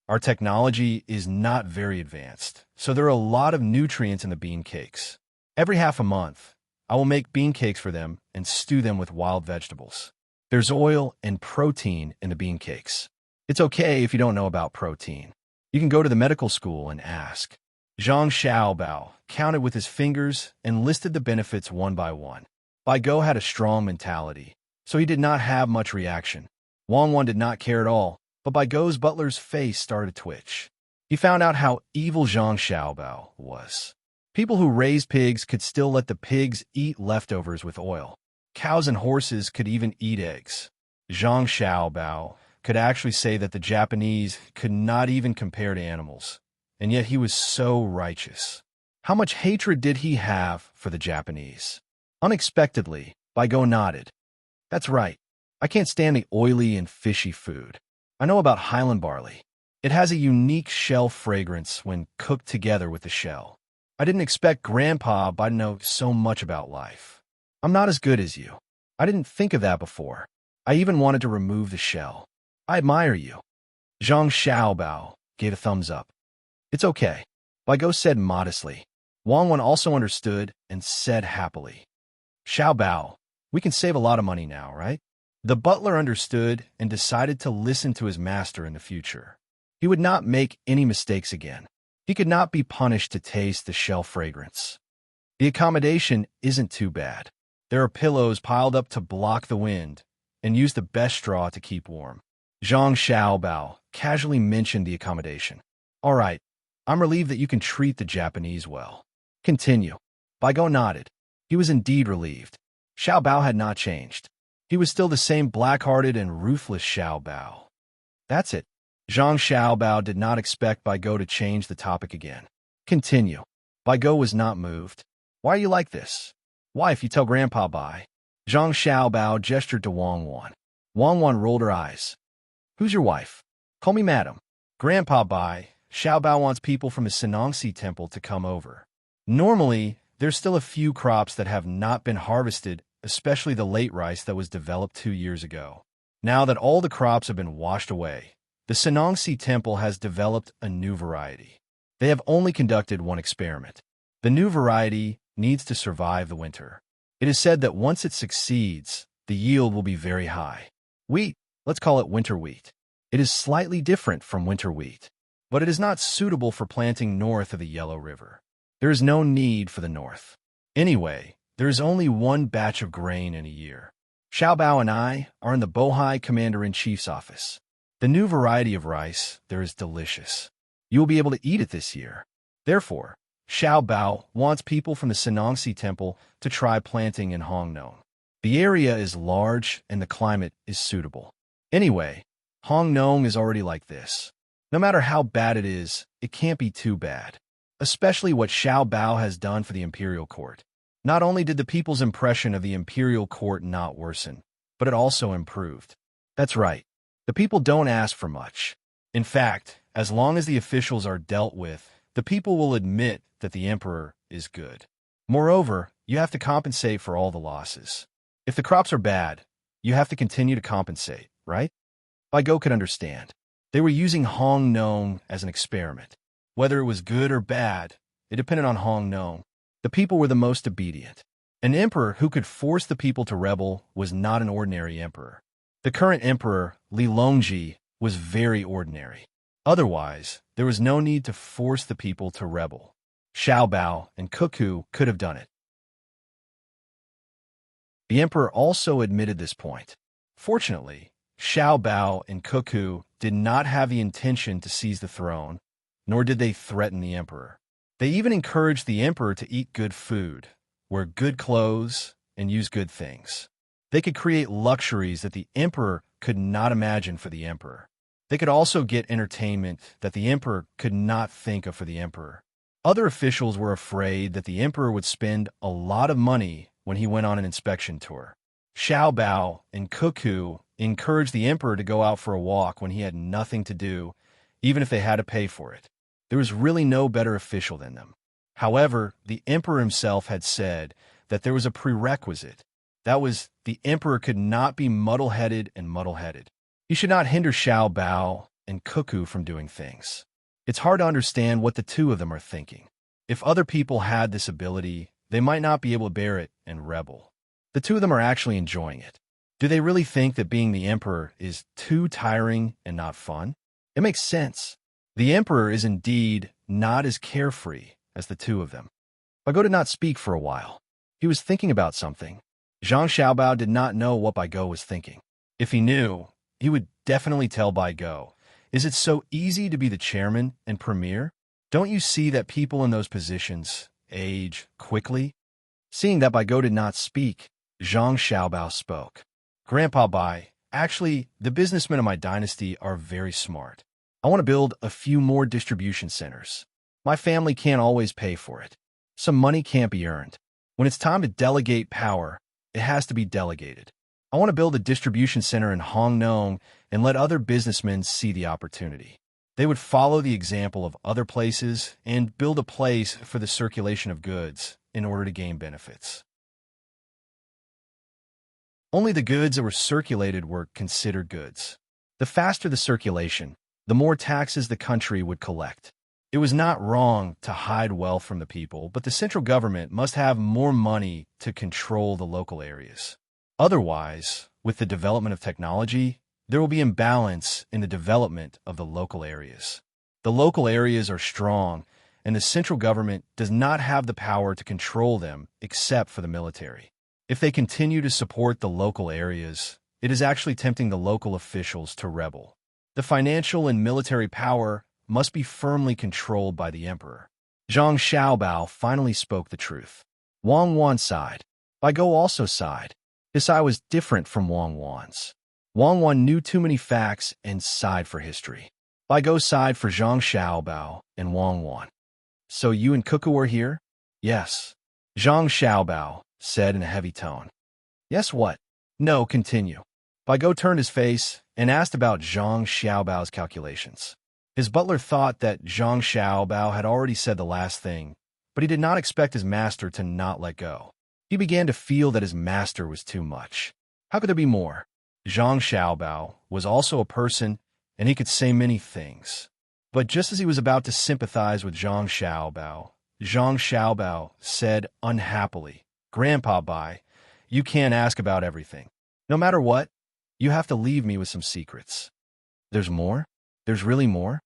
Our technology is not very advanced, so there are a lot of nutrients in the bean cakes. Every half a month, I will make bean cakes for them and stew them with wild vegetables. There's oil and protein in the bean cakes. It's okay if you don't know about protein. You can go to the medical school and ask. Zhang Xiaobao counted with his fingers and listed the benefits one by one. Bai Go had a strong mentality, so he did not have much reaction. Wang Wan did not care at all, but Bai Go's butler's face started to twitch. He found out how evil Zhang Xiaobao was. People who raised pigs could still let the pigs eat leftovers with oil. Cows and horses could even eat eggs. Zhang Xiaobao could actually say that the Japanese could not even compare to animals, and yet he was so righteous. How much hatred did he have for the Japanese? Unexpectedly, Bai Go nodded. That's right. I can't stand the oily and fishy food. I know about Highland barley. It has a unique shell fragrance when cooked together with the shell. I didn't expect Grandpa to know so much about life. I'm not as good as you. I didn't think of that before. I even wanted to remove the shell. I admire you. Zhang Xiaobao gave a thumbs up. It's okay, Bai Go said modestly. Wang Wan also understood and said happily. Xiaobao, we can save a lot of money now, right? The butler understood and decided to listen to his master in the future. He would not make any mistakes again. He could not be punished to taste the shell fragrance. The accommodation isn't too bad. There are pillows piled up to block the wind, and use the best straw to keep warm. Zhang Xiaobao casually mentioned the accommodation. All right, I'm relieved that you can treat the Japanese well. Continue. Bai Go nodded. He was indeed relieved. Xiaobao had not changed. He was still the same black-hearted and ruthless Xiaobao. That's it. Zhang Xiaobao did not expect Bai Go to change the topic again. Continue. Bai Go was not moved. Why are you like this? Why, if you tell Grandpa Bai? Zhang Xiaobao gestured to Wang Wan. Wang Wan rolled her eyes. Who's your wife? Call me Madam. Grandpa Bai, Xiaobao wants people from the Sinangxi temple to come over. Normally, there's still a few crops that have not been harvested, especially the late rice that was developed 2 years ago. Now that all the crops have been washed away, the Sinangxi temple has developed a new variety. They have only conducted one experiment. The new variety needs to survive the winter. It is said that once it succeeds, the yield will be very high. Wheat, let's call it winter wheat. It is slightly different from winter wheat, but it is not suitable for planting north of the Yellow River. There is no need for the north. Anyway, there is only one batch of grain in a year. Xiaobao and I are in the Bohai Commander-in-Chief's office. The new variety of rice there is delicious. You will be able to eat it this year. Therefore, Xiaobao wants people from the Sinangxi temple to try planting in Hongnong. The area is large and the climate is suitable. Anyway, Hongnong is already like this. No matter how bad it is, it can't be too bad. Especially what Xiaobao has done for the imperial court. Not only did the people's impression of the imperial court not worsen, but it also improved. That's right. The people don't ask for much. In fact, as long as the officials are dealt with, the people will admit that the emperor is good. Moreover, you have to compensate for all the losses. If the crops are bad, you have to continue to compensate, right? Bai Go could understand. They were using Hongnong as an experiment. Whether it was good or bad, it depended on Hongnong. The people were the most obedient. An emperor who could force the people to rebel was not an ordinary emperor. The current emperor, Li Longji, was very ordinary. Otherwise, there was no need to force the people to rebel. Xiao Bao and Cuckoo could have done it. The emperor also admitted this point. Fortunately, Xiao Bao and Cuckoo did not have the intention to seize the throne, nor did they threaten the emperor. They even encouraged the emperor to eat good food, wear good clothes, and use good things. They could create luxuries that the emperor could not imagine for the emperor. They could also get entertainment that the emperor could not think of for the emperor. Other officials were afraid that the emperor would spend a lot of money when he went on an inspection tour. Xiao Bao and Cuckoo encouraged the emperor to go out for a walk when he had nothing to do, even if they had to pay for it. There was really no better official than them. However, the emperor himself had said that there was a prerequisite. That was, the emperor could not be muddle-headed and muddle-headed. He should not hinder Xiao Bao and Cuckoo from doing things. It's hard to understand what the two of them are thinking. If other people had this ability, they might not be able to bear it and rebel. The two of them are actually enjoying it. Do they really think that being the emperor is too tiring and not fun? It makes sense. The emperor is indeed not as carefree as the two of them. Baigo did not speak for a while. He was thinking about something. Zhang Xiaobao did not know what Baigo was thinking. If he knew, he would definitely tell Baigo. Is it so easy to be the chairman and premier? Don't you see that people in those positions age quickly? Seeing that Baigo did not speak, Zhang Xiaobao spoke. Grandpa Bai, actually, the businessmen of my dynasty are very smart. I want to build a few more distribution centers. My family can't always pay for it. Some money can't be earned. When it's time to delegate power, it has to be delegated. I want to build a distribution center in Hongnong and let other businessmen see the opportunity. They would follow the example of other places and build a place for the circulation of goods in order to gain benefits. Only the goods that were circulated were considered goods. The faster the circulation, the more taxes the country would collect. It was not wrong to hide wealth from the people, but the central government must have more money to control the local areas. Otherwise, with the development of technology, there will be imbalance in the development of the local areas. The local areas are strong, and the central government does not have the power to control them except for the military. If they continue to support the local areas, it is actually tempting the local officials to rebel. The financial and military power must be firmly controlled by the emperor. Zhang Xiaobao finally spoke the truth. Wang Wan sighed. Baigo also sighed. His sigh was different from Wang Wan's. Wang Wan knew too many facts and sighed for history. Baigo sighed for Zhang Xiaobao and Wang Wan. So you and Cuckoo are here? Yes. Zhang Xiaobao said in a heavy tone. Yes, what? No, continue. Baigo turned his face and asked about Zhang Xiaobao's calculations. His butler thought that Zhang Xiaobao had already said the last thing, but he did not expect his master to not let go. He began to feel that his master was too much. How could there be more? Zhang Xiaobao was also a person, and he could say many things. But just as he was about to sympathize with Zhang Xiaobao said unhappily, Grandpa Bai, you can't ask about everything. No matter what, you have to leave me with some secrets. There's more? There's really more?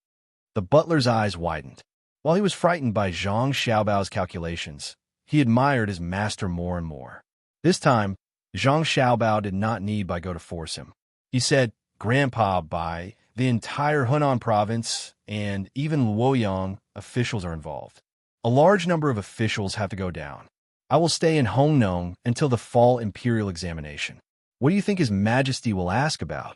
The butler's eyes widened. While he was frightened by Zhang Xiaobao's calculations, he admired his master more and more. This time, Zhang Xiaobao did not need Baigo to force him. He said, Grandpa Bai, the entire Hunan province and even Luoyang officials are involved. A large number of officials have to go down. I will stay in Hongnong until the fall imperial examination. What do you think His Majesty will ask about?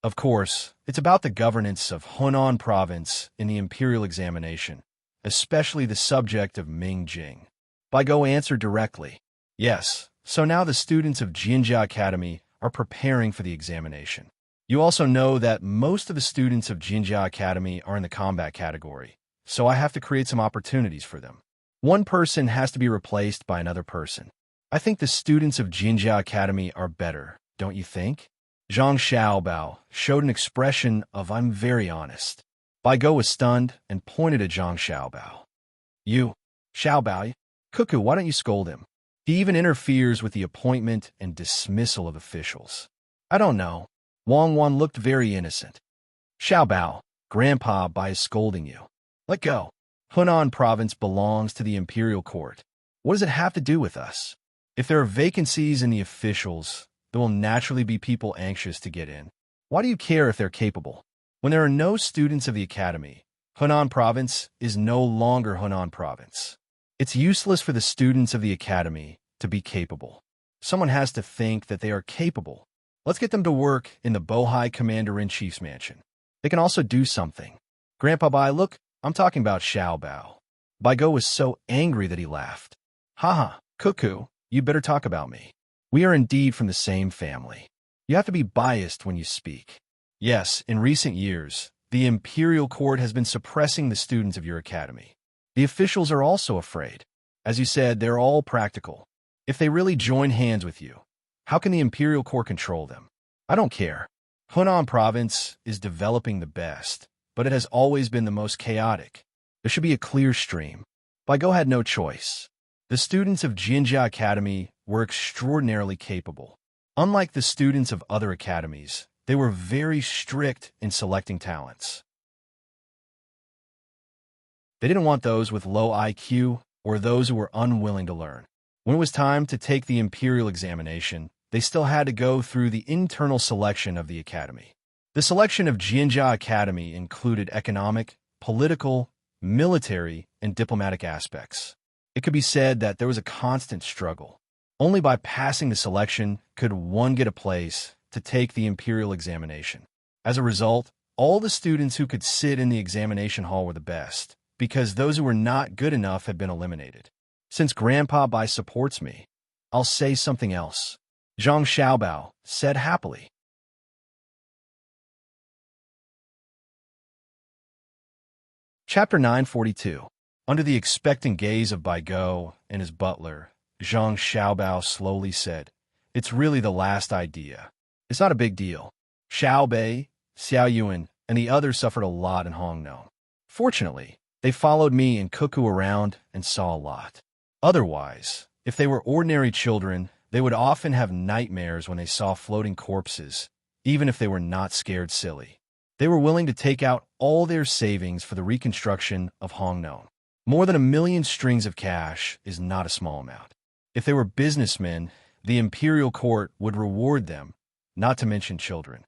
Of course, it's about the governance of Hunan province in the imperial examination, especially the subject of Mingjing. Baigo answered directly. Yes, so now the students of Jinjia Academy are preparing for the examination. You also know that most of the students of Jinjia Academy are in the combat category, so I have to create some opportunities for them. One person has to be replaced by another person. I think the students of Jinjia Academy are better, don't you think? Zhang Xiaobao showed an expression of I'm very honest. Baigo was stunned and pointed at Zhang Xiaobao. You, Xiaobao, Cuckoo, why don't you scold him? He even interferes with the appointment and dismissal of officials. I don't know. Wang Wan looked very innocent. Xiaobao, Grandpa Bai is scolding you. Let go. Hunan province belongs to the imperial court. What does it have to do with us? If there are vacancies in the officials, there will naturally be people anxious to get in. Why do you care if they're capable? When there are no students of the academy, Hunan province is no longer Hunan province. It's useless for the students of the academy to be capable. Someone has to think that they are capable. Let's get them to work in the Bohai Commander-in-Chief's mansion. They can also do something. Grandpa Bai, look, I'm talking about Xiao Bao. Baigo was so angry that he laughed. Haha, cuckoo, you better talk about me. We are indeed from the same family. You have to be biased when you speak. Yes, in recent years, the imperial court has been suppressing the students of your academy. The officials are also afraid. As you said, they're all practical. If they really join hands with you, how can the imperial court control them? I don't care. Hunan province is developing the best, but it has always been the most chaotic. There should be a clear stream. Baigo had no choice. The students of Jinjia Academy were extraordinarily capable. Unlike the students of other academies, they were very strict in selecting talents. They didn't want those with low IQ or those who were unwilling to learn. When it was time to take the imperial examination, they still had to go through the internal selection of the academy. The selection of Jinjia Academy included economic, political, military, and diplomatic aspects. It could be said that there was a constant struggle. Only by passing the selection could one get a place to take the imperial examination. As a result, all the students who could sit in the examination hall were the best, because those who were not good enough had been eliminated. Since Grandpa Bai supports me, I'll say something else. Zhang Xiaobao said happily. Chapter 942. Under the expectant gaze of Baigo and his butler, Zhang Xiaobao slowly said, "It's really the last idea. It's not a big deal. Xiao Bei, Xiao Yuan, and the others suffered a lot in Hongnou. Fortunately, they followed me and Cuckoo around and saw a lot. Otherwise, if they were ordinary children, they would often have nightmares when they saw floating corpses, even if they were not scared silly. They were willing to take out all their savings for the reconstruction of Hongnou. More than 1,000,000 strings of cash is not a small amount. If they were businessmen, the imperial court would reward them, not to mention children.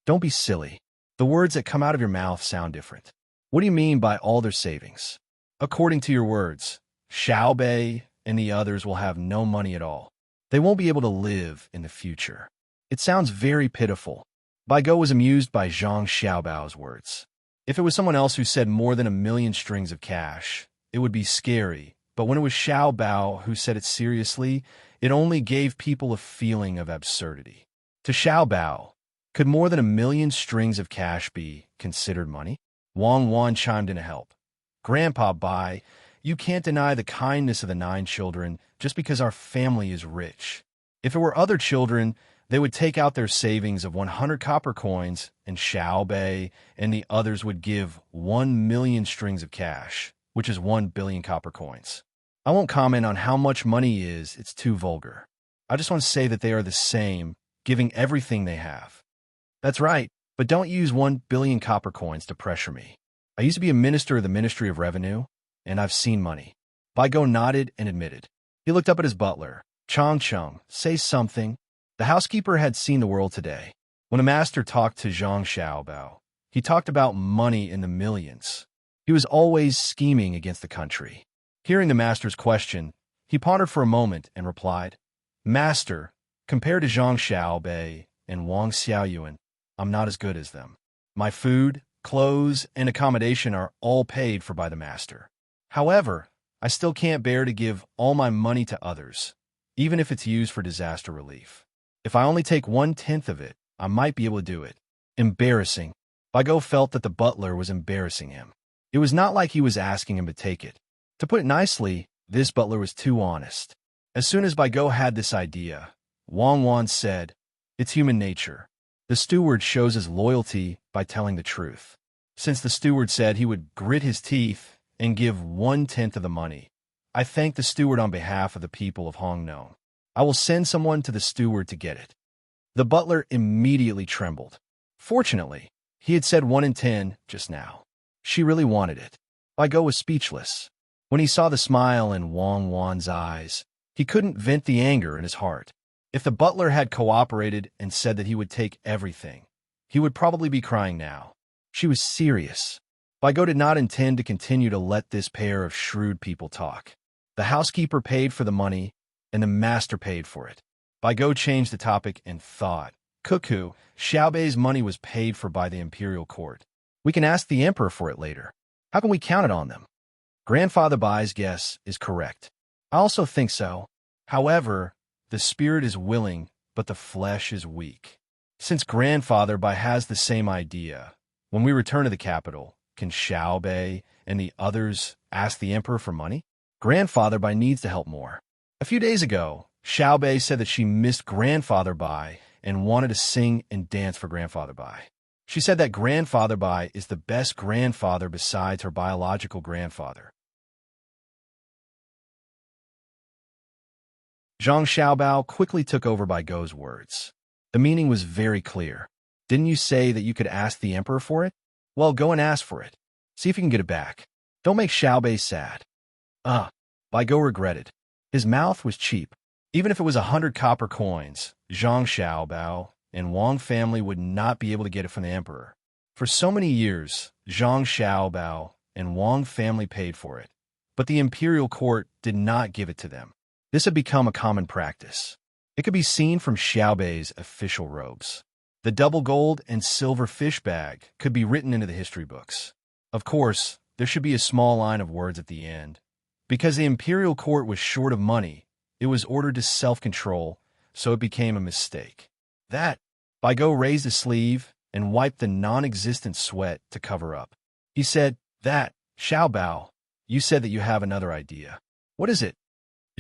Don't be silly. The words that come out of your mouth sound different. What do you mean by all their savings? According to your words, Xiao Bei and the others will have no money at all. They won't be able to live in the future. It sounds very pitiful." Baigo was amused by Zhang Xiaobao's words. If it was someone else who said more than 1,000,000 strings of cash, it would be scary, but when it was Xiao Bao who said it seriously, it only gave people a feeling of absurdity. To Xiao Bao, could more than 1,000,000 strings of cash be considered money? Wang Wan chimed in to help. "Grandpa Bai, you can't deny the kindness of the 9 children just because our family is rich. If it were other children, they would take out their savings of 100 copper coins, and Xiao Bei and the others would give 1,000,000 strings of cash, which is 1 billion copper coins. I won't comment on how much money is, it's too vulgar. I just want to say that they are the same, giving everything they have." "That's right, but don't use 1 billion copper coins to pressure me. I used to be a minister of the Ministry of Revenue, and I've seen money." Baigo nodded and admitted. He looked up at his butler. "Chong Chung, say something." The housekeeper had seen the world today. When a master talked to Zhang Xiaobao, he talked about money in the millions. He was always scheming against the country. Hearing the master's question, he pondered for a moment and replied, "Master, compared to Zhang Xiaobei and Wang Xiaoyuan, I'm not as good as them. My food, clothes, and accommodation are all paid for by the master. However, I still can't bear to give all my money to others, even if it's used for disaster relief. If I only take 1/10 of it, I might be able to do it." Embarrassing. Baigo felt that the butler was embarrassing him. It was not like he was asking him to take it. To put it nicely, this butler was too honest. As soon as Baigo had this idea, Wang Wan said, "It's human nature. The steward shows his loyalty by telling the truth. Since the steward said he would grit his teeth and give 1/10 of the money, I thank the steward on behalf of the people of Hongnou. I will send someone to the steward to get it." The butler immediately trembled. Fortunately, He had said 1 in 10 just now. She really wanted it. Bai Go was speechless. When he saw the smile in Wang Wan's eyes, he couldn't vent the anger in his heart. If the butler had cooperated and said that he would take everything, he would probably be crying now. She was serious. Bai Go did not intend to continue to let this pair of shrewd people talk. The housekeeper paid for the money, and the master paid for it. Bai Go changed the topic and thought, Cuckoo, Xiaobei's money was paid for by the imperial court. We can ask the emperor for it later. How can we count it on them? Grandfather Bai's guess is correct. I also think so. However, the spirit is willing, but the flesh is weak. Since Grandfather Bai has the same idea, when we return to the capital, can Xiaobei and the others ask the emperor for money? Grandfather Bai needs to help more. A few days ago, Xiaobei said that she missed Grandfather Bai and wanted to sing and dance for Grandfather Bai. She said that Grandfather Bai is the best grandfather besides her biological grandfather. Zhang Xiaobao quickly took over Bai Go's words. The meaning was very clear. Didn't you say that you could ask the emperor for it? Well, go and ask for it. See if you can get it back. Don't make Xiaobei sad. Bai Go regretted. His mouth was cheap. Even if it was 100 copper coins, Zhang Xiaobao and Wang family would not be able to get it from the emperor. For so many years, Zhang Xiaobao and Wang family paid for it, but the imperial court did not give it to them. This had become a common practice. It could be seen from Xiaobei's official robes. The double gold and silver fish bag could be written into the history books. Of course, there should be a small line of words at the end. Because the imperial court was short of money, it was ordered to self-control, so it became a mistake. Bai Go raised his sleeve and wiped the non-existent sweat to cover up. He said, Xiaobao, you said that you have another idea. What is it?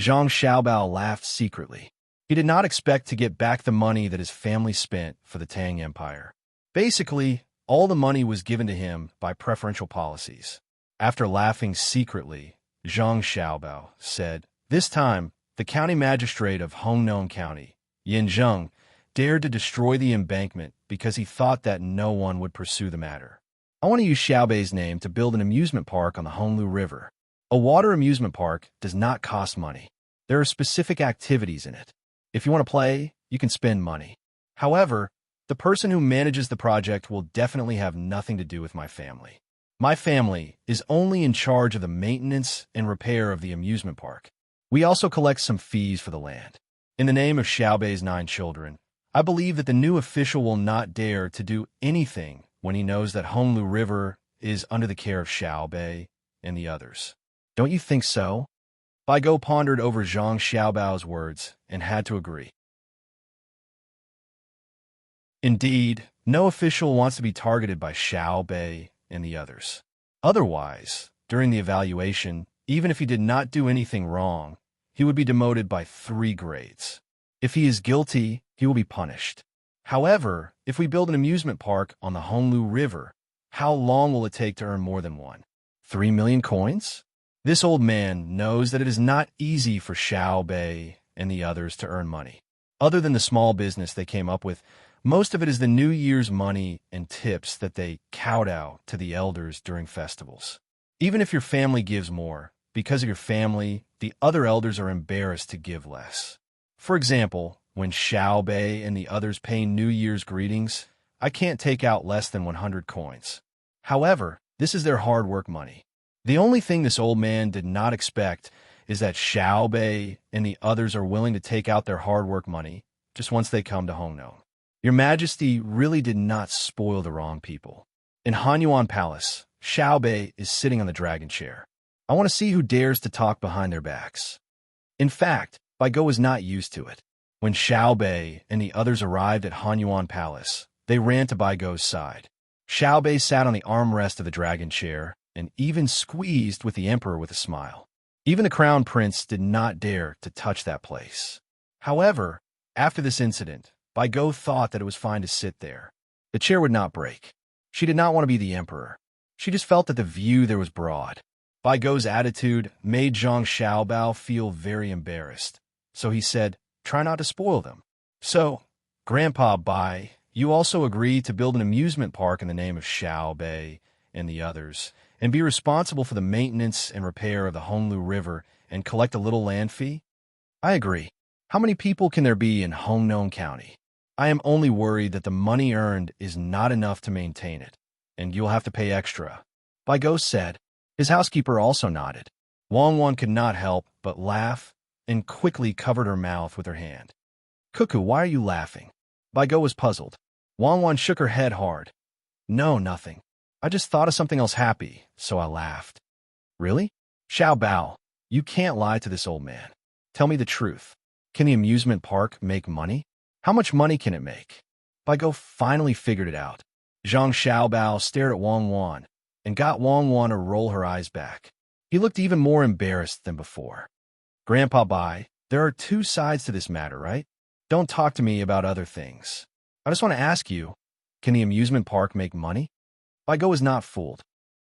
Zhang Xiaobao laughed secretly. He did not expect to get back the money that his family spent for the Tang Empire. Basically, all the money was given to him by preferential policies. After laughing secretly, Zhang Xiaobao said, This time, the county magistrate of Hongnon County, Yin Zheng, dared to destroy the embankment because he thought that no one would pursue the matter. I want to use Xiaobei's name to build an amusement park on the Honglu River. A water amusement park does not cost money. There are specific activities in it. If you want to play, you can spend money. However, the person who manages the project will definitely have nothing to do with my family. My family is only in charge of the maintenance and repair of the amusement park. We also collect some fees for the land. In the name of Xiaobei's 9 children, I believe that the new official will not dare to do anything when he knows that Honglu River is under the care of Xiaobei and the others. Don't you think so? Bai Go pondered over Zhang Xiaobao's words and had to agree. Indeed, no official wants to be targeted by Xiaobei and the others. Otherwise, during the evaluation, even if he did not do anything wrong, he would be demoted by 3 grades. If he is guilty, he will be punished. However, if we build an amusement park on the Honglu River, how long will it take to earn more than one? 3 million coins? This old man knows that it is not easy for Xiaobei and the others to earn money. Other than the small business they came up with, most of it is the New Year's money and tips that they kowtow to the elders during festivals. Even if your family gives more, because of your family, the other elders are embarrassed to give less. For example, when Xiaobei and the others pay New Year's greetings, I can't take out less than 100 coins. However, this is their hard work money. The only thing this old man did not expect is that Xiaobei and the others are willing to take out their hard work money just once they come to Hongnou. Your Majesty really did not spoil the wrong people. In Hanyuan Palace, Xiaobei is sitting on the dragon chair. I want to see who dares to talk behind their backs. In fact, Bai Go was not used to it. When Xiaobei and the others arrived at Hanyuan Palace, they ran to Bai Go's side. Xiaobei sat on the armrest of the dragon chair and even squeezed with the emperor with a smile. Even the crown prince did not dare to touch that place. However, after this incident, Bai Go thought that it was fine to sit there. The chair would not break. She did not want to be the emperor. She just felt that the view there was broad. Bai Go's attitude made Zhang Xiaobao feel very embarrassed. So he said, try not to spoil them. So, Grandpa Bai you also agree to build an amusement park in the name of Xiao Bei and the others, and be responsible for the maintenance and repair of the Honglu River and collect a little land fee? I agree. How many people can there be in Hongnon County? I am only worried that the money earned is not enough to maintain it, and you'll have to pay extra. Bai Go said. His housekeeper also nodded. Wang Wan could not help but laugh and quickly covered her mouth with her hand. Cuckoo, why are you laughing? Bai Go was puzzled. Wang Wan shook her head hard. No, nothing. I just thought of something else happy, so I laughed. Really? Xiao Bao, you can't lie to this old man. Tell me the truth. Can the amusement park make money? How much money can it make? Bai Go finally figured it out. Zhang Xiaobao stared at Wang Wan and got Wang Wan to roll her eyes back. He looked even more embarrassed than before. Grandpa Bai, there are two sides to this matter, right? Don't talk to me about other things. I just want to ask you, can the amusement park make money? Bai Go is not fooled.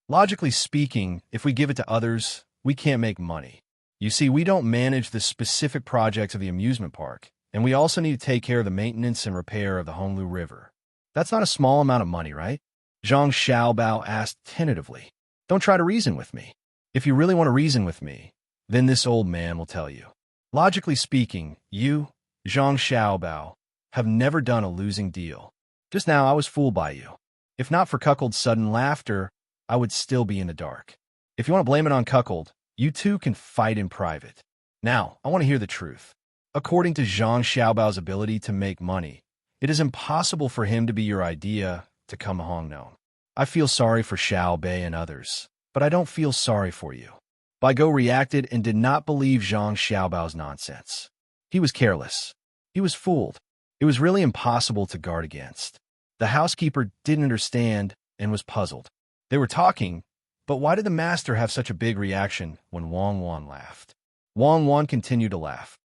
Logically speaking, if we give it to others, we can't make money. You see, we don't manage the specific projects of the amusement park, and we also need to take care of the maintenance and repair of the Honglu River. That's not a small amount of money, right? Zhang Xiaobao asked tentatively. Don't try to reason with me. If you really want to reason with me, then this old man will tell you. Logically speaking, you, Zhang Xiaobao, have never done a losing deal. Just now I was fooled by you. If not for Cuckold's sudden laughter, I would still be in the dark. If you want to blame it on Cuckold, you two can fight in private. Now, I want to hear the truth. According to Zhang Xiaobao's ability to make money, it is impossible for him to be your idea to come Hongnon. I feel sorry for Xiao Bei and others, but I don't feel sorry for you. Bai Go reacted and did not believe Zhang Xiaobao's nonsense. He was careless. He was fooled. It was really impossible to guard against. The housekeeper didn't understand and was puzzled. They were talking, but why did the master have such a big reaction when Wang Wan laughed? Wang Wan continued to laugh.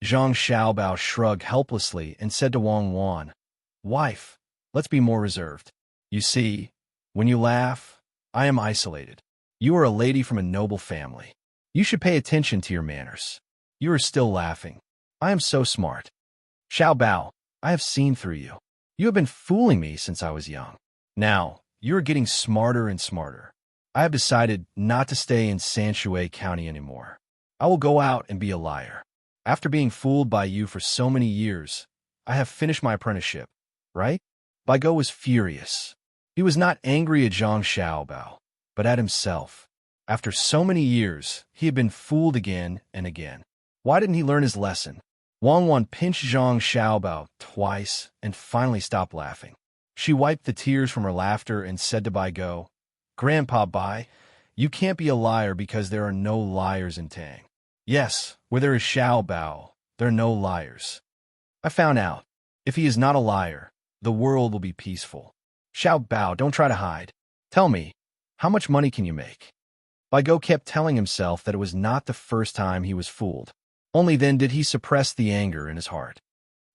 Zhang Xiaobao shrugged helplessly and said to Wang Wan, Wife, let's be more reserved. You see, when you laugh, I am isolated. You are a lady from a noble family. You should pay attention to your manners. You are still laughing. I am so smart. Xiao Bao, I have seen through you. You have been fooling me since I was young. Now, you are getting smarter and smarter. I have decided not to stay in Sanshui County anymore. I will go out and be a liar. After being fooled by you for so many years, I have finished my apprenticeship, right? Bai Go was furious. He was not angry at Zhang Xiaobao, but at himself. After so many years, he had been fooled again and again. Why didn't he learn his lesson? Wang Wan pinched Zhang Xiaobao twice and finally stopped laughing. She wiped the tears from her laughter and said to Bai Go, Grandpa Bai, you can't be a liar because there are no liars in Tang. Yes, where there is Xiao Bao, there are no liars. I found out. If he is not a liar, the world will be peaceful. Xiao Bao, don't try to hide. Tell me, how much money can you make? Bai Go kept telling himself that it was not the first time he was fooled. Only then did he suppress the anger in his heart.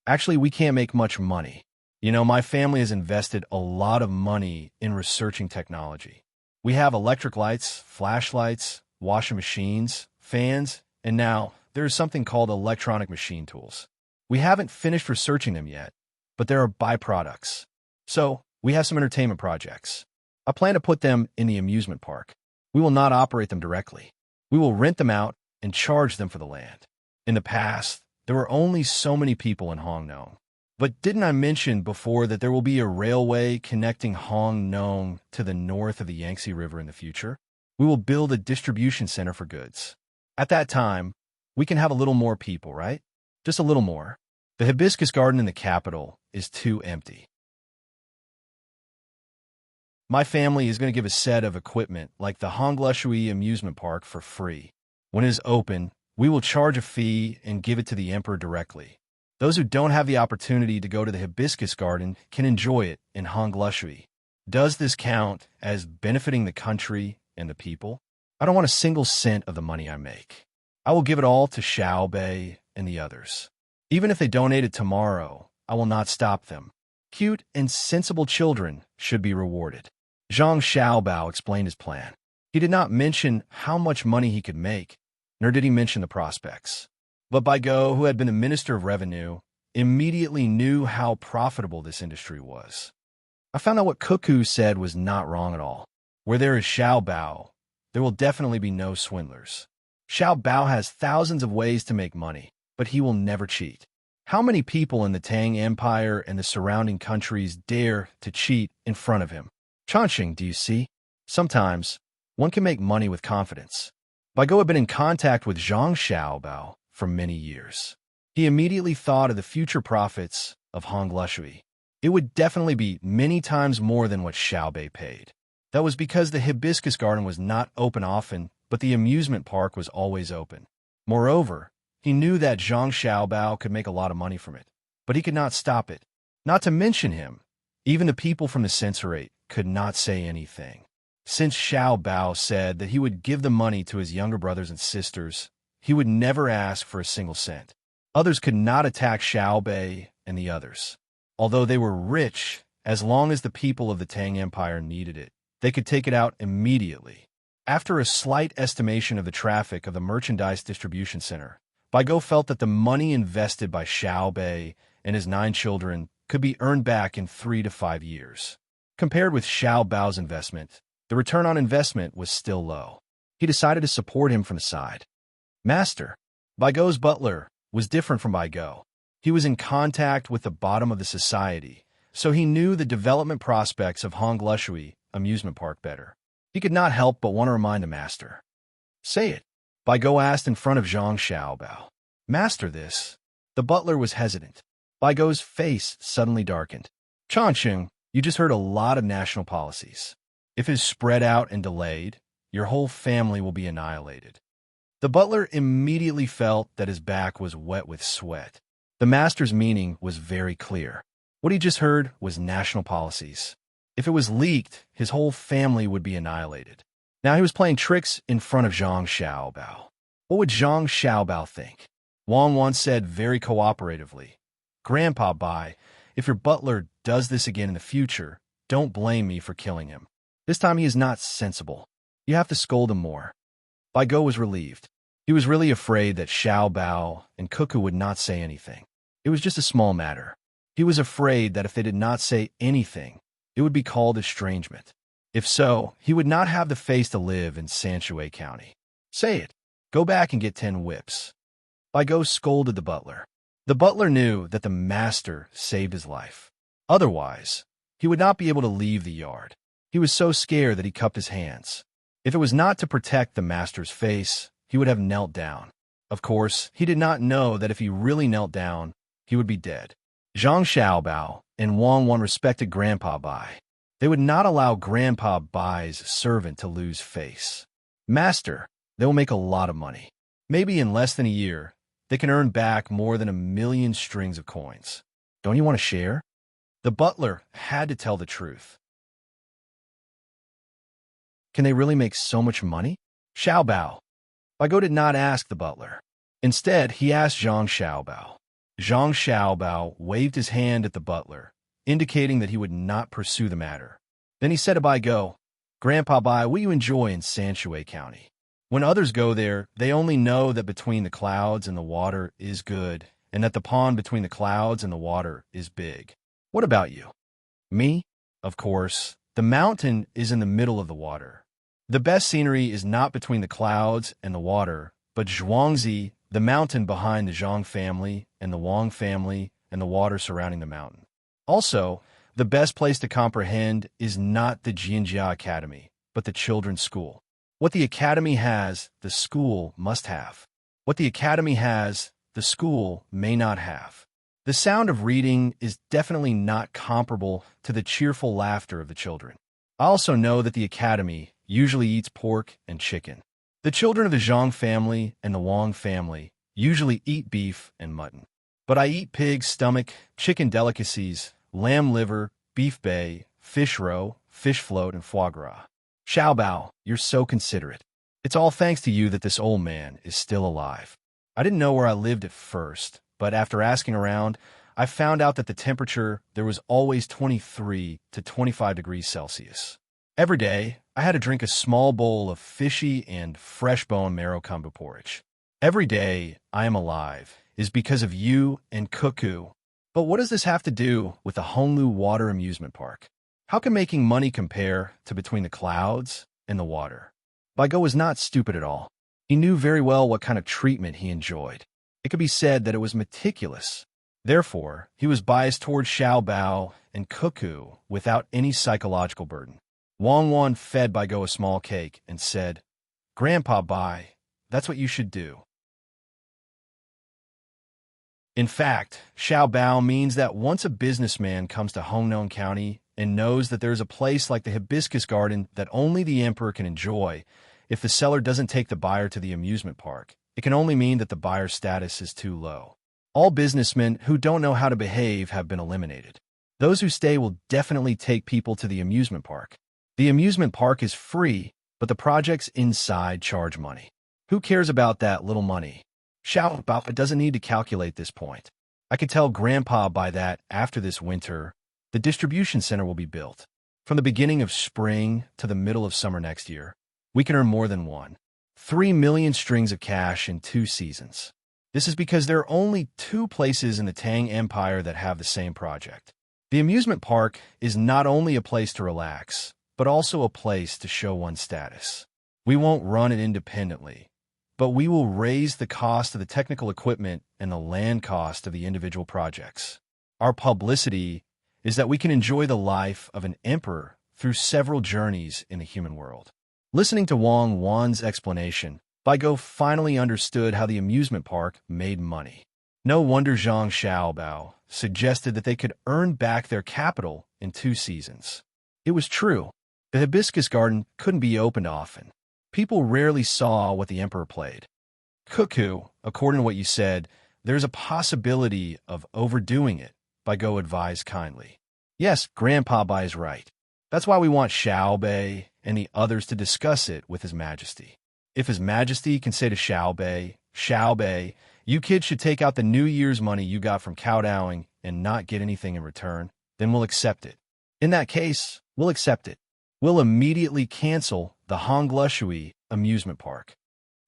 Actually, we can't make much money. You know, my family has invested a lot of money in researching technology. We have electric lights, flashlights, washing machines, fans, and now there is something called electronic machine tools. We haven't finished researching them yet, but there are byproducts. So, we have some entertainment projects. I plan to put them in the amusement park. We will not operate them directly. We will rent them out and charge them for the land. In the past, there were only so many people in Hongnon. But didn't I mention before that there will be a railway connecting Hongnon to the north of the Yangtze River in the future? We will build a distribution center for goods. At that time, we can have a little more people, right? Just a little more. The hibiscus garden in the capital is too empty. My family is going to give a set of equipment like the Honglushui amusement park for free. When it is open, we will charge a fee and give it to the emperor directly. Those who don't have the opportunity to go to the hibiscus garden can enjoy it in Honglushui. Does this count as benefiting the country and the people? I don't want a single cent of the money I make. I will give it all to Xiao Bei and the others. Even if they donate it tomorrow, I will not stop them. Cute and sensible children should be rewarded. Zhang Xiaobao explained his plan. He did not mention how much money he could make, nor did he mention the prospects. But Bai Go, who had been the Minister of Revenue, immediately knew how profitable this industry was. I found out what Cuckoo said was not wrong at all. Where there is Xiao Bao, there will definitely be no swindlers. Xiao Bao has thousands of ways to make money, but he will never cheat. How many people in the Tang Empire and the surrounding countries dare to cheat in front of him? Chongqing, do you see? Sometimes, one can make money with confidence. Baigo had been in contact with Zhang Xiaobao for many years. He immediately thought of the future profits of Honglushui. It would definitely be many times more than what Xiaobei paid. That was because the hibiscus garden was not open often, but the amusement park was always open. Moreover, he knew that Zhang Xiaobao could make a lot of money from it, but he could not stop it. Not to mention him, even the people from the censorate could not say anything. Since Xiao Bao said that he would give the money to his younger brothers and sisters, he would never ask for a single cent. Others could not attack Xiaobei and the others. Although they were rich, as long as the people of the Tang Empire needed it, they could take it out immediately. After a slight estimation of the traffic of the merchandise distribution center, Baigo felt that the money invested by Xiaobei and his 9 children could be earned back in 3 to 5 years. Compared with Xiao Bao's investment, the return on investment was still low. He decided to support him from the side. Master, Baigo's butler, was different from Baigo. He was in contact with the bottom of the society, so he knew the development prospects of Honglushui amusement park better. He could not help but want to remind the master. Say it, Baigo asked in front of Zhang Xiaobao. Master this. The butler was hesitant. Baigo's face suddenly darkened. Chongqing, you just heard a lot of national policies. If it is spread out and delayed, your whole family will be annihilated. The butler immediately felt that his back was wet with sweat. The master's meaning was very clear. What he just heard was national policies. If it was leaked, his whole family would be annihilated. Now he was playing tricks in front of Zhang Xiaobao. What would Zhang Xiaobao think? Wang once said very cooperatively, Grandpa Bai, if your butler does this again in the future, don't blame me for killing him. This time he is not sensible. You have to scold him more. Baigo was relieved. He was really afraid that Xiao Bao and Cuckoo would not say anything. It was just a small matter. He was afraid that if they did not say anything, it would be called estrangement. If so, he would not have the face to live in Sanshui County. Say it. Go back and get 10 whips. Baigo scolded the butler. The butler knew that the master saved his life. Otherwise, he would not be able to leave the yard. He was so scared that he cupped his hands. If it was not to protect the master's face, he would have knelt down. Of course, he did not know that if he really knelt down, he would be dead. Zhang Xiaobao and Wang Wan respected Grandpa Bai. They would not allow Grandpa Bai's servant to lose face. Master, they will make a lot of money. Maybe in less than a year, they can earn back more than 1,000,000 strings of coins. Don't you want to share? The butler had to tell the truth. Can they really make so much money? Xiao Bao. Baigo did not ask the butler. Instead, he asked Zhang Xiaobao. Zhang Xiaobao waved his hand at the butler, indicating that he would not pursue the matter. Then he said to Baigo, Grandpa Bai, what do you enjoy in Sanshui County? When others go there, they only know that between the clouds and the water is good, and that the pond between the clouds and the water is big. What about you? Me? Of course, the mountain is in the middle of the water. The best scenery is not between the clouds and the water, but Zhuangzi, the mountain behind the Zhang family and the Wang family and the water surrounding the mountain. Also, the best place to comprehend is not the Jianjia Academy, but the children's school. What the academy has, the school must have. What the academy has, the school may not have. The sound of reading is definitely not comparable to the cheerful laughter of the children. I also know that the academy usually eats pork and chicken. The children of the Zhang family and the Wang family usually eat beef and mutton. But I eat pig stomach, chicken delicacies, lamb liver, beef bay, fish roe, fish float, and foie gras. Xiao Bao, you're so considerate. It's all thanks to you that this old man is still alive. I didn't know where I lived at first, but after asking around, I found out that the temperature there was always 23 to 25 degrees Celsius. Every day, I had to drink a small bowl of fishy and fresh bone marrow kombu porridge. Every day I am alive is because of you and Cuckoo But what does this have to do with the Honglu Water Amusement Park? How can making money compare to between the clouds and the water? Baigo was not stupid at all. He knew very well what kind of treatment he enjoyed. It could be said that it was meticulous. Therefore, he was biased towards Xiao Bao and Cuckoo without any psychological burden. Wang Wan fed Baigo a small cake and said, "Grandpa Bai, that's what you should do." In fact, Xiao Bao means that once a businessman comes to Hongnon County and knows that there is a place like the hibiscus garden that only the emperor can enjoy, if the seller doesn't take the buyer to the amusement park, it can only mean that the buyer's status is too low. All businessmen who don't know how to behave have been eliminated. Those who stay will definitely take people to the amusement park. The amusement park is free, but the projects inside charge money. Who cares about that little money? Xiao Bao doesn't need to calculate this point. I could tell Grandpa by that after this winter, the distribution center will be built. From the beginning of spring to the middle of summer next year, we can earn more than 3 million strings of cash in 2 seasons. This is because there are only 2 places in the Tang Empire that have the same project. The amusement park is not only a place to relax, but also a place to show one's status. We won't run it independently, but we will raise the cost of the technical equipment and the land cost of the individual projects. Our publicity is that we can enjoy the life of an emperor through several journeys in the human world. Listening to Wang Wan's explanation, Baigo finally understood how the amusement park made money. No wonder Zhang Xiaobao suggested that they could earn back their capital in 2 seasons. It was true. The hibiscus garden couldn't be opened often. People rarely saw what the emperor played. Cuckoo, according to what you said, there's a possibility of overdoing it, Baigo advised kindly. Yes, Grandpa Bai is right. That's why we want Xiao Bei and the others to discuss it with His Majesty. If His Majesty can say to Xiao Bei, you kids should take out the New Year's money you got from kowtowing and not get anything in return, then we'll accept it. In that case, we'll accept it. We'll immediately cancel the Honglushui amusement park.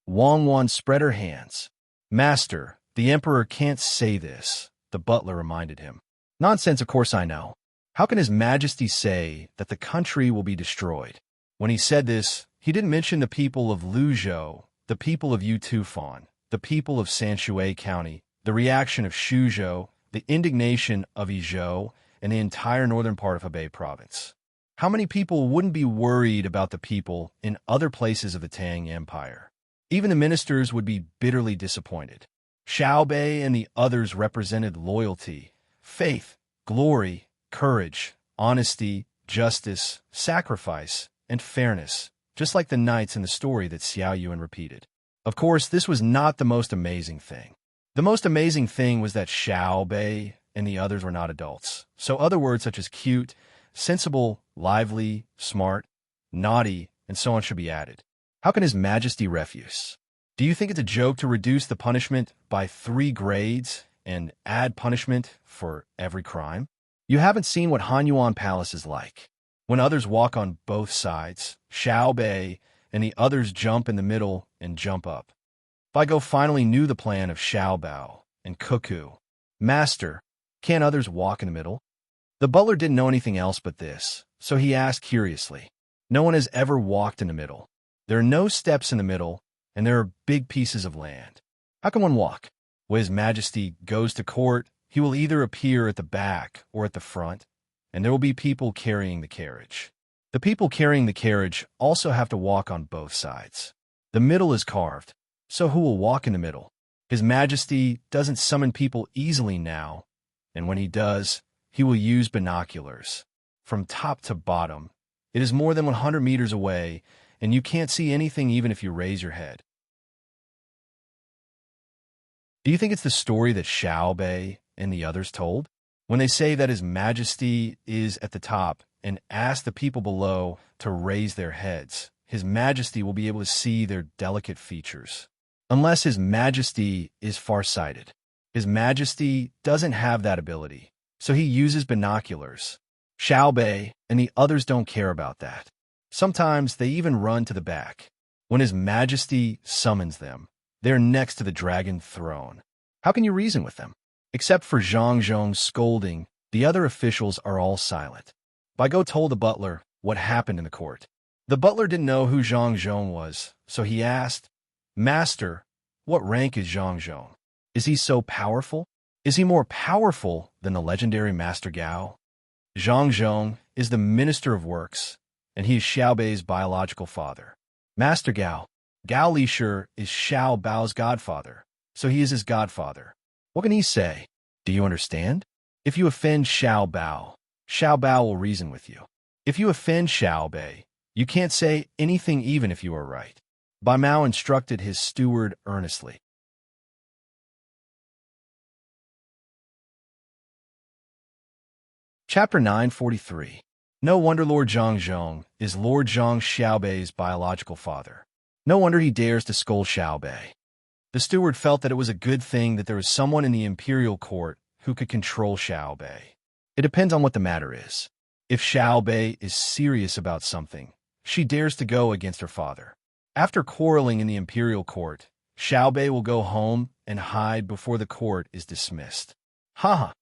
Wang Wan spread her hands. Master, the emperor can't say this, the butler reminded him. Nonsense, of course I know. How can His Majesty say that the country will be destroyed? When he said this, he didn't mention the people of Luzhou, the people of Yutufan, the people of Sanshui County, the reaction of Shuzhou, the indignation of Izhou, and the entire northern part of Hebei province. How many people wouldn't be worried about the people in other places of the Tang Empire? Even the ministers would be bitterly disappointed. Xiao Bei and the others represented loyalty, faith, glory, courage, honesty, justice, sacrifice, and fairness, just like the knights in the story that Xiao Yuan repeated. Of course, this was not the most amazing thing. The most amazing thing was that Xiao Bei and the others were not adults. So other words such as cute, sensible, lively, smart, naughty, and so on should be added. How can His Majesty refuse? Do you think it's a joke to reduce the punishment by 3 grades and add punishment for every crime? You haven't seen what Hanyuan Palace is like. When others walk on both sides, Xiao Bei and the others jump in the middle and jump up. Baigo finally knew the plan of Xiao Bao and Cuckoo. Master, can't others walk in the middle? The butler didn't know anything else but this, so he asked curiously. No one has ever walked in the middle. There are no steps in the middle, and there are big pieces of land. How can one walk? When His Majesty goes to court, he will either appear at the back or at the front, and there will be people carrying the carriage. The people carrying the carriage also have to walk on both sides. The middle is carved, so who will walk in the middle? His Majesty doesn't summon people easily now, and when he does, he will use binoculars. From top to bottom, it is more than 100 meters away, and you can't see anything even if you raise your head. Do you think it's the story that Xiao Bei and the others told? When they say that His Majesty is at the top and ask the people below to raise their heads, His Majesty will be able to see their delicate features. Unless His Majesty is farsighted. His Majesty doesn't have that ability, so he uses binoculars. Xiao Bei and the others don't care about that. Sometimes they even run to the back. When His Majesty summons them, they're next to the dragon throne. How can you reason with them? Except for Zhang Zhong's scolding, the other officials are all silent. Baigo told the butler what happened in the court. The butler didn't know who Zhang Zhong was, so he asked, "Master, what rank is Zhang Zhong? Is he so powerful? Is he more powerful than the legendary Master Gao?" Zhang Zhong is the Minister of Works, and he is Xiao Bei's biological father. Master Gao Lisher is Xiao Bao's godfather, so he is his godfather. What can he say? Do you understand? If you offend Xiao Bao will reason with you. If you offend Xiao Bei, you can't say anything even if you are right. Bai Mao instructed his steward earnestly. Chapter 943. No wonder Lord Zhang Zhong is Lord Zhang Xiaobei's biological father. No wonder he dares to scold Xiaobei. The steward felt that it was a good thing that there was someone in the imperial court who could control Xiaobei. It depends on what the matter is. If Xiaobei is serious about something, she dares to go against her father. After quarreling in the imperial court, Xiaobei will go home and hide before the court is dismissed. Ha!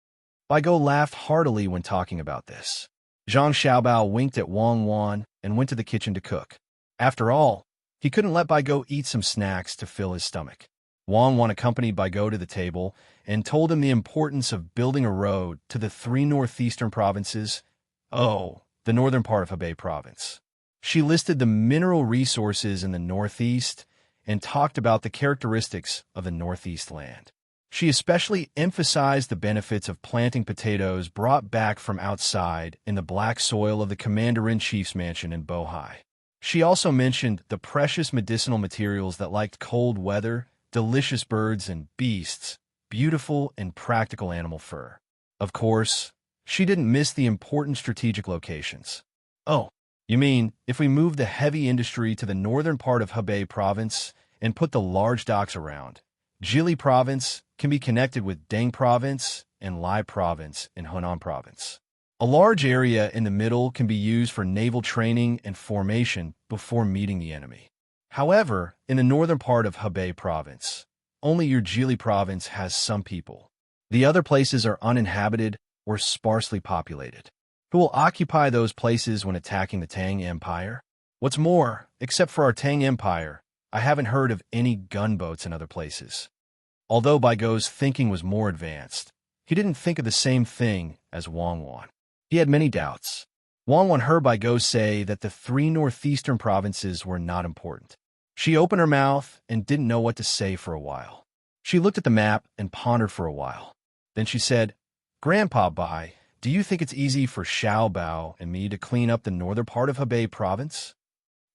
Baigo laughed heartily when talking about this. Zhang Xiaobao winked at Wang Wan and went to the kitchen to cook. After all, he couldn't let Baigo eat some snacks to fill his stomach. Wang Wan accompanied Baigo to the table and told him the importance of building a road to the 3 northeastern provinces. The northern part of Hebei province. She listed the mineral resources in the northeast and talked about the characteristics of the northeast land. She especially emphasized the benefits of planting potatoes brought back from outside in the black soil of the Commander-in-Chief's mansion in Bohai. She also mentioned the precious medicinal materials that liked cold weather, delicious birds and beasts, beautiful and practical animal fur. Of course, she didn't miss the important strategic locations. Oh, you mean if we move the heavy industry to the northern part of Hebei province and put the large docks around, Jili province can be connected with Tang province and Lai province in Henan province. A large area in the middle can be used for naval training and formation before meeting the enemy. However, in the northern part of Hebei province, only your Jili province has some people. The other places are uninhabited or sparsely populated. Who will occupy those places when attacking the Tang Empire? What's more, except for our Tang Empire, I haven't heard of any gunboats in other places. Although Baigo's thinking was more advanced, he didn't think of the same thing as Wang Wan. He had many doubts. Wang Wan heard Baigo say that the 3 northeastern provinces were not important. She opened her mouth and didn't know what to say for a while. She looked at the map and pondered for a while. Then she said, "Grandpa Bai, do you think it's easy for Xiao Bao and me to clean up the northern part of Hebei province?"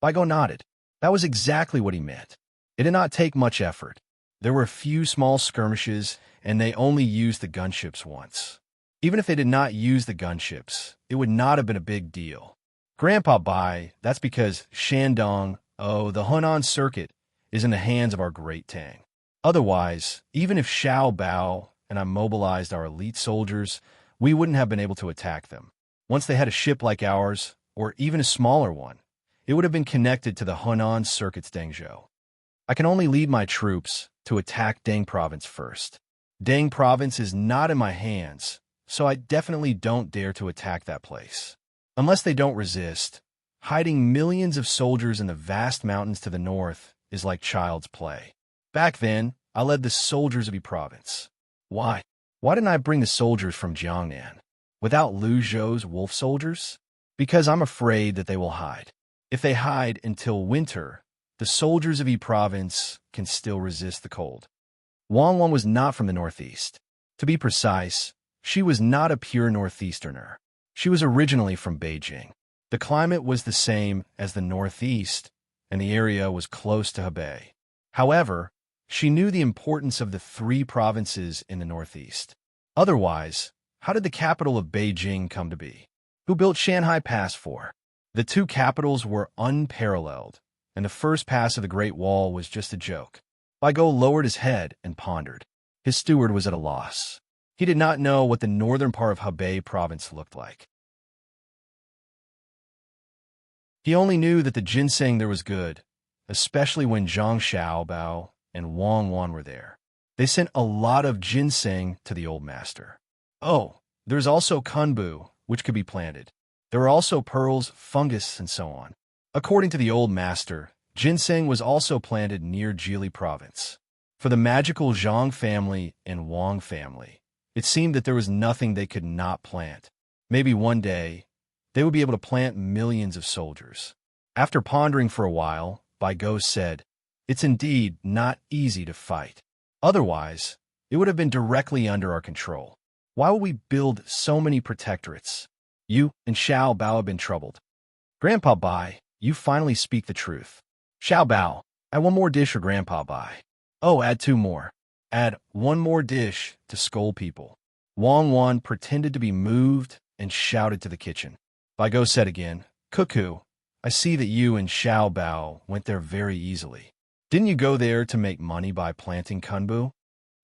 Baigo nodded. That was exactly what he meant. It did not take much effort. There were a few small skirmishes, and they only used the gunships once. Even if they did not use the gunships, it would not have been a big deal. Grandpa Bai, that's because Shandong, the Henan circuit, is in the hands of our great Tang. Otherwise, even if Xiao Bao and I mobilized our elite soldiers, we wouldn't have been able to attack them. Once they had a ship like ours, or even a smaller one, it would have been connected to the Henan circuit's Dengzhou. I can only lead my troops to attack Tang province first. Tang province is not in my hands, so I definitely don't dare to attack that place. Unless they don't resist, hiding millions of soldiers in the vast mountains to the north is like child's play. Back then, I led the soldiers of Yi province. Why? Why didn't I bring the soldiers from Jiangnan? Without Lu Zhou's wolf soldiers? Because I'm afraid that they will hide. If they hide until winter, the soldiers of Yi province can still resist the cold. Wang Wan was not from the northeast. To be precise, she was not a pure northeasterner. She was originally from Beijing. The climate was the same as the northeast, and the area was close to Hebei. However, she knew the importance of the 3 provinces in the northeast. Otherwise, how did the capital of Beijing come to be? Who built Shanghai Pass for? The 2 capitals were unparalleled, and the first pass of the Great Wall was just a joke. Baigo lowered his head and pondered. His steward was at a loss. He did not know what the northern part of Hebei province looked like. He only knew that the ginseng there was good, especially when Zhang Xiaobao and Wang Wan were there. They sent a lot of ginseng to the old master. Oh, there's also kunbu, which could be planted. There are also pearls, fungus, and so on. According to the old master, ginseng was also planted near Jili province. For the magical Zhang family and Wang family, it seemed that there was nothing they could not plant. Maybe one day, they would be able to plant millions of soldiers. After pondering for a while, Bai Go said, "It's indeed not easy to fight. Otherwise, it would have been directly under our control. Why would we build so many protectorates?" You and Xiao Bao have been troubled. Grandpa Bai, you finally speak the truth. Xiao Bao, add one more dish for Grandpa Bai. Oh, add two more. Add one more dish to scold people. Wang Wan pretended to be moved and shouted to the kitchen. Bai Go said again, "Cuckoo, I see that you and Xiao Bao went there very easily. Didn't you go there to make money by planting kunbu?"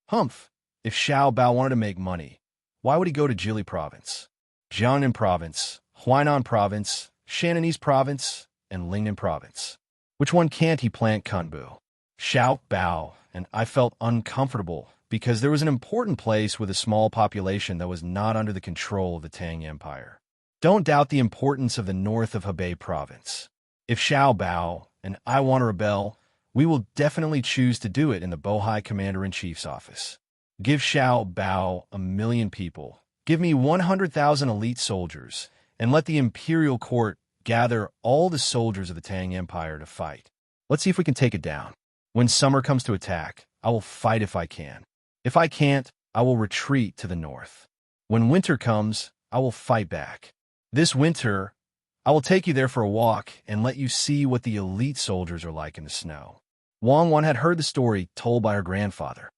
Humph! If Xiao Bao wanted to make money, why would he go to Jili province, Jiangnan province, Huainan province, Shannonese province, and Lingnan province? Which one can't he plant kunbu? Xiao Bao and I felt uncomfortable because there was an important place with a small population that was not under the control of the Tang Empire. Don't doubt the importance of the north of Hebei province. If Xiao Bao and I want to rebel, we will definitely choose to do it in the Bohai Commander-in-Chief's office. Give Xiao Bao 1,000,000 people. Give me 100,000 elite soldiers, and let the imperial court gather all the soldiers of the Tang Empire to fight. Let's see if we can take it down. When summer comes to attack, I will fight if I can. If I can't, I will retreat to the north. When winter comes, I will fight back. This winter, I will take you there for a walk and let you see what the elite soldiers are like in the snow." Wang Wan had heard the story told by her grandfather.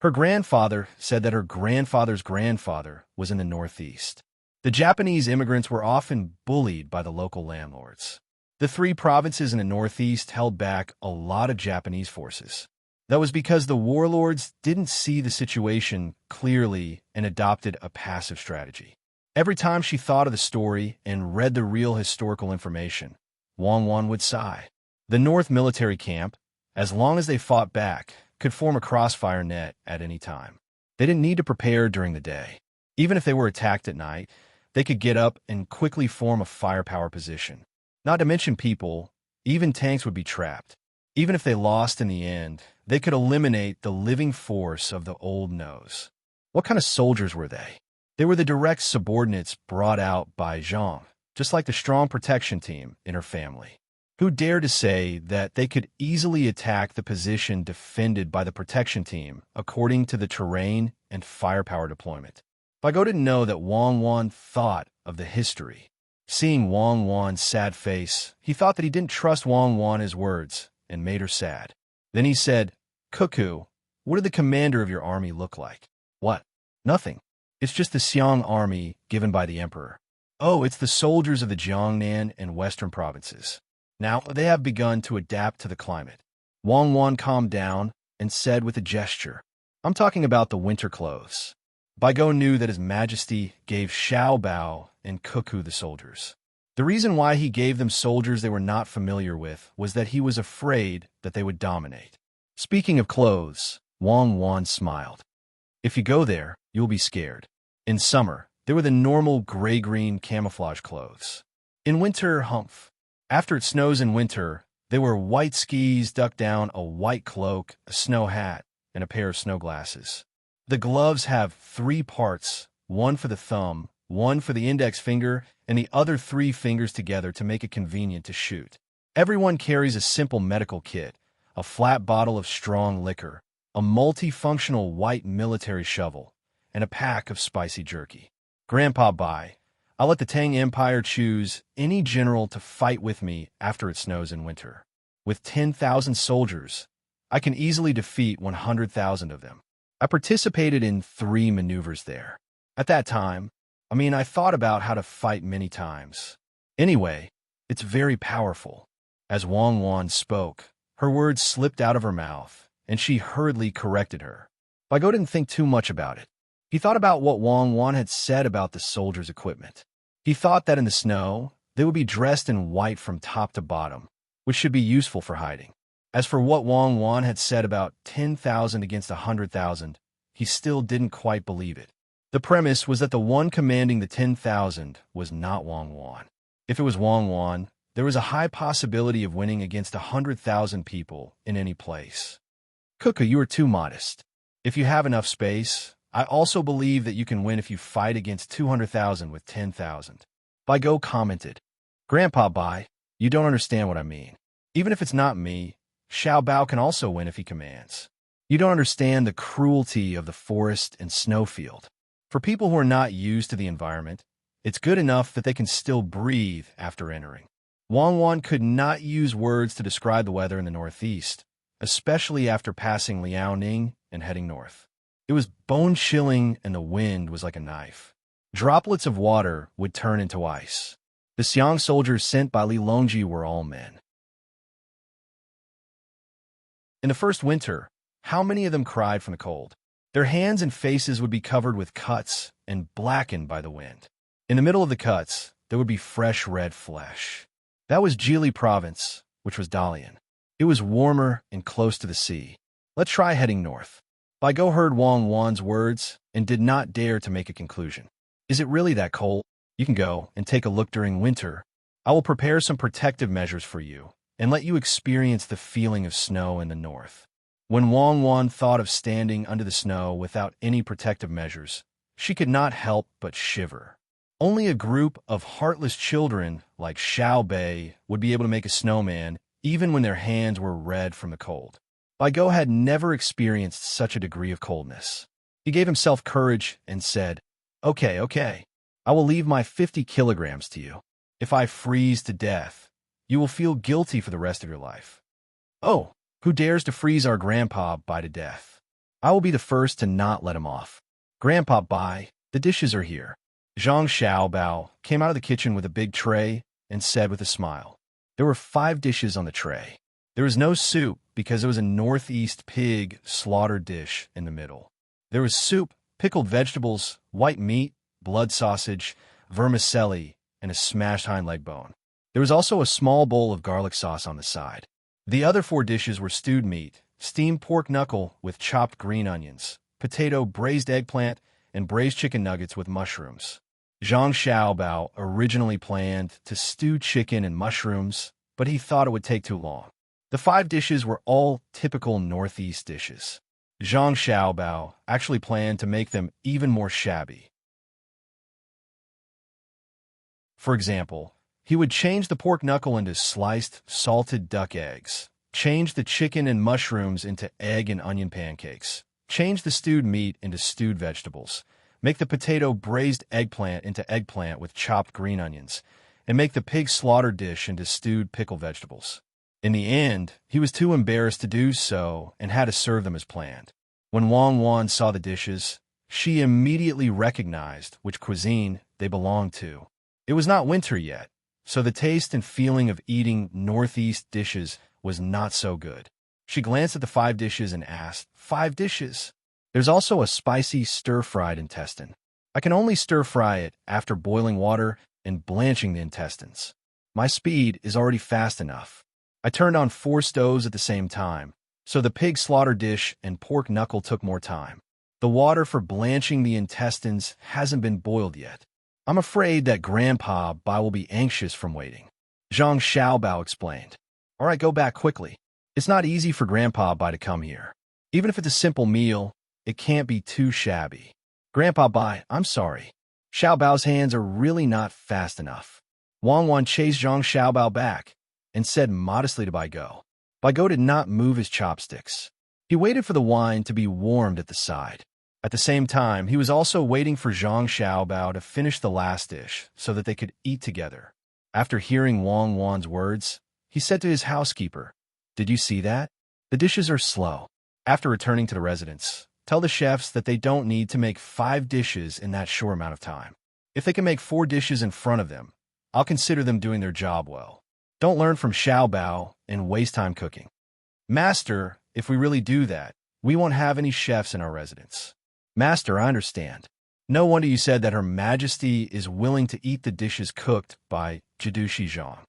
Her grandfather said that her grandfather's grandfather was in the Northeast. The Japanese immigrants were often bullied by the local landlords. The 3 provinces in the Northeast held back a lot of Japanese forces. That was because the warlords didn't see the situation clearly and adopted a passive strategy. Every time she thought of the story and read the real historical information, Wang Wan would sigh. The North military camp, as long as they fought back, could form a crossfire net at any time. They didn't need to prepare during the day. Even if they were attacked at night, they could get up and quickly form a firepower position. Not to mention people, even tanks would be trapped. Even if they lost in the end, they could eliminate the living force of the old nose. What kind of soldiers were they? They were the direct subordinates brought out by Zhang, just like the strong protection team in her family. Who dared to say that they could easily attack the position defended by the protection team according to the terrain and firepower deployment? Bai Go didn't know that Wang Wan thought of the history. Seeing Wang Wan's sad face, he thought that he didn't trust Wang Wan's words and made her sad. Then he said, "Cuckoo, what did the commander of your army look like?" "What? Nothing. It's just the Xiang army given by the emperor." "Oh, it's the soldiers of the Jiangnan and western provinces. Now they have begun to adapt to the climate." Wang Wan calmed down and said with a gesture, "I'm talking about the winter clothes." Bai Go knew that His Majesty gave Xiao Bao and Cuckoo the soldiers. The reason why he gave them soldiers they were not familiar with was that he was afraid that they would dominate. Speaking of clothes, Wang Wan smiled. "If you go there, you'll be scared. In summer, they were the normal gray-green camouflage clothes. In winter, humph. After it snows in winter, they wear white skis, duck down, a white cloak, a snow hat, and a pair of snow glasses. The gloves have 3 parts, one for the thumb, one for the index finger, and the other 3 fingers together to make it convenient to shoot. Everyone carries a simple medical kit, a flat bottle of strong liquor, a multifunctional white military shovel, and a pack of spicy jerky. Grandpa Bai, I'll let the Tang Empire choose any general to fight with me after it snows in winter. With 10,000 soldiers, I can easily defeat 100,000 of them. I participated in 3 maneuvers there. At that time, I thought about how to fight many times. Anyway, it's very powerful." As Wang Wan spoke, her words slipped out of her mouth, and she hurriedly corrected her. Bai Go didn't think too much about it. He thought about what Wang Wan had said about the soldiers' equipment. He thought that in the snow, they would be dressed in white from top to bottom, which should be useful for hiding. As for what Wang Wan had said about 10,000 against 100,000, he still didn't quite believe it. The premise was that the one commanding the 10,000 was not Wang Wan. If it was Wang Wan, there was a high possibility of winning against 100,000 people in any place. Kuka, you are too modest. If you have enough space, I also believe that you can win if you fight against 200,000 with 10,000. Bai Go commented, Grandpa Bai, you don't understand what I mean. Even if it's not me, Xiao Bao can also win if he commands. You don't understand the cruelty of the forest and snowfield. For people who are not used to the environment, it's good enough that they can still breathe after entering. Wang Wan could not use words to describe the weather in the northeast, especially after passing Liaoning and heading north. It was bone-chilling and the wind was like a knife. Droplets of water would turn into ice. The Xiang soldiers sent by Li Longji were all men. In the first winter, how many of them cried from the cold? Their hands and faces would be covered with cuts and blackened by the wind. In the middle of the cuts, there would be fresh red flesh. That was Jili province, which was Dalian. It was warmer and close to the sea. Let's try heading north. Bai Go heard Wang Wan's words and did not dare to make a conclusion. Is it really that cold? You can go and take a look during winter. I will prepare some protective measures for you and let you experience the feeling of snow in the north. When Wang Wan thought of standing under the snow without any protective measures, she could not help but shiver. Only a group of heartless children like Xiao Bei would be able to make a snowman even when their hands were red from the cold. Bai Go had never experienced such a degree of coldness. He gave himself courage and said, Okay, I will leave my 50 kilograms to you. If I freeze to death, you will feel guilty for the rest of your life. Oh, who dares to freeze our Grandpa Bai to death? I will be the first to not let him off. Grandpa Bai, the dishes are here. Zhang Xiaobao came out of the kitchen with a big tray and said with a smile, There were 5 dishes on the tray. There was no soup because there was a northeast pig slaughtered dish in the middle. There was soup, pickled vegetables, white meat, blood sausage, vermicelli, and a smashed hind leg bone. There was also a small bowl of garlic sauce on the side. The other 4 dishes were stewed meat, steamed pork knuckle with chopped green onions, potato braised eggplant, and braised chicken nuggets with mushrooms. Zhang Xiaobao originally planned to stew chicken and mushrooms, but he thought it would take too long. The 5 dishes were all typical Northeast dishes. Zhang Xiaobao actually planned to make them even more shabby. For example, he would change the pork knuckle into sliced, salted duck eggs, change the chicken and mushrooms into egg and onion pancakes, change the stewed meat into stewed vegetables, make the potato braised eggplant into eggplant with chopped green onions, and make the pig slaughter dish into stewed pickled vegetables. In the end, he was too embarrassed to do so and had to serve them as planned. When Wang Wan saw the dishes, she immediately recognized which cuisine they belonged to. It was not winter yet, so the taste and feeling of eating Northeast dishes was not so good. She glanced at the 5 dishes and asked, 5 dishes? There's also a spicy stir-fried intestine. I can only stir-fry it after boiling water and blanching the intestines. My speed is already fast enough. I turned on 4 stoves at the same time, so the pig slaughter dish and pork knuckle took more time. The water for blanching the intestines hasn't been boiled yet. I'm afraid that Grandpa Bai will be anxious from waiting. Zhang Xiaobao explained. All right, go back quickly. It's not easy for Grandpa Bai to come here. Even if it's a simple meal, it can't be too shabby. Grandpa Bai, I'm sorry. Xiaobao's hands are really not fast enough. Wang Wan chased Zhang Xiaobao back and said modestly to Bai Go. Bai Go did not move his chopsticks. He waited for the wine to be warmed at the side. At the same time, he was also waiting for Zhang Xiaobao to finish the last dish so that they could eat together. After hearing Wang Wan's words, he said to his housekeeper, Did you see that? The dishes are slow. After returning to the residence, tell the chefs that they don't need to make 5 dishes in that short amount of time. If they can make 4 dishes in front of them, I'll consider them doing their job well. Don't learn from Xiaobao and waste time cooking. Master, if we really do that, we won't have any chefs in our residence. Master, I understand. No wonder you said that Her Majesty is willing to eat the dishes cooked by Jidushi Zhang.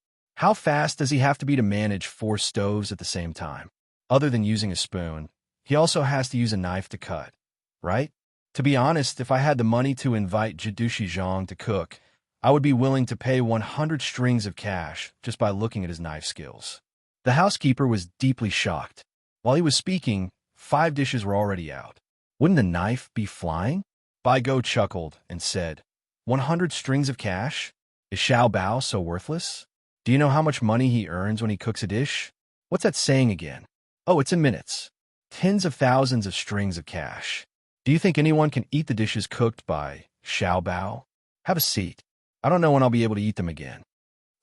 How fast does he have to be to manage 4 stoves at the same time? Other than using a spoon, he also has to use a knife to cut, right? To be honest, if I had the money to invite Jidushi Zhang to cook, I would be willing to pay 100 strings of cash just by looking at his knife skills. The housekeeper was deeply shocked. While he was speaking, 5 dishes were already out. Wouldn't the knife be flying? Bai Go chuckled and said, 100 strings of cash? Is Xiao Bao so worthless? Do you know how much money he earns when he cooks a dish? What's that saying again? Oh, it's in minutes. Tens of thousands of strings of cash. Do you think anyone can eat the dishes cooked by Xiao Bao? Have a seat. I don't know when I'll be able to eat them again.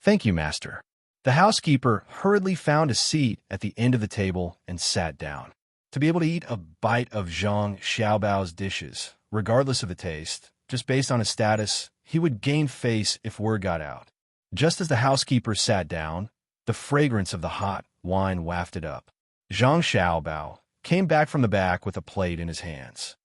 Thank you, master. The housekeeper hurriedly found a seat at the end of the table and sat down. To be able to eat a bite of Zhang Xiaobao's dishes, regardless of the taste, just based on his status, he would gain face if word got out. Just as the housekeeper sat down, the fragrance of the hot wine wafted up. Zhang Xiaobao came back from the back with a plate in his hands.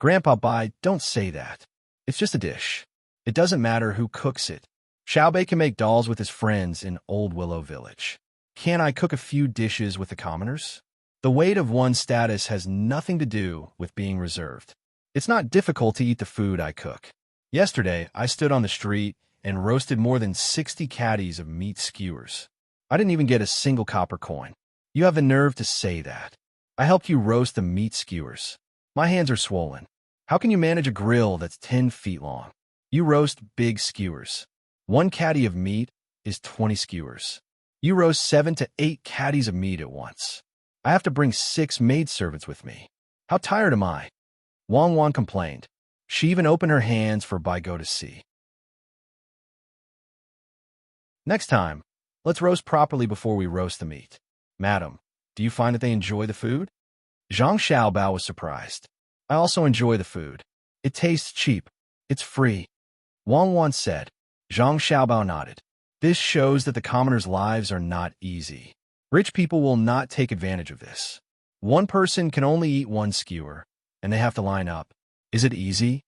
Grandpa Bai, don't say that. It's just a dish. It doesn't matter who cooks it. Xiaobei can make dolls with his friends in Old Willow Village. Can I cook a few dishes with the commoners? The weight of one's status has nothing to do with being reserved. It's not difficult to eat the food I cook. Yesterday, I stood on the street and roasted more than 60 caddies of meat skewers. I didn't even get a single copper coin. You have the nerve to say that. I helped you roast the meat skewers. My hands are swollen. How can you manage a grill that's 10 feet long? You roast big skewers. 1 caddy of meat is 20 skewers. You roast 7 to 8 caddies of meat at once. I have to bring 6 maidservants with me. How tired am I? Wang Wan complained. She even opened her hands for Bai Go to see. Next time, let's roast properly before we roast the meat. Madam, do you find that they enjoy the food? Zhang Xiaobao was surprised. I also enjoy the food. It tastes cheap. It's free. Wang Wan said. Zhang Xiaobao nodded. This shows that the commoners' lives are not easy. Rich people will not take advantage of this. One person can only eat 1 skewer, and they have to line up. Is it easy?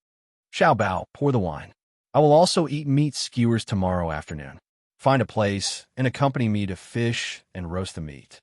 Xiaobao, pour the wine. I will also eat meat skewers tomorrow afternoon. Find a place and accompany me to fish and roast the meat.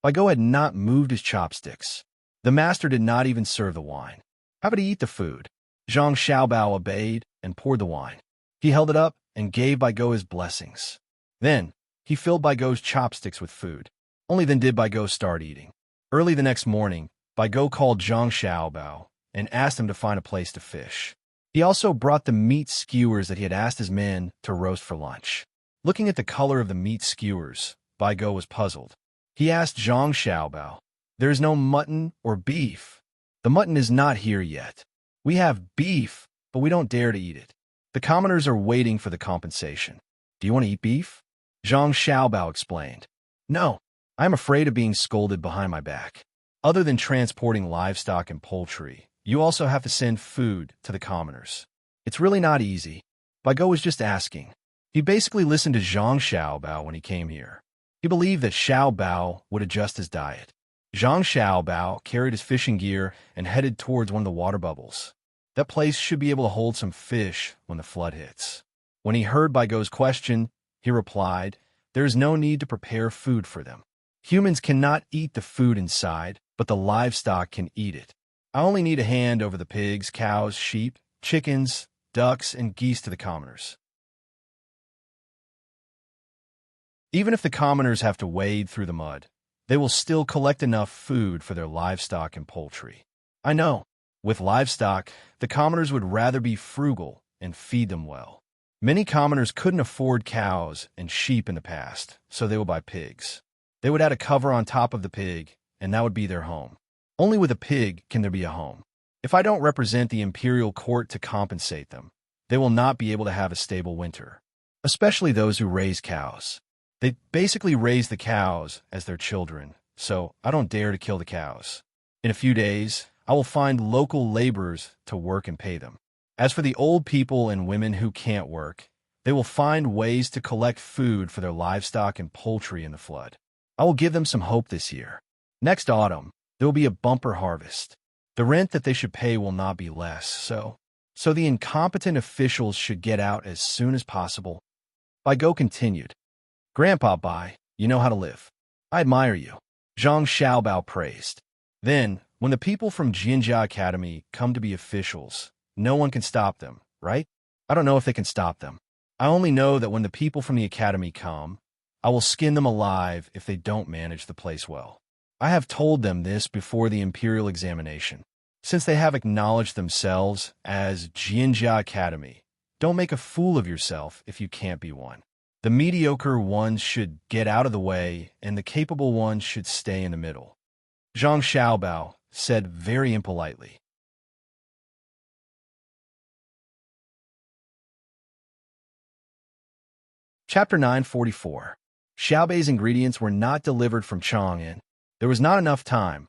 Bai Go had not moved his chopsticks. The master did not even serve the wine. How about he eat the food? Zhang Xiaobao obeyed and poured the wine. He held it up and gave Bai Go his blessings. Then, he filled Bai Go's chopsticks with food. Only then did Bai Go start eating. Early the next morning, Bai Go called Zhang Xiaobao and asked him to find a place to fish. He also brought the meat skewers that he had asked his men to roast for lunch. Looking at the color of the meat skewers, Bai Go was puzzled. He asked Zhang Xiaobao, "There is no mutton or beef. The mutton is not here yet. We have beef, but we don't dare to eat it. The commoners are waiting for the compensation. Do you want to eat beef?" Zhang Xiaobao explained. "No, I am afraid of being scolded behind my back. Other than transporting livestock and poultry, you also have to send food to the commoners. It's really not easy." Bai Go was just asking. He basically listened to Zhang Xiaobao when he came here. He believed that Xiao Bao would adjust his diet. Zhang Xiaobao carried his fishing gear and headed towards one of the water bubbles. That place should be able to hold some fish when the flood hits. When he heard Bai Go's question, he replied, "There is no need to prepare food for them. Humans cannot eat the food inside, but the livestock can eat it. I only need a hand over the pigs, cows, sheep, chickens, ducks, and geese to the commoners." Even if the commoners have to wade through the mud, they will still collect enough food for their livestock and poultry. I know, with livestock, the commoners would rather be frugal and feed them well. Many commoners couldn't afford cows and sheep in the past, so they would buy pigs. They would add a cover on top of the pig, and that would be their home. Only with a pig can there be a home. If I don't represent the imperial court to compensate them, they will not be able to have a stable winter, especially those who raise cows. They basically raise the cows as their children, so I don't dare to kill the cows. In a few days, I will find local laborers to work and pay them. As for the old people and women who can't work, they will find ways to collect food for their livestock and poultry in the flood. I will give them some hope this year. Next autumn, there will be a bumper harvest. The rent that they should pay will not be less, so the incompetent officials should get out as soon as possible. Bai Go continued. Grandpa Bai, you know how to live. I admire you. Zhang Xiaobao praised. Then, when the people from Jinjia Academy come to be officials, no one can stop them, right? I don't know if they can stop them. I only know that when the people from the academy come, I will skin them alive if they don't manage the place well. I have told them this before the imperial examination. Since they have acknowledged themselves as Jinjia Academy, don't make a fool of yourself if you can't be one. The mediocre ones should get out of the way, and the capable ones should stay in the middle. Zhang Xiaobao said very impolitely. Chapter 944. Xiaobei's ingredients were not delivered from Chang'an. There was not enough time,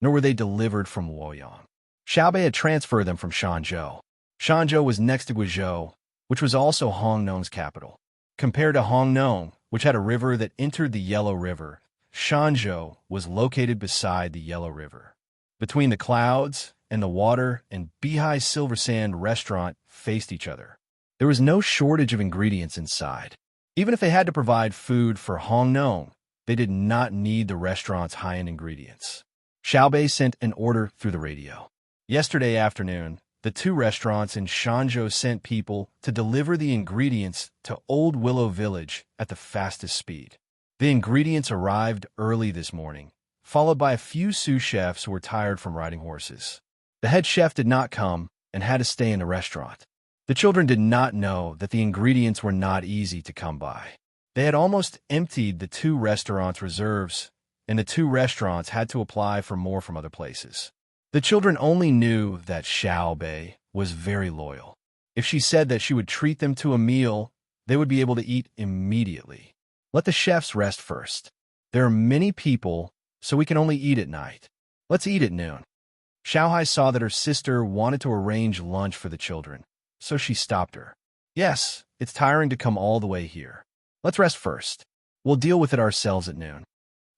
nor were they delivered from Luoyang. Xiaobei had transferred them from Shanzhou. Shanzhou was next to Guizhou, which was also Hongnong's capital. Compared to Hongnong, which had a river that entered the Yellow River, Shanzhou was located beside the Yellow River. Between the clouds and the water and Bihai Silver Sand restaurant faced each other. There was no shortage of ingredients inside. Even if they had to provide food for Hongnong, they did not need the restaurant's high-end ingredients. Xiaobei sent an order through the radio. Yesterday afternoon, the two restaurants in Shanzhou sent people to deliver the ingredients to Old Willow Village at the fastest speed. The ingredients arrived early this morning, followed by a few sous chefs who were tired from riding horses. The head chef did not come and had to stay in the restaurant. The children did not know that the ingredients were not easy to come by. They had almost emptied the two restaurants' reserves, and the two restaurants had to apply for more from other places. The children only knew that Xiaobei was very loyal. If she said that she would treat them to a meal, they would be able to eat immediately. Let the chefs rest first. There are many people, so we can only eat at night. Let's eat at noon. Xiaohai saw that her sister wanted to arrange lunch for the children, so she stopped her. Yes, it's tiring to come all the way here. Let's rest first. We'll deal with it ourselves at noon.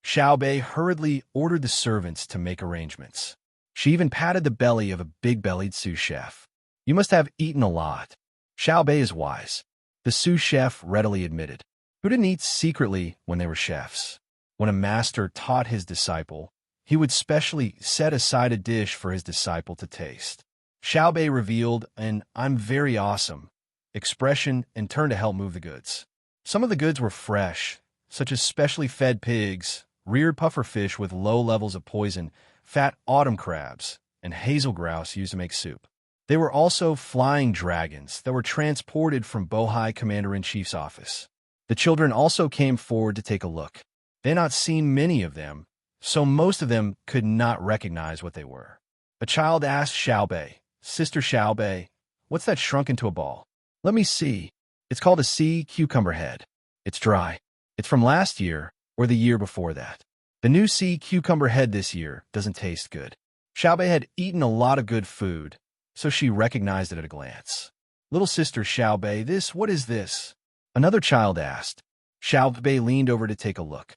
Xiaobei hurriedly ordered the servants to make arrangements. She even patted the belly of a big-bellied sous chef. You must have eaten a lot. Xiaobei is wise. The sous chef readily admitted. Who didn't eat secretly when they were chefs? When a master taught his disciple, he would specially set aside a dish for his disciple to taste. Xiaobei revealed an "I'm very awesome" expression and turned to help move the goods. Some of the goods were fresh, such as specially fed pigs, reared pufferfish with low levels of poison, fat autumn crabs, and hazel grouse used to make soup. They were also flying dragons that were transported from Bohai Commander-in-Chief's office. The children also came forward to take a look. They had not seen many of them, so most of them could not recognize what they were. A child asked Xiaobei, "Sister Xiaobei, what's that shrunk into a ball?" "Let me see. It's called a sea cucumber head. It's dry. It's from last year or the year before that. The new sea cucumber head this year doesn't taste good." Xiaobei had eaten a lot of good food, so she recognized it at a glance. "Little sister Xiaobei, what is this?" Another child asked. Xiaobei leaned over to take a look.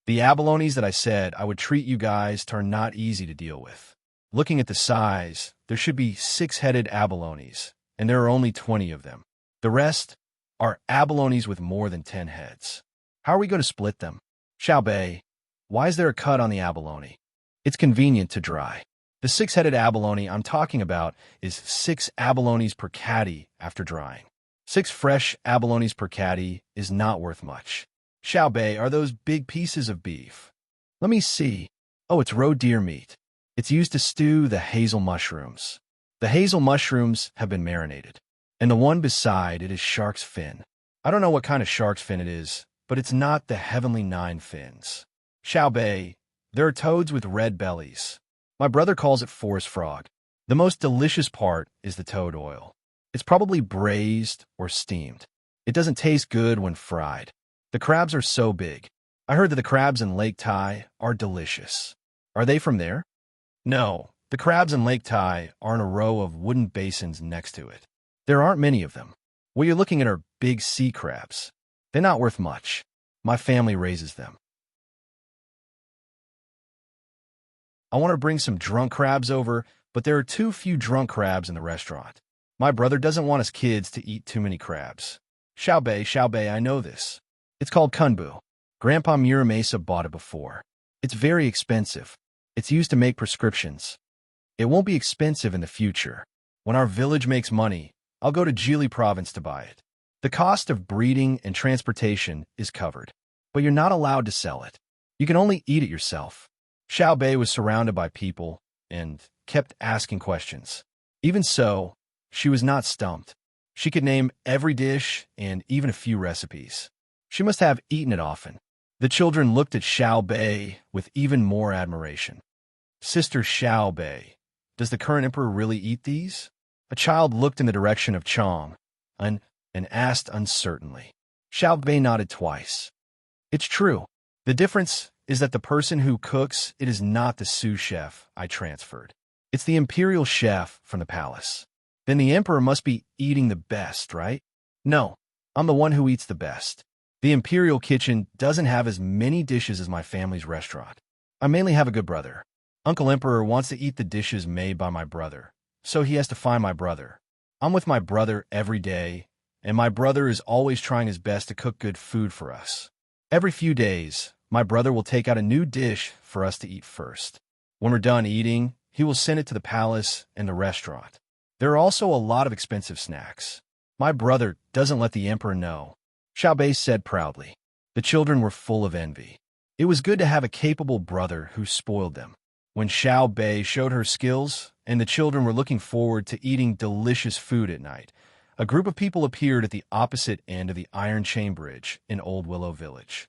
"The abalones that I said I would treat you guys to are not easy to deal with. Looking at the size, there should be 6-headed abalones, and there are only 20 of them. The rest are abalones with more than 10 heads. How are we going to split them?" "Xiaobei, why is there a cut on the abalone?" "It's convenient to dry. The 6-headed abalone I'm talking about is 6 abalones per caddy after drying. 6 fresh abalones per caddy is not worth much." "Xiaobei, are those big pieces of beef?" "Let me see. Oh, it's roe deer meat. It's used to stew the hazel mushrooms. The hazel mushrooms have been marinated. And the one beside it is shark's fin. I don't know what kind of shark's fin it is, but it's not the heavenly 9 fins. "Xiaobei, there are toads with red bellies. My brother calls it forest frog. The most delicious part is the toad oil. It's probably braised or steamed. It doesn't taste good when fried. The crabs are so big. I heard that the crabs in Lake Tai are delicious. Are they from there?" "No, the crabs in Lake Tai are in a row of wooden basins next to it. There aren't many of them. What you're looking at are big sea crabs. They're not worth much. My family raises them. I want to bring some drunk crabs over, but there are too few drunk crabs in the restaurant. My brother doesn't want us kids to eat too many crabs." "Xiaobei, I know this. It's called kunbu. Grandpa Muramasa bought it before. It's very expensive. It's used to make prescriptions. It won't be expensive in the future. When our village makes money, I'll go to Jili province to buy it. The cost of breeding and transportation is covered, but you're not allowed to sell it. You can only eat it yourself. Xiao Bei was surrounded by people and kept asking questions. Even so, she was not stumped. She could name every dish and even a few recipes. She must have eaten it often. The children looked at Xiao Bei with even more admiration. Sister Xiao Bei, does the current emperor really eat these? A child looked in the direction of Chang and asked uncertainly. Xiao Bei nodded twice. It's true. The difference is that the person who cooks it is not the sous chef I transferred. It's the imperial chef from the palace. Then the emperor must be eating the best, right? No, I'm the one who eats the best. The imperial kitchen doesn't have as many dishes as my family's restaurant. I mainly have a good brother. Uncle Emperor wants to eat the dishes made by my brother, so he has to find my brother. I'm with my brother every day, and my brother is always trying his best to cook good food for us. Every few days, my brother will take out a new dish for us to eat first. When we're done eating, he will send it to the palace and the restaurant. There are also a lot of expensive snacks. My brother doesn't let the emperor know, Xiao Bei said proudly. The children were full of envy. It was good to have a capable brother who spoiled them. When Xiao Bei showed her skills and the children were looking forward to eating delicious food at night, a group of people appeared at the opposite end of the Iron Chain Bridge in Old Willow Village.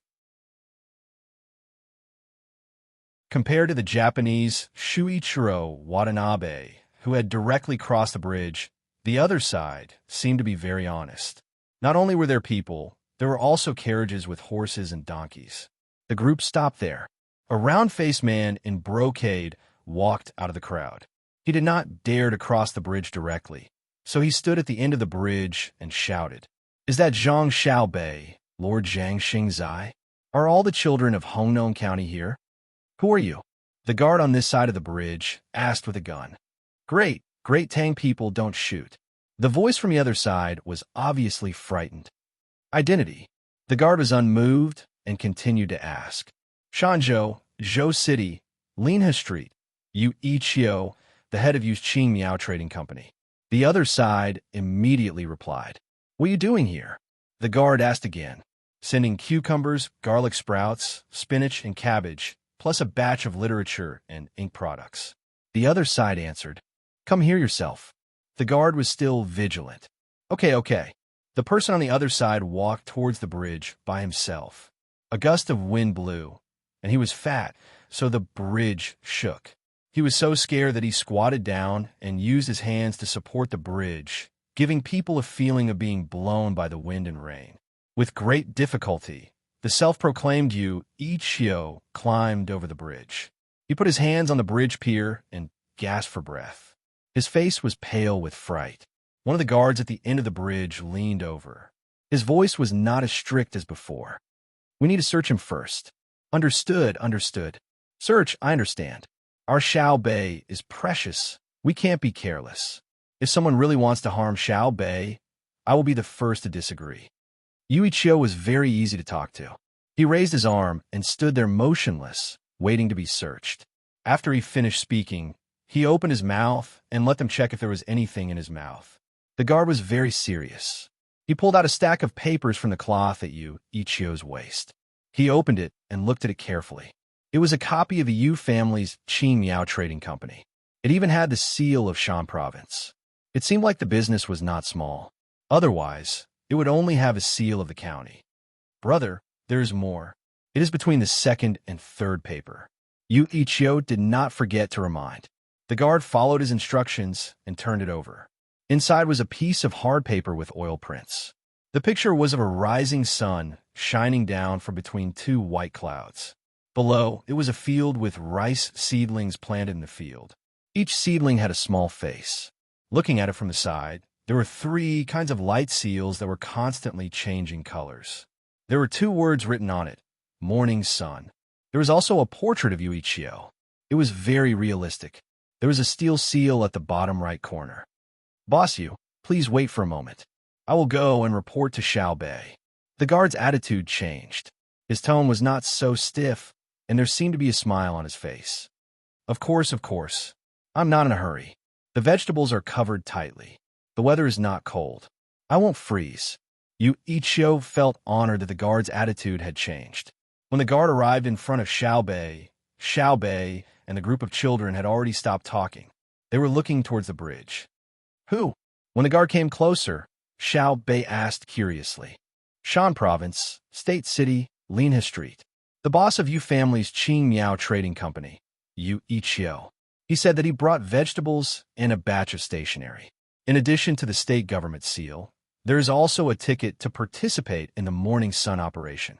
Compared to the Japanese Shuichiro Watanabe, who had directly crossed the bridge, the other side seemed to be very honest. Not only were there people, there were also carriages with horses and donkeys. The group stopped there. A round-faced man in brocade walked out of the crowd. He did not dare to cross the bridge directly, so he stood at the end of the bridge and shouted, "Is that Zhang Xiaobei, Lord Zhang Xingzai? Are all the children of Hongnon County here? Who are you?" The guard on this side of the bridge asked with a gun. Great Tang people don't shoot." The voice from the other side was obviously frightened. Identity. The guard was unmoved and continued to ask. Shanzhou, Zhou City, Linha Street, Yu Ichio, the head of Yu's Qing Miao Trading Company. The other side immediately replied. "What are you doing here?" The guard asked again, sending cucumbers, garlic sprouts, spinach, and cabbage, plus a batch of literature and ink products. The other side answered, "Come here yourself." The guard was still vigilant. Okay. The person on the other side walked towards the bridge by himself. A gust of wind blew, and he was fat, so the bridge shook. He was so scared that he squatted down and used his hands to support the bridge, giving people a feeling of being blown by the wind and rain. With great difficulty, the self-proclaimed Yu Ichio climbed over the bridge. He put his hands on the bridge pier and gasped for breath. His face was pale with fright. One of the guards at the end of the bridge leaned over. His voice was not as strict as before. "We need to search him first." Understood. "Search, I understand. Our Xiao Bei is precious. We can't be careless. If someone really wants to harm Xiao Bei, I will be the first to disagree." Yu Ichio was very easy to talk to. He raised his arm and stood there motionless, waiting to be searched. After he finished speaking, he opened his mouth and let them check if there was anything in his mouth. The guard was very serious. He pulled out a stack of papers from the cloth at Yu Ichio's waist. He opened it and looked at it carefully. It was a copy of the Yu family's Qing Miao Trading Company. It even had the seal of Shan Province. It seemed like the business was not small. Otherwise, it would only have a seal of the county. "Brother, there is more. It is between the second and third paper." Yu Ichio did not forget to remind. The guard followed his instructions and turned it over. Inside was a piece of hard paper with oil prints. The picture was of a rising sun shining down from between two white clouds. Below, it was a field with rice seedlings planted in the field. Each seedling had a small face. Looking at it from the side, there were 3 kinds of light seals that were constantly changing colors. There were 2 words written on it, "Morning Sun." There was also a portrait of Yu Ichio. It was very realistic. There was a steel seal at the bottom right corner. "Boss Yu, please wait for a moment. I will go and report to Xiao Bei." The guard's attitude changed. His tone was not so stiff, and there seemed to be a smile on his face. Of course. I'm not in a hurry. The vegetables are covered tightly. The weather is not cold. I won't freeze. Ichio felt honored that the guard's attitude had changed. When the guard arrived in front of Xiaobei and the group of children had already stopped talking. They were looking towards the bridge. Who? When the guard came closer, Xiaobei asked curiously. Shan Province, State City, Linha Street. The boss of Yu family's Qing Miao Trading Company, Ichio. He said that he brought vegetables and a batch of stationery. In addition to the state government seal, there is also a ticket to participate in the Morning Sun operation.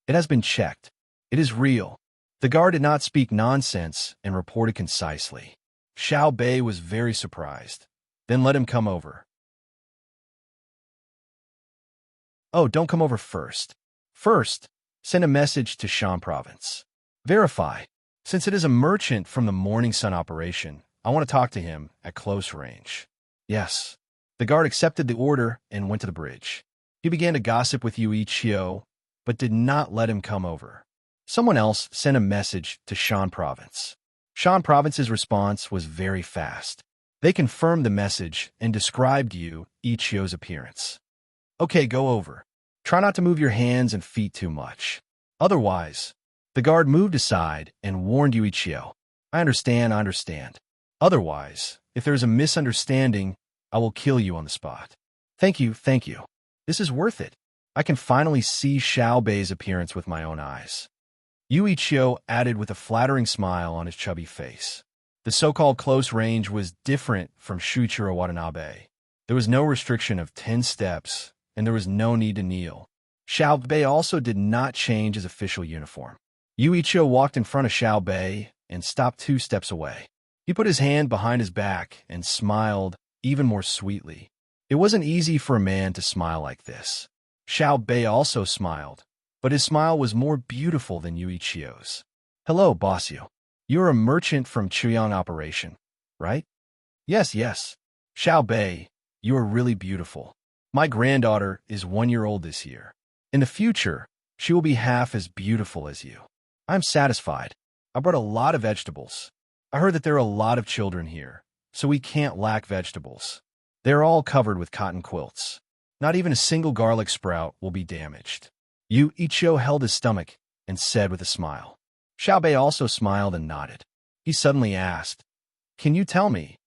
It has been checked. It is real. The guard did not speak nonsense and reported concisely. Xiaobei was very surprised. Then let him come over. Oh, don't come over first. First, send a message to Shan Province. Verify. Since it is a merchant from the Morning Sun operation, I want to talk to him at close range. Yes. The guard accepted the order and went to the bridge. He began to gossip with Ichio, but did not let him come over. Someone else sent a message to Shan Province. Shan Province's response was very fast. They confirmed the message and described Ichio's appearance. Okay, go over. Try not to move your hands and feet too much. Otherwise, the guard moved aside and warned Ichio. I understand. Otherwise, if there is a misunderstanding, I will kill you on the spot. Thank you. This is worth it. I can finally see Xiaobei's appearance with my own eyes. Ichio added with a flattering smile on his chubby face. The so-called close range was different from Shuichiro Watanabe. There was no restriction of 10 steps, and there was no need to kneel. Xiaobei also did not change his official uniform. Ichio walked in front of Xiaobei and stopped 2 steps away. He put his hand behind his back and smiled even more sweetly. It wasn't easy for a man to smile like this. Xiaobei also smiled, but his smile was more beautiful than Ichio's. Hello, Bossio. You're a merchant from Chuyang operation, right? Yes. Xiaobei, you are really beautiful. My granddaughter is 1 year old this year. In the future, she will be half as beautiful as you. I'm satisfied. I brought a lot of vegetables. I heard that there are a lot of children here, so we can't lack vegetables. They're all covered with cotton quilts. Not even a single garlic sprout will be damaged. Ichio held his stomach and said with a smile. Xiaobei also smiled and nodded. He suddenly asked, Can you tell me,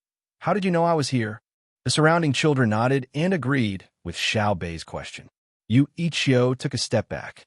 how did you know I was here? The surrounding children nodded and agreed with Xiaobei's question. Ichio took a step back.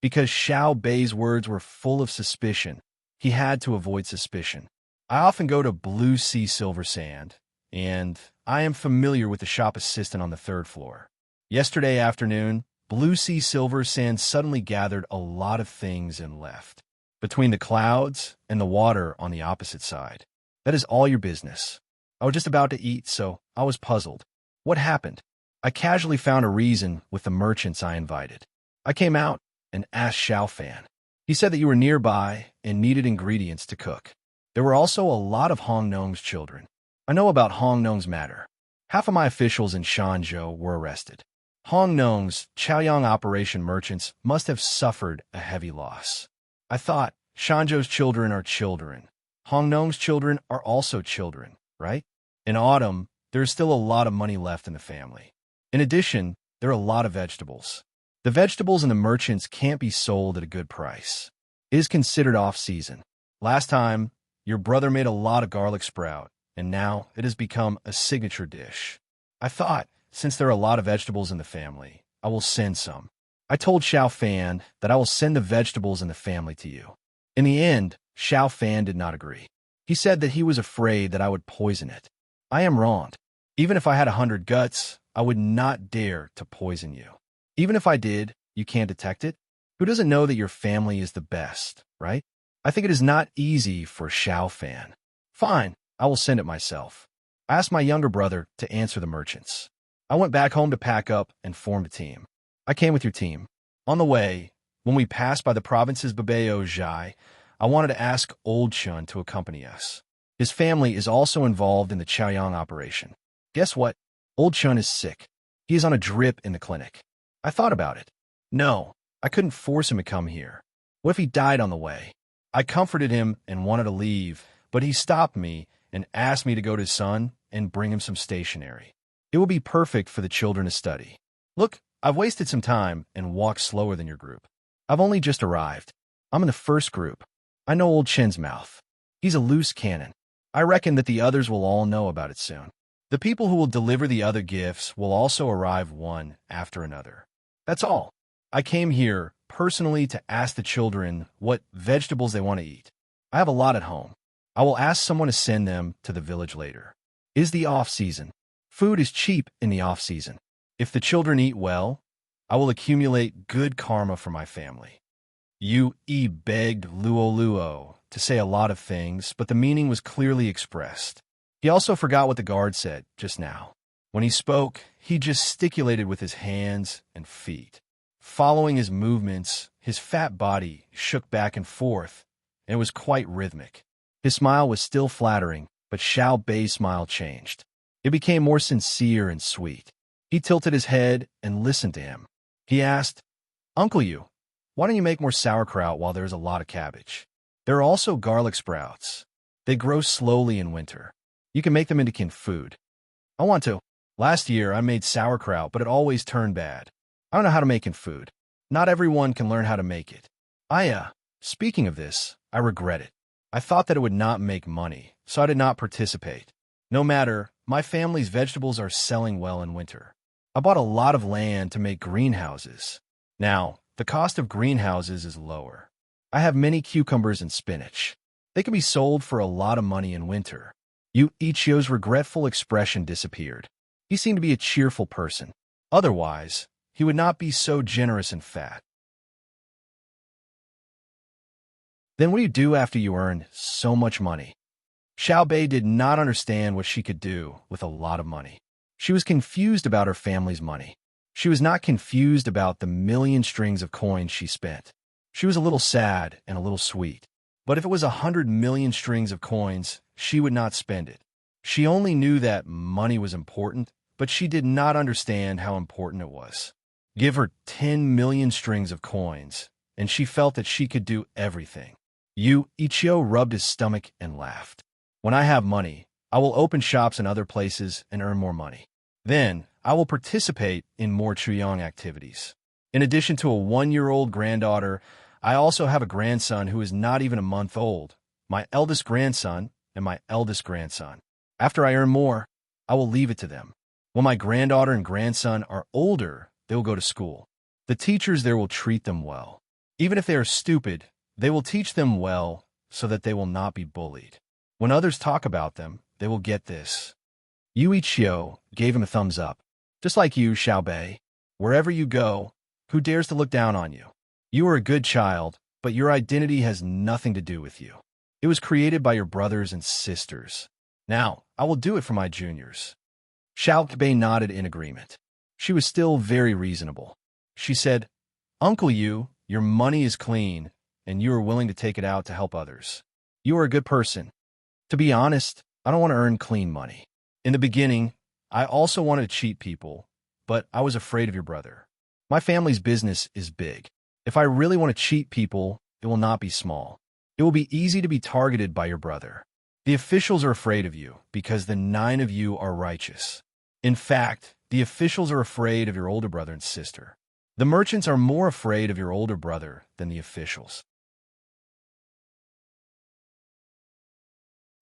Because Xiaobei's words were full of suspicion, he had to avoid suspicion. I often go to Blue Sea Silver Sand, and I am familiar with the shop assistant on the 3rd floor. Yesterday afternoon, Blue Sea Silver Sand suddenly gathered a lot of things and left. Between the clouds and the water on the opposite side. That is all your business. I was just about to eat, so I was puzzled. What happened? I casually found a reason with the merchants I invited. I came out and asked Xiao Fan. He said that you were nearby and needed ingredients to cook. There were also a lot of Hong Nong's children. I know about Hong Nong's matter. Half of my officials in Shanzhou were arrested. Hong Nong's Chaoyang operation merchants must have suffered a heavy loss. I thought Shanzhou's children are children. Hong Nong's children are also children, right? In autumn, there is still a lot of money left in the family. In addition, there are a lot of vegetables. The vegetables and the merchants can't be sold at a good price. It is considered off-season. Last time, your brother made a lot of garlic sprout, and now it has become a signature dish. I thought, since there are a lot of vegetables in the family, I will send some. I told Xiao Fan that I will send the vegetables in the family to you. In the end, Xiao Fan did not agree. He said that he was afraid that I would poison it. I am wronged. Even if I had 100 guts, I would not dare to poison you. Even if I did, you can't detect it? Who doesn't know that your family is the best, right? I think it is not easy for Xiao Fan. Fine, I will send it myself. I asked my younger brother to answer the merchants. I went back home to pack up and form a team. I came with your team. On the way, when we passed by the province's Babeo Zhai, I wanted to ask Old Chun to accompany us. His family is also involved in the Chaoyang operation. Guess what? Old Chun is sick. He is on a drip in the clinic. I thought about it. No, I couldn't force him to come here. What if he died on the way? I comforted him and wanted to leave, but he stopped me and asked me to go to his son and bring him some stationery. It will be perfect for the children to study. Look, I've wasted some time and walked slower than your group. I've only just arrived. I'm in the first group. I know old Chin's mouth. He's a loose cannon. I reckon that the others will all know about it soon. The people who will deliver the other gifts will also arrive one after another. That's all. I came here personally to ask the children what vegetables they want to eat. I have a lot at home. I will ask someone to send them to the village later. It is the off-season. Food is cheap in the off-season. If the children eat well, I will accumulate good karma for my family. Yu-E begged Luo to say a lot of things, but the meaning was clearly expressed. He also forgot what the guard said just now. When he spoke, he gesticulated with his hands and feet. Following his movements, his fat body shook back and forth, and it was quite rhythmic. His smile was still flattering, but Xiao Bei's smile changed. It became more sincere and sweet. He tilted his head and listened to him. He asked, "Uncle Yu, why don't you make more sauerkraut while there's a lot of cabbage? There are also garlic sprouts. They grow slowly in winter. You can make them into canned food." "I want to. Last year, I made sauerkraut, but it always turned bad. I don't know how to make canned food. Not everyone can learn how to make it. Speaking of this, I regret it. I thought that it would not make money, so I did not participate. No matter, my family's vegetables are selling well in winter. I bought a lot of land to make greenhouses. Now, the cost of greenhouses is lower. I have many cucumbers and spinach. They can be sold for a lot of money in winter." Ichio's regretful expression disappeared. He seemed to be a cheerful person. Otherwise, he would not be so generous and fat. "Then what do you do after you earn so much money?" Xiao Bei did not understand what she could do with a lot of money. She was confused about her family's money. She was not confused about the million strings of coins she spent. She was a little sad and a little sweet. But if it was 100 million strings of coins, she would not spend it. She only knew that money was important, but she did not understand how important it was. Give her 10 million strings of coins, and she felt that she could do everything. Ichio rubbed his stomach and laughed. "When I have money, I will open shops in other places and earn more money. Then, I will participate in more Chuyang activities. In addition to a 1-year-old granddaughter, I also have a grandson who is not even a month old, my eldest grandson and my eldest grandson. After I earn more, I will leave it to them. When my granddaughter and grandson are older, they will go to school. The teachers there will treat them well. Even if they are stupid, they will teach them well so that they will not be bullied. When others talk about them, they will get this." Ichio gave him a thumbs up. "Just like you, Xiao Bei. Wherever you go, who dares to look down on you? You are a good child, but your identity has nothing to do with you. It was created by your brothers and sisters. Now, I will do it for my juniors." Xiao Bei nodded in agreement. She was still very reasonable. She said, "Uncle Yu, your money is clean, and you are willing to take it out to help others. You are a good person. To be honest, I don't want to earn clean money. In the beginning, I also wanted to cheat people, but I was afraid of your brother. My family's business is big. If I really want to cheat people, it will not be small. It will be easy to be targeted by your brother. The officials are afraid of you because the 9 of you are righteous. In fact, the officials are afraid of your older brother and sister. The merchants are more afraid of your older brother than the officials.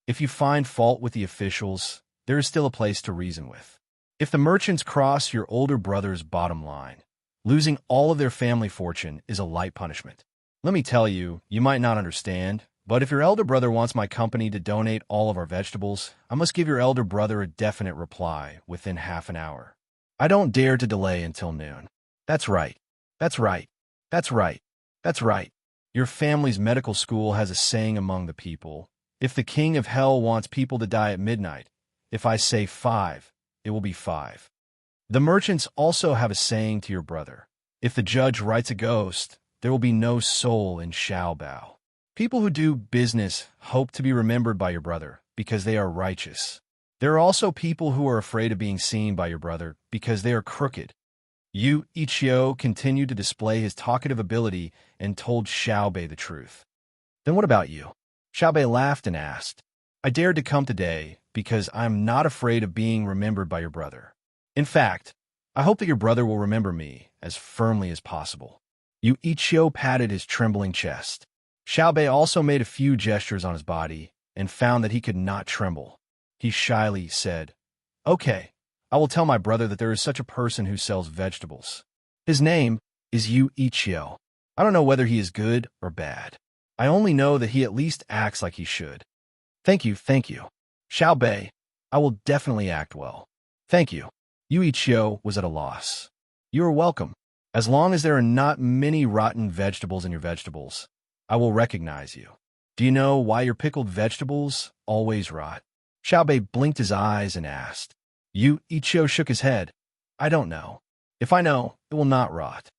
If you find fault with the officials, there is still a place to reason with. If the merchants cross your older brother's bottom line, losing all of their family fortune is a light punishment. Let me tell you, you might not understand, but if your elder brother wants my company to donate all of our vegetables, I must give your elder brother a definite reply within half an hour. I don't dare to delay until noon. That's right. That's right. That's right. That's right. Your family's medical school has a saying among the people. If the king of hell wants people to die at midnight, if I say 5, it will be 5. The merchants also have a saying to your brother. If the judge writes a ghost, there will be no soul in Xiaobao. People who do business hope to be remembered by your brother because they are righteous. There are also people who are afraid of being seen by your brother because they are crooked. Yu Ichio continued to display his talkative ability and told Xiaobei the truth. Then what about you? Xiaobei laughed and asked, I dared to come today because I am not afraid of being remembered by your brother. In fact, I hope that your brother will remember me as firmly as possible. Yu Ichio patted his trembling chest. Xiaobei also made a few gestures on his body and found that he could not tremble. He shyly said, Okay, I will tell my brother that there is such a person who sells vegetables. His name is Yu Ichio. I don't know whether he is good or bad. I only know that he at least acts like he should. Thank you. Xiaobei, I will definitely act well. Thank you. Yu Ichio was at a loss. You are welcome. As long as there are not many rotten vegetables in your vegetables, I will recognize you. Do you know why your pickled vegetables always rot? Xiaobei blinked his eyes and asked. Yu Ichio shook his head. I don't know. If I know, it will not rot.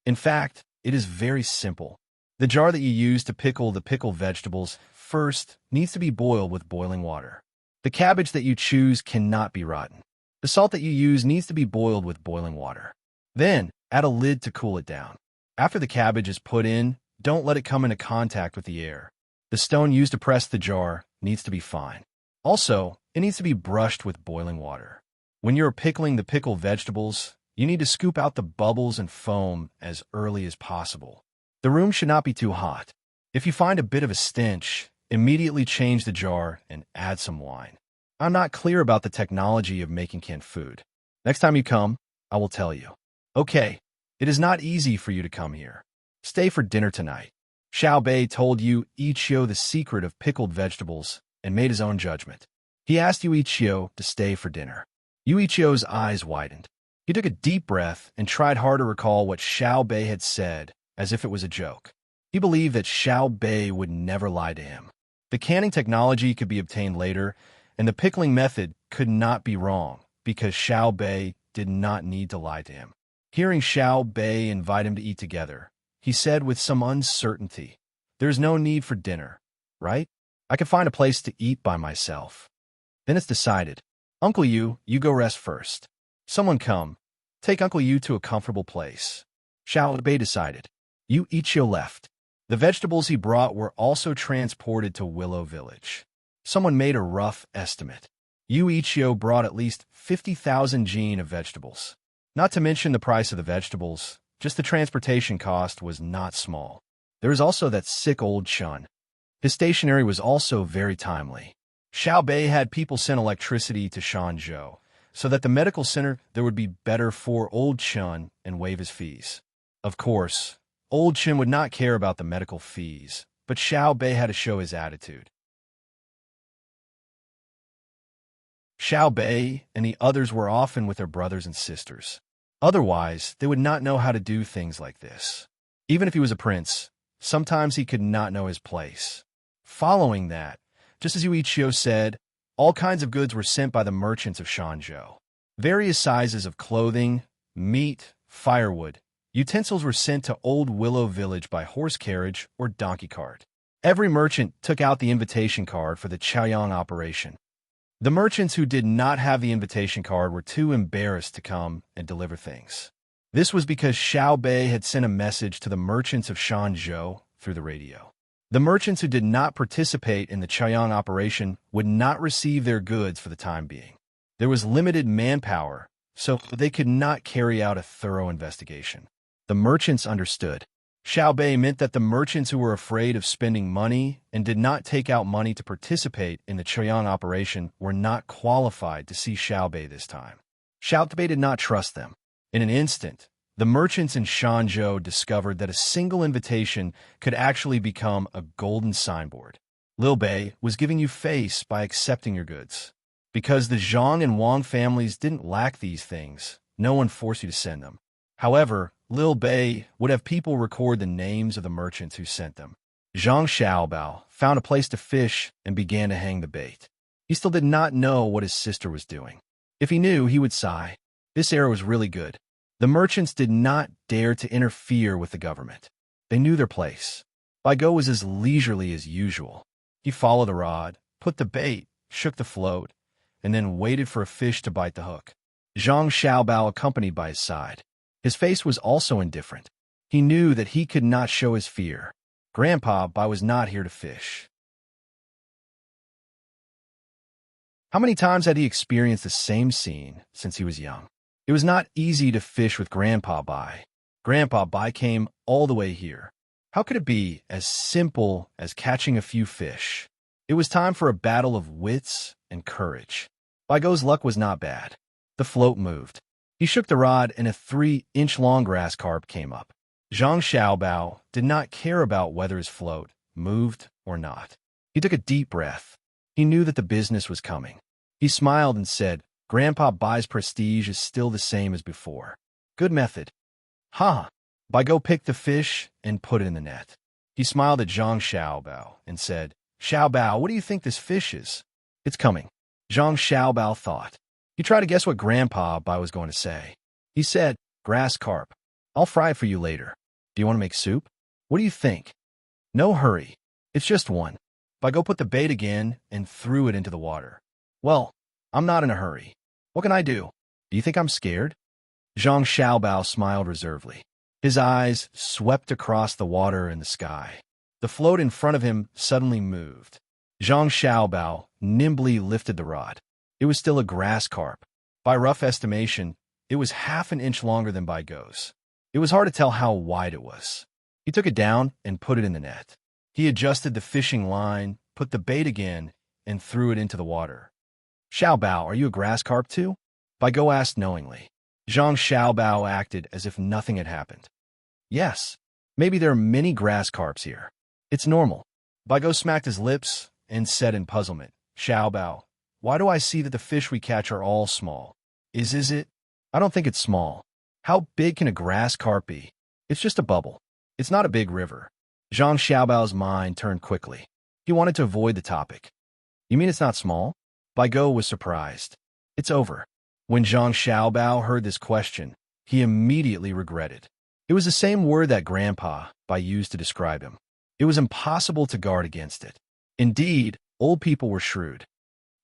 In fact, it is very simple. The jar that you use to pickle the pickled vegetables first needs to be boiled with boiling water. The cabbage that you choose cannot be rotten. The salt that you use needs to be boiled with boiling water. Then, add a lid to cool it down. After the cabbage is put in, don't let it come into contact with the air. The stone used to press the jar needs to be fine. Also, it needs to be brushed with boiling water. When you're pickling the pickled vegetables, you need to scoop out the bubbles and foam as early as possible. The room should not be too hot. If you find a bit of a stench, immediately change the jar and add some wine. I'm not clear about the technology of making canned food. Next time you come, I will tell you. Okay, it is not easy for you to come here. Stay for dinner tonight. Xiaobei told Yu Ichio the secret of pickled vegetables and made his own judgment. He asked Yu Ichio to stay for dinner. Yu Ichio's eyes widened. He took a deep breath and tried hard to recall what Xiaobei had said, as if it was a joke. He believed that Xiaobei would never lie to him. The canning technology could be obtained later, and the pickling method could not be wrong, because Xiaobei did not need to lie to him. Hearing Xiaobei invite him to eat together, he said with some uncertainty, There's no need for dinner, right? I can find a place to eat by myself. Then it's decided. Uncle Yu, you go rest first. Someone come. Take Uncle Yu to a comfortable place. Xiaobei decided. Yu Ichio left. The vegetables he brought were also transported to Willow Village. Someone made a rough estimate. Yu Ichio brought at least 50,000 jin of vegetables. Not to mention the price of the vegetables, just the transportation cost was not small. There was also that sick old Chun. His stationery was also very timely. Xiaobei had people send electricity to Shanzhou, so that the medical center there would be better for old Chun and waive his fees. Of course, old Chun would not care about the medical fees, but Xiaobei had to show his attitude. Xiaobei and the others were often with their brothers and sisters. Otherwise, they would not know how to do things like this. Even if he was a prince, sometimes he could not know his place. Following that, just as Yu Ichio said, all kinds of goods were sent by the merchants of Shanzhou. Various sizes of clothing, meat, firewood, utensils were sent to Old Willow Village by horse carriage or donkey cart. Every merchant took out the invitation card for the Chaoyang operation. The merchants who did not have the invitation card were too embarrassed to come and deliver things. This was because Xiaobei had sent a message to the merchants of Shanzhou through the radio. The merchants who did not participate in the Chaoyang operation would not receive their goods for the time being. There was limited manpower, so they could not carry out a thorough investigation. The merchants understood. Xiaobei meant that the merchants who were afraid of spending money and did not take out money to participate in the Chaoyang operation were not qualified to see Xiaobei this time. Xiaobei did not trust them. In an instant, the merchants in Shanzhou discovered that a single invitation could actually become a golden signboard. Lil Bei was giving you face by accepting your goods. Because the Zhang and Wang families didn't lack these things, no one forced you to send them. However, Lil Bei would have people record the names of the merchants who sent them. Zhang Xiaobao found a place to fish and began to hang the bait. He still did not know what his sister was doing. If he knew, he would sigh. This era was really good. The merchants did not dare to interfere with the government. They knew their place. Baigo was as leisurely as usual. He followed the rod, put the bait, shook the float, and then waited for a fish to bite the hook. Zhang Xiaobao accompanied by his side. His face was also indifferent. He knew that he could not show his fear. Grandpa Bai was not here to fish. How many times had he experienced the same scene since he was young? It was not easy to fish with Grandpa Bai. Grandpa Bai came all the way here. How could it be as simple as catching a few fish? It was time for a battle of wits and courage. Bai Gou's luck was not bad. The float moved. He shook the rod and a 3-inch-long grass carp came up. Zhang Xiaobao did not care about whether his float moved or not. He took a deep breath. He knew that the business was coming. He smiled and said, Grandpa Bai's prestige is still the same as before. Good method. Ha! Bai Gou picked the fish and put it in the net. He smiled at Zhang Xiaobao and said, Xiaobao, what do you think this fish is? It's coming. Zhang Xiaobao thought. He tried to guess what Grandpa Bai was going to say. He said, grass carp. I'll fry it for you later. Do you want to make soup? What do you think? No hurry. It's just one. Bai Gou put the bait again and threw it into the water. Well, I'm not in a hurry. What can I do? Do you think I'm scared? Zhang Xiaobao smiled reservedly. His eyes swept across the water and the sky. The float in front of him suddenly moved. Zhang Xiaobao nimbly lifted the rod. It was still a grass carp. By rough estimation, it was half an inch longer than Bai Gou's. It was hard to tell how wide it was. He took it down and put it in the net. He adjusted the fishing line, put the bait again, and threw it into the water. Xiaobao, are you a grass carp too? Bai Gou asked knowingly. Zhang Xiaobao acted as if nothing had happened. Yes, maybe there are many grass carps here. It's normal. Bai Gou smacked his lips and said in puzzlement, Xiaobao, why do I see that the fish we catch are all small? Is it? I don't think it's small. How big can a grass carp be? It's just a bubble. It's not a big river. Zhang Xiaobao's mind turned quickly. He wanted to avoid the topic. You mean it's not small? Bai Gou was surprised. It's over. When Zhang Xiaobao heard this question, he immediately regretted. It was the same word that Grandpa Bai used to describe him. It was impossible to guard against it. Indeed, old people were shrewd.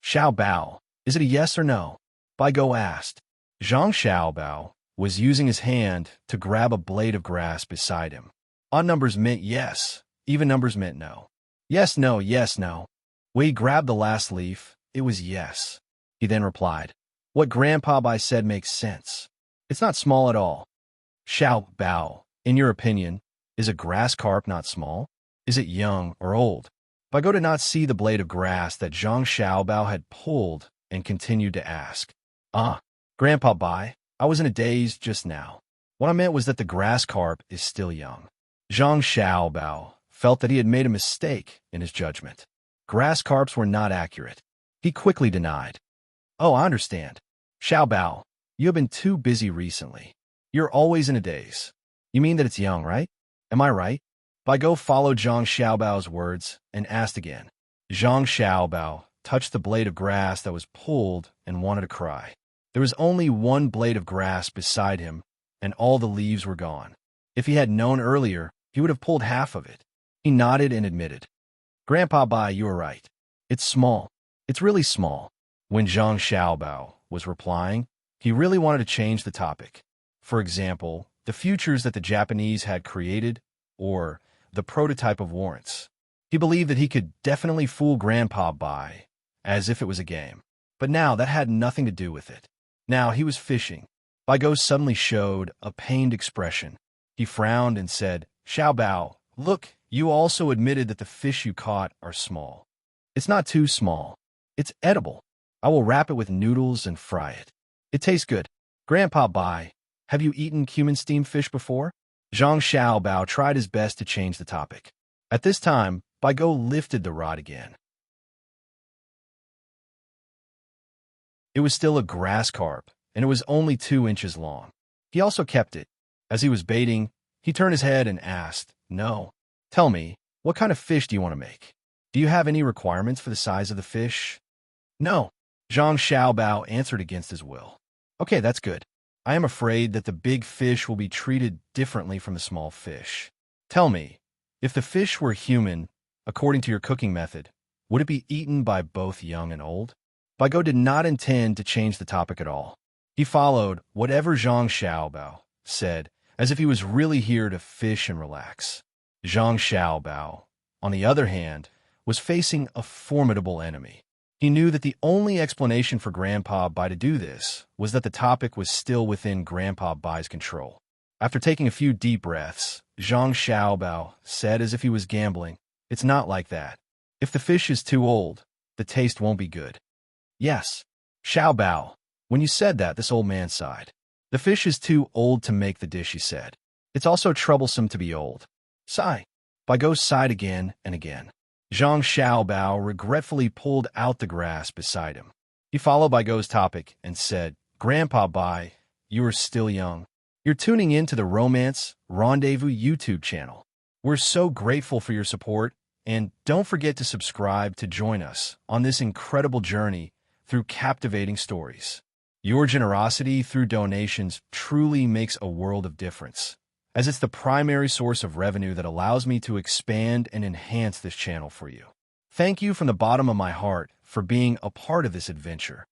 Xiaobao, is it a yes or no? Bai Gou asked. Zhang Xiaobao was using his hand to grab a blade of grass beside him. Odd numbers meant yes, even numbers meant no. Yes, no, yes, no. When he grabbed the last leaf, it was yes. He then replied, what Grandpa Bai said makes sense. It's not small at all. Xiaobao, in your opinion, is a grass carp not small? Is it young or old? Bai Gou did not see the blade of grass that Zhang Xiaobao had pulled and continued to ask. Grandpa Bai, I was in a daze just now. What I meant was that the grass carp is still young. Zhang Xiaobao felt that he had made a mistake in his judgment. Grass carps were not accurate. He quickly denied. Oh, I understand. Xiaobao, you have been too busy recently. You're always in a daze. You mean that it's young, right? Am I right? Bai Gou followed Zhang Xiaobao's words and asked again. Zhang Xiaobao touched the blade of grass that was pulled and wanted to cry. There was only one blade of grass beside him, and all the leaves were gone. If he had known earlier, he would have pulled half of it. He nodded and admitted. Grandpa Bai, you are right. It's small. It's really small. When Zhang Xiaobao was replying, he really wanted to change the topic. For example, the futures that the Japanese had created, or the prototype of warrants. He believed that he could definitely fool Grandpa Bai, as if it was a game. But now that had nothing to do with it. Now he was fishing. Bai Gou suddenly showed a pained expression. He frowned and said, Xiaobao, look, you also admitted that the fish you caught are small. It's not too small. It's edible. I will wrap it with noodles and fry it. It tastes good. Grandpa Bai, have you eaten cumin steamed fish before? Zhang Xiaobao tried his best to change the topic. At this time, Bai Gou lifted the rod again. It was still a grass carp, and it was only 2 inches long. He also kept it. As he was baiting, he turned his head and asked, No. Tell me, what kind of fish do you want to make? Do you have any requirements for the size of the fish? No. Zhang Xiaobao answered against his will. Okay, that's good. I am afraid that the big fish will be treated differently from the small fish. Tell me, if the fish were human, according to your cooking method, would it be eaten by both young and old? Baigo did not intend to change the topic at all. He followed whatever Zhang Xiaobao said, as if he was really here to fish and relax. Zhang Xiaobao, on the other hand, was facing a formidable enemy. He knew that the only explanation for Grandpa Bai to do this was that the topic was still within Grandpa Bai's control. After taking a few deep breaths, Zhang Xiaobao said as if he was gambling, "It's not like that. If the fish is too old, the taste won't be good." "Yes, Xiaobao." When you said that, this old man sighed. "The fish is too old to make the dish," he said. "It's also troublesome to be old." Sigh. Baigo sighed again and again. Zhang Xiaobao regretfully pulled out the grass beside him. He followed Baigo's topic and said, "Grandpa Bai, you are still young. You're tuning in to the Romance Rendezvous YouTube channel. We're so grateful for your support, and don't forget to subscribe to join us on this incredible journey through captivating stories. Your generosity through donations truly makes a world of difference, as it's the primary source of revenue that allows me to expand and enhance this channel for you. Thank you from the bottom of my heart for being a part of this adventure.